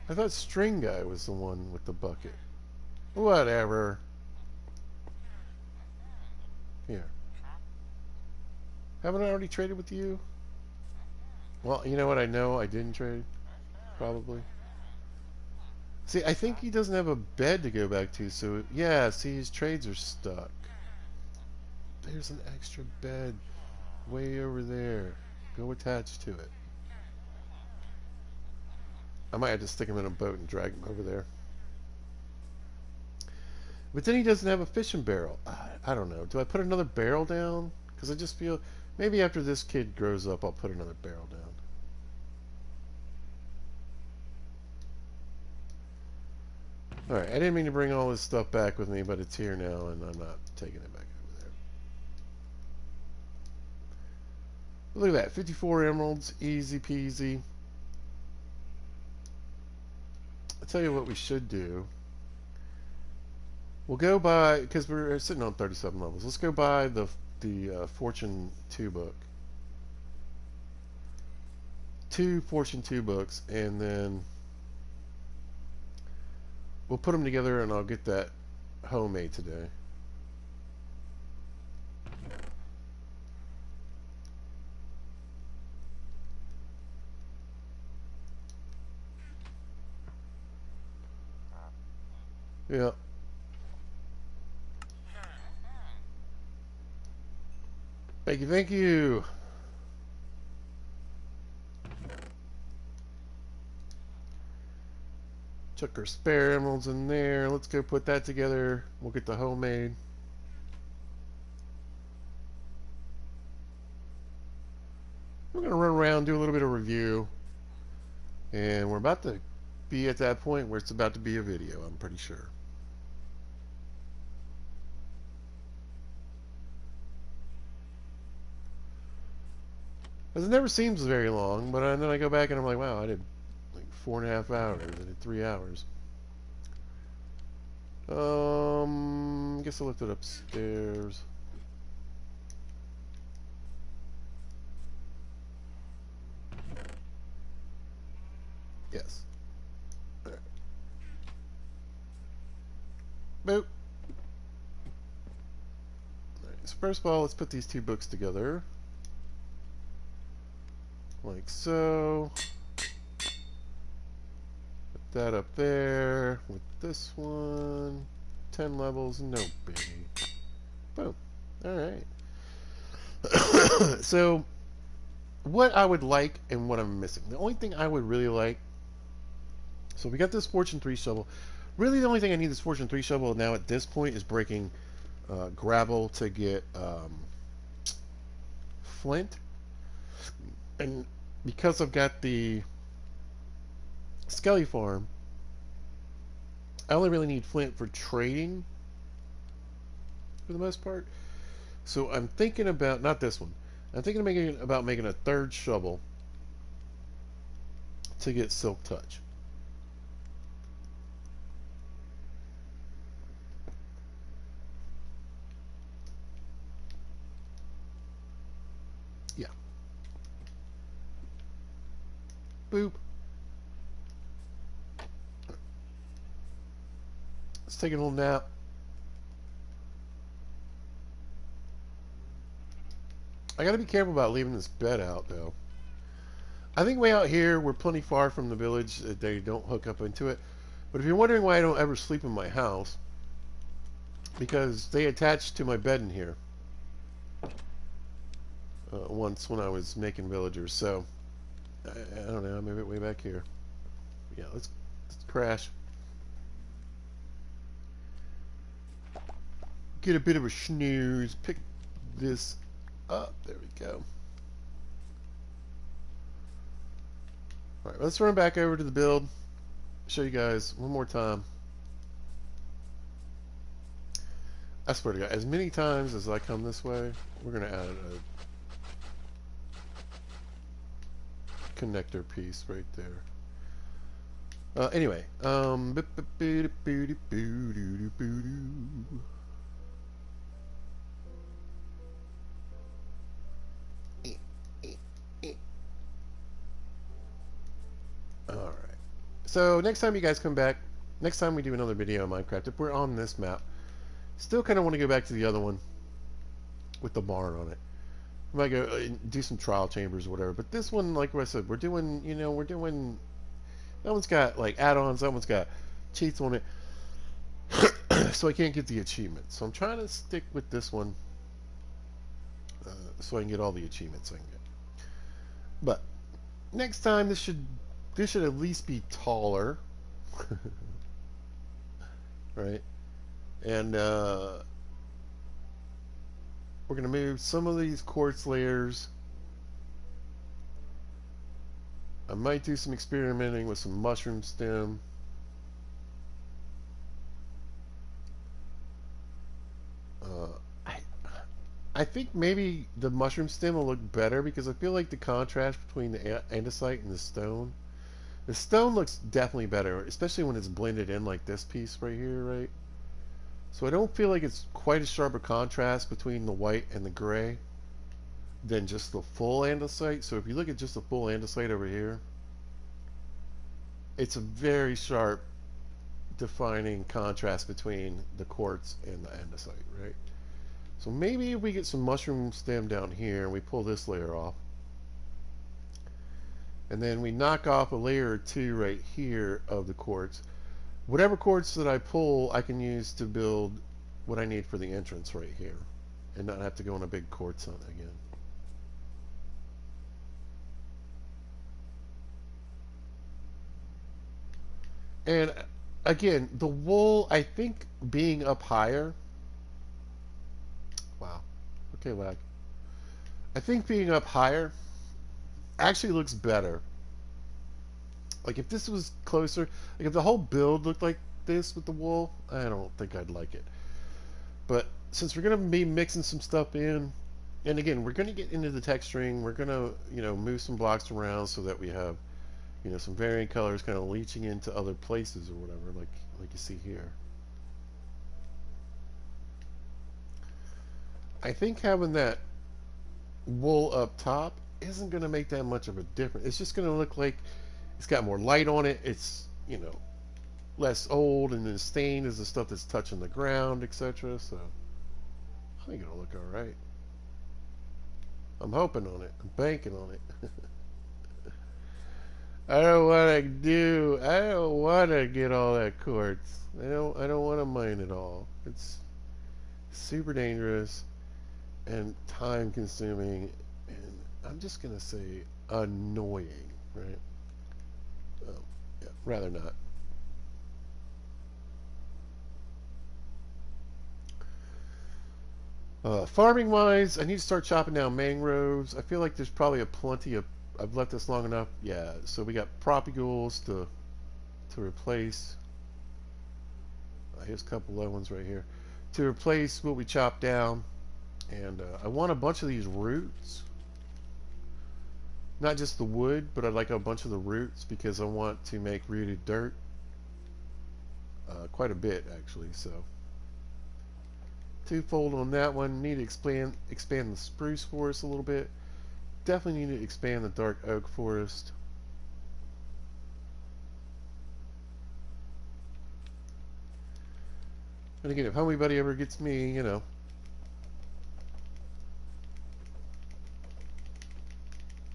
A: I thought String Guy was the one with the bucket. Whatever. Here. Haven't I already traded with you? Well, you know what? I know I didn't trade. Probably. See, I think he doesn't have a bed to go back to, so yeah, see, his trades are stuck. There's an extra bed way over there. Go attach to it. I might have to stick him in a boat and drag him over there. But then he doesn't have a fishing barrel. I don't know. Do I put another barrel down? Because I just feel maybe after this kid grows up, I'll put another barrel down. Alright, I didn't mean to bring all this stuff back with me, but it's here now, and I'm not taking it back over there. But look at that, 54 emeralds, easy peasy. I'll tell you what we should do. We'll go by, because we're sitting on 37 levels, let's go by the Fortune 2 book. 2 Fortune 2 books, and then we'll put them together and I'll get that homemade today. Yeah. Thank you, thank you. Chuck our spare emeralds in there. Let's go put that together. We'll get the homemade. We're going to run around, do a little bit of review. And we're about to be at that point where it's about to be a video, I'm pretty sure. Because it never seems very long, but then I go back and I'm like, wow, I did like 4.5 hours. I did 3 hours. I guess I'll lift it upstairs. Yes. All right. Boop. All right, so first of all, let's put these 2 books together. Like so. Put that up there with this one. 10 levels, no biggie. Boom. Alright. So, what I would like and what I'm missing. The only thing I would really like. So, we got this Fortune 3 shovel. Really, the only thing I need this Fortune 3 shovel now at this point is breaking gravel to get flint. And because I've got the Skelly farm, I only really need flint for trading for the most part. So I'm thinking about, not this one, I'm thinking about making a 3rd shovel to get Silk Touch. Yeah. Boop. Let's take a little nap. I gotta be careful about leaving this bed out, though. I think way out here, we're plenty far from the village. They don't hook up into it. But if you're wondering why I don't ever sleep in my house, because they attached to my bed in here once when I was making villagers. So, I don't know, maybe way back here. Yeah, let's crash. Get a bit of a snooze. Pick this up. There we go. Alright, let's run back over to the build. Show you guys one more time. I swear to God, as many times as I come this way, we're going to add a connector piece right there. Anyway, alright. So, next time you guys come back, next time we do another video on Minecraft, if we're on this map, still kind of want to go back to the other one with the barn on it. We might go do some trial chambers or whatever. But this one, like I said, we're doing, we're doing. That one's got like add-ons. That one's got cheats on it. So I can't get the achievement. So I'm trying to stick with this one so I can get all the achievements I can get. But next time this should at least be taller, right? And we're gonna move some of these quartz layers. I might do some experimenting with some mushroom stem. I I think maybe the mushroom stem will look better because I feel like the contrast between the andesite and the stone. The stone looks definitely better, especially when it's blended in like this piece right here, right? So I don't feel like it's quite as sharp a contrast between the white and the gray than just the full andesite. So if you look at just the full andesite over here, it's a very sharp defining contrast between the quartz and the andesite, right? So maybe if we get some mushroom stem down here and we pull this layer off, and then we knock off a layer or two right here of the quartz, whatever quartz that I pull I can use to build what I need for the entrance right here and not have to go on a big quartz hunt again. And again, the wool, I think being up higher, wow, okay, lag. I think being up higher actually looks better. Like if this was closer, like if the whole build looked like this with the wool, I don't think I'd like it. But since we're going to be mixing some stuff in, and again, we're going to get into the texturing, we're going to, move some blocks around so that we have, some varying colors kind of leaching into other places or whatever, like you see here. I think having that wool up top isn't going to make that much of a difference. It's just going to look like it's got more light on it. It's, less old, and the stain is the stuff that's touching the ground, etc. So I think it'll look all right. I'm hoping on it. I'm banking on it. I don't want to do. I don't want to get all that quartz. I don't want to mine it all. It's super dangerous and time consuming, and I'm just gonna say annoying, right? Yeah, rather not. Farming wise, I need to start chopping down mangroves. I feel like there's probably a plenty of. I've left this long enough. Yeah, so we got propagules to replace. Here's a couple low ones right here to replace what we chopped down, and I want a bunch of these roots. Not just the wood, but I'd like a bunch of the roots because I want to make rooted dirt. Quite a bit actually. So twofold on that one. Need to expand the spruce forest a little bit. Definitely need to expand the dark oak forest. And again, if Homie Buddy ever gets me,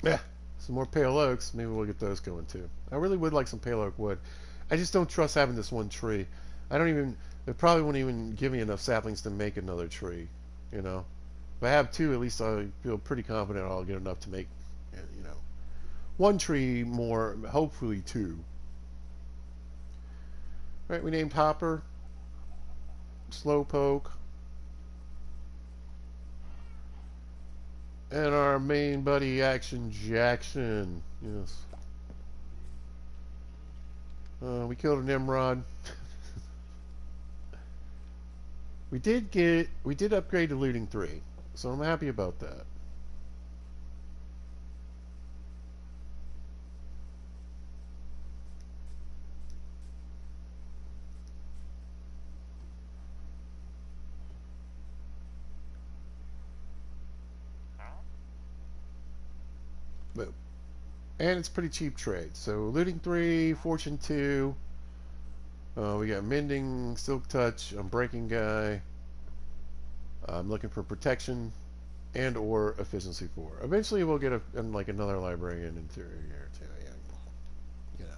A: yeah, some more pale oaks, maybe we'll get those going too. I really would like some pale oak wood. I just don't trust having this one tree. I don't even, it probably won't even give me enough saplings to make another tree, If I have two, at least I feel pretty confident I'll get enough to make, one tree more, hopefully two. All right, we named Hopper, Slowpoke, and our main buddy Action Jackson. Yes. We killed an Nimrod. we did upgrade to looting 3, so I'm happy about that. Boom. And it's pretty cheap trade. So looting 3, fortune 2. We got mending, silk touch, unbreaking guy. I'm looking for protection. and or efficiency 4. Eventually, we'll get like another librarian in theory here too. Yeah, you know.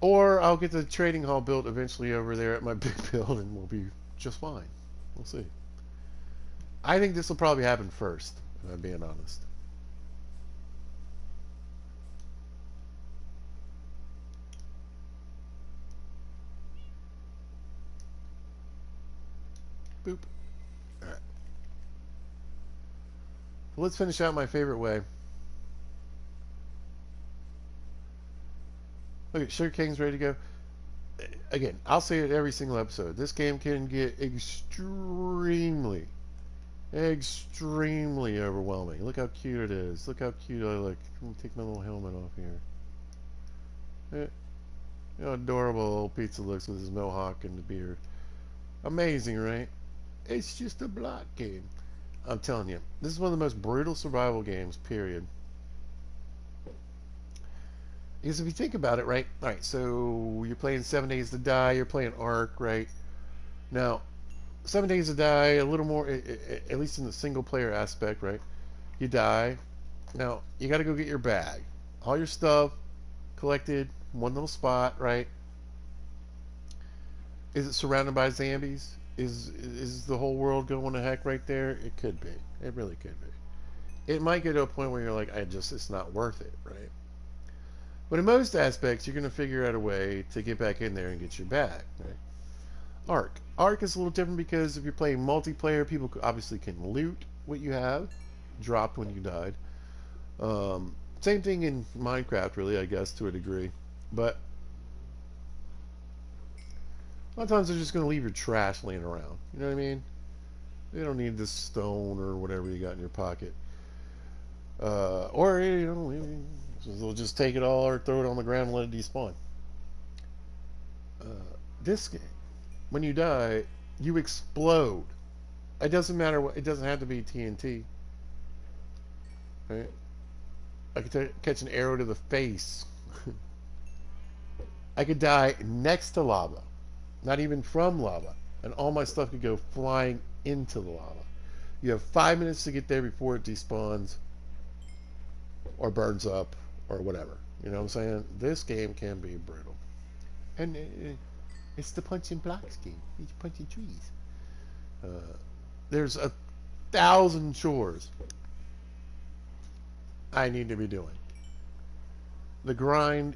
A: Or I'll get the trading hall built eventually over there at my big build, and we'll be just fine. We'll see. I think this will probably happen first, if I'm being honest. Boop. All right. So let's finish out my favorite way. Okay, Sugar King's ready to go. Again, I'll say it every single episode. This game can get extremely overwhelming. Look how cute it is. Look how cute I look. Let me take my little helmet off here. You know how adorable old Pizza looks with his mohawk and the beard. Amazing, right? It's just a block game. I'm telling you, this is one of the most brutal survival games, period. Because if you think about it, right? Alright, so you're playing 7 Days to Die, you're playing Ark, right? Now, 7 Days to Die, a little more, at least in the single player aspect, right? You die. Now, you got to go get your bag. All your stuff collected, one little spot, right? Is it surrounded by zombies? Is the whole world going to heck right there? It could be. It really could be. It might get to a point where you're like, it's not worth it, right? But in most aspects, you're going to figure out a way to get back in there and get your bag, right? Ark is a little different because if you're playing multiplayer, people obviously can loot what you have dropped when you died. Same thing in Minecraft, really, I guess, to a degree. But a lot of times they're just going to leave your trash laying around. You know what I mean? They don't need this stone or whatever you got in your pocket. Or, you know, they'll just take it all or throw it on the ground and let it despawn. This game, when you die, you explode. It doesn't matter what. It doesn't have to be TNT. Right? I could catch an arrow to the face. I could die next to lava, not even from lava, and all my stuff could go flying into the lava. You have 5 minutes to get there before it despawns or burns up or whatever. You know what I'm saying? This game can be brutal. And it's the punching blocks game. It's punching trees. There's 1,000 chores I need to be doing. The grind,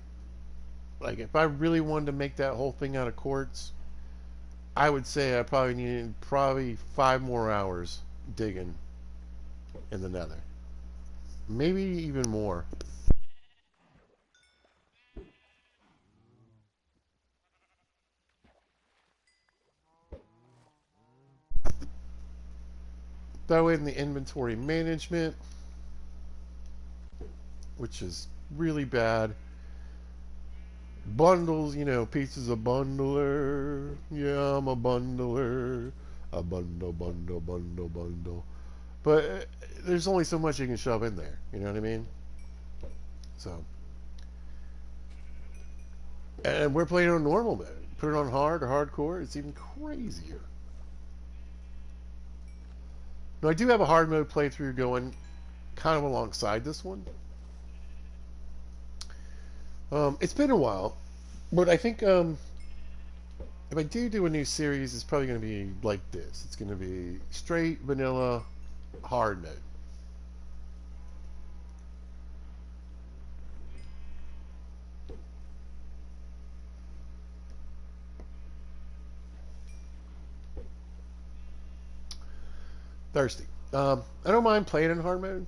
A: like if I really wanted to make that whole thing out of quartz, I would say I probably needed 5 more hours digging in the nether. Maybe even more. Throw in the inventory management, which is really bad. Bundles, you know, Pizza's a bundler. Yeah, I'm a bundler. A bundle. But there's only so much you can shove in there. You know what I mean? So. And we're playing on normal mode. Put it on hard or hardcore, it's even crazier. Now, I do have a hard mode playthrough going kind of alongside this one. It's been a while, but I think if I do a new series, it's probably going to be like this. It's going to be straight vanilla hard mode. Thirsty. I don't mind playing in hard mode.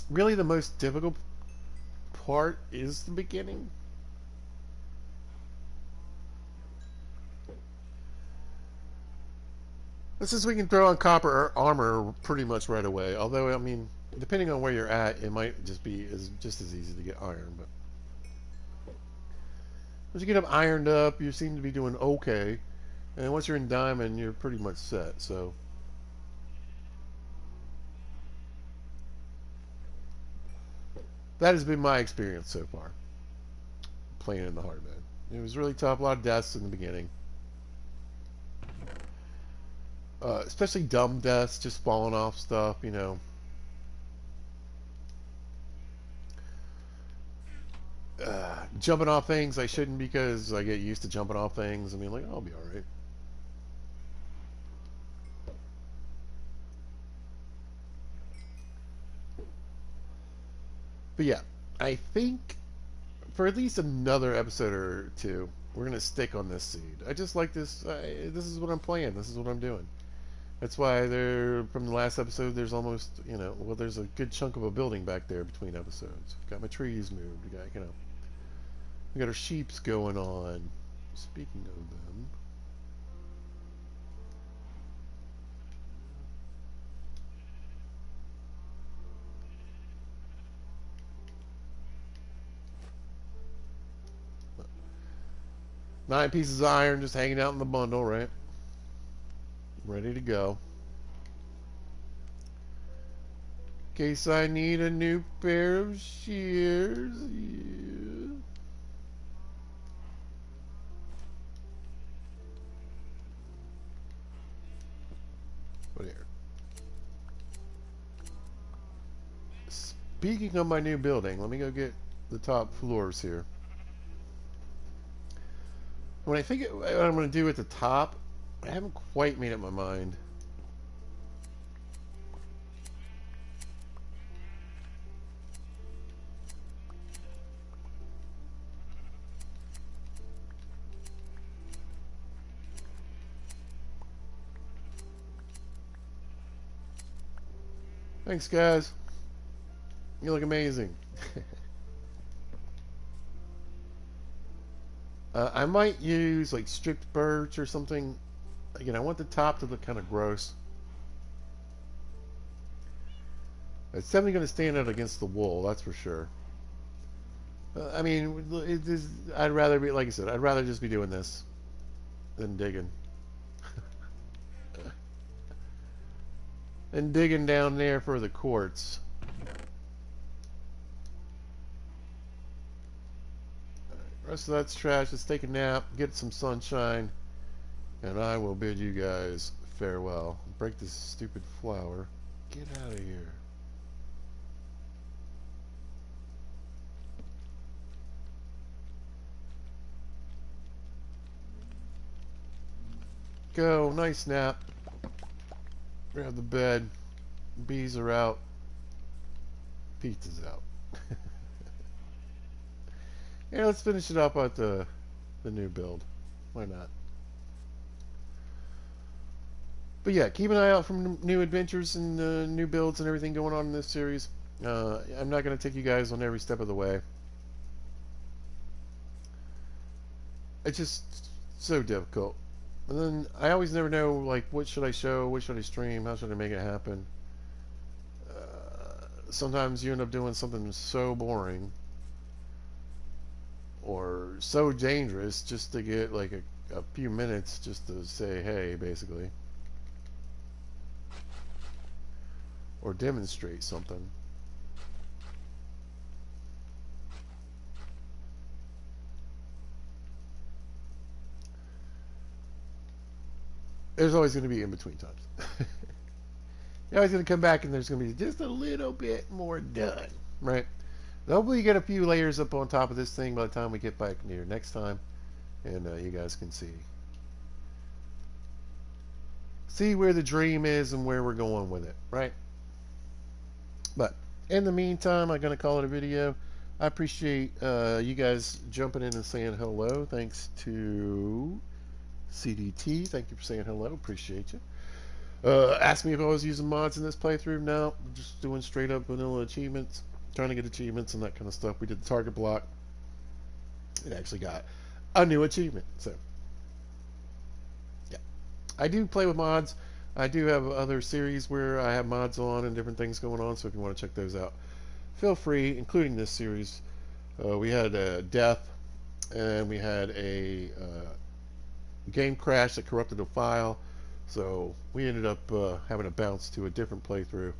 A: Really, the most difficult part is the beginning. This is we can throw on copper armor pretty much right away. Although, I mean, depending on where you're at, it might just be just as easy to get iron. But once you get them ironed up, you seem to be doing okay. And once you're in diamond, you're pretty much set. So that has been my experience so far, playing in the hard mode. It was really tough, a lot of deaths in the beginning. Especially dumb deaths, just falling off stuff, you know. Jumping off things I shouldn't because I get used to jumping off things. I mean, like, I'll be alright. But yeah, I think for at least another episode or two, we're gonna stick on this seed. I just like this. This is what I'm playing. This is what I'm doing. That's why there, from the last episode, there's almost, you know, well, there's a good chunk of a building back there between episodes. Got my trees moved. We got, you know, we got our sheeps going on. Speaking of them, nine pieces of iron just hanging out in the bundle, right? Ready to go. In case I need a new pair of shears. Yeah. What here? Speaking of my new building, let me go get the top floors here. When I think what I'm going to do at the top, I haven't quite made up my mind. Thanks, guys. You look amazing. I might use like stripped birch or something. Again, I want the top to look kind of gross. It's definitely going to stand out against the wool, that's for sure. I mean, I'd rather be, like I said, I'd rather just be doing this than digging. And digging down there for the quartz. Rest of that's trash. Let's take a nap, get some sunshine, and I will bid you guys farewell. Break this stupid flower. Get out of here. Go. Nice nap. Grab the bed. Bees are out. Pizza's out. Yeah, let's finish it up at the new build. Why not? But yeah, keep an eye out for new adventures and new builds and everything going on in this series. I'm not going to take you guys on every step of the way. It's just so difficult. And then I always never know, like, what should I show, what should I stream, how should I make it happen. Sometimes you end up doing something so boring or so dangerous just to get like a few minutes just to say hey, basically, or demonstrate something. There's always going to be in between times. You're always going to come back and there's going to be just a little bit more done, right? Hopefully you get a few layers up on top of this thing by the time we get back here next time, and you guys can see where the dream is and where we're going with it, right? But in the meantime, I'm going to call it a video. I appreciate you guys jumping in and saying hello. Thanks to CDT. Thank you for saying hello. Appreciate you. Asked me if I was using mods in this playthrough. No, I'm just doing straight up vanilla achievements. Trying to get achievements and that kind of stuff. We did the target block. It actually got a new achievement. So, yeah. I do play with mods. I do have other series where I have mods on and different things going on. So if you want to check those out, feel free, including this series. We had a death, and we had a game crash that corrupted a file. So we ended up having to bounce to a different playthrough,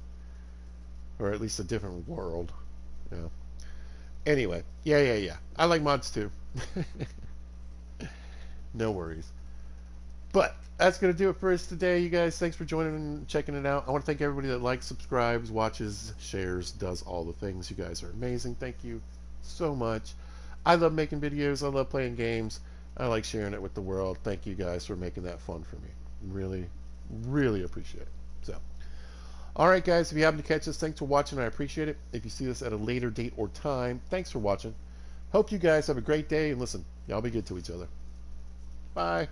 A: or at least a different world. Yeah. Anyway, yeah. I like mods too. No worries. But that's going to do it for us today, you guys. Thanks for joining and checking it out. I want to thank everybody that likes, subscribes, watches, shares, does all the things. You guys are amazing. Thank you so much. I love making videos. I love playing games. I like sharing it with the world. Thank you guys for making that fun for me. Really, really appreciate it. So, all right, guys, if you happen to catch this, thanks for watching. I appreciate it. If you see this at a later date or time, thanks for watching. Hope you guys have a great day. And listen, y'all be good to each other. Bye.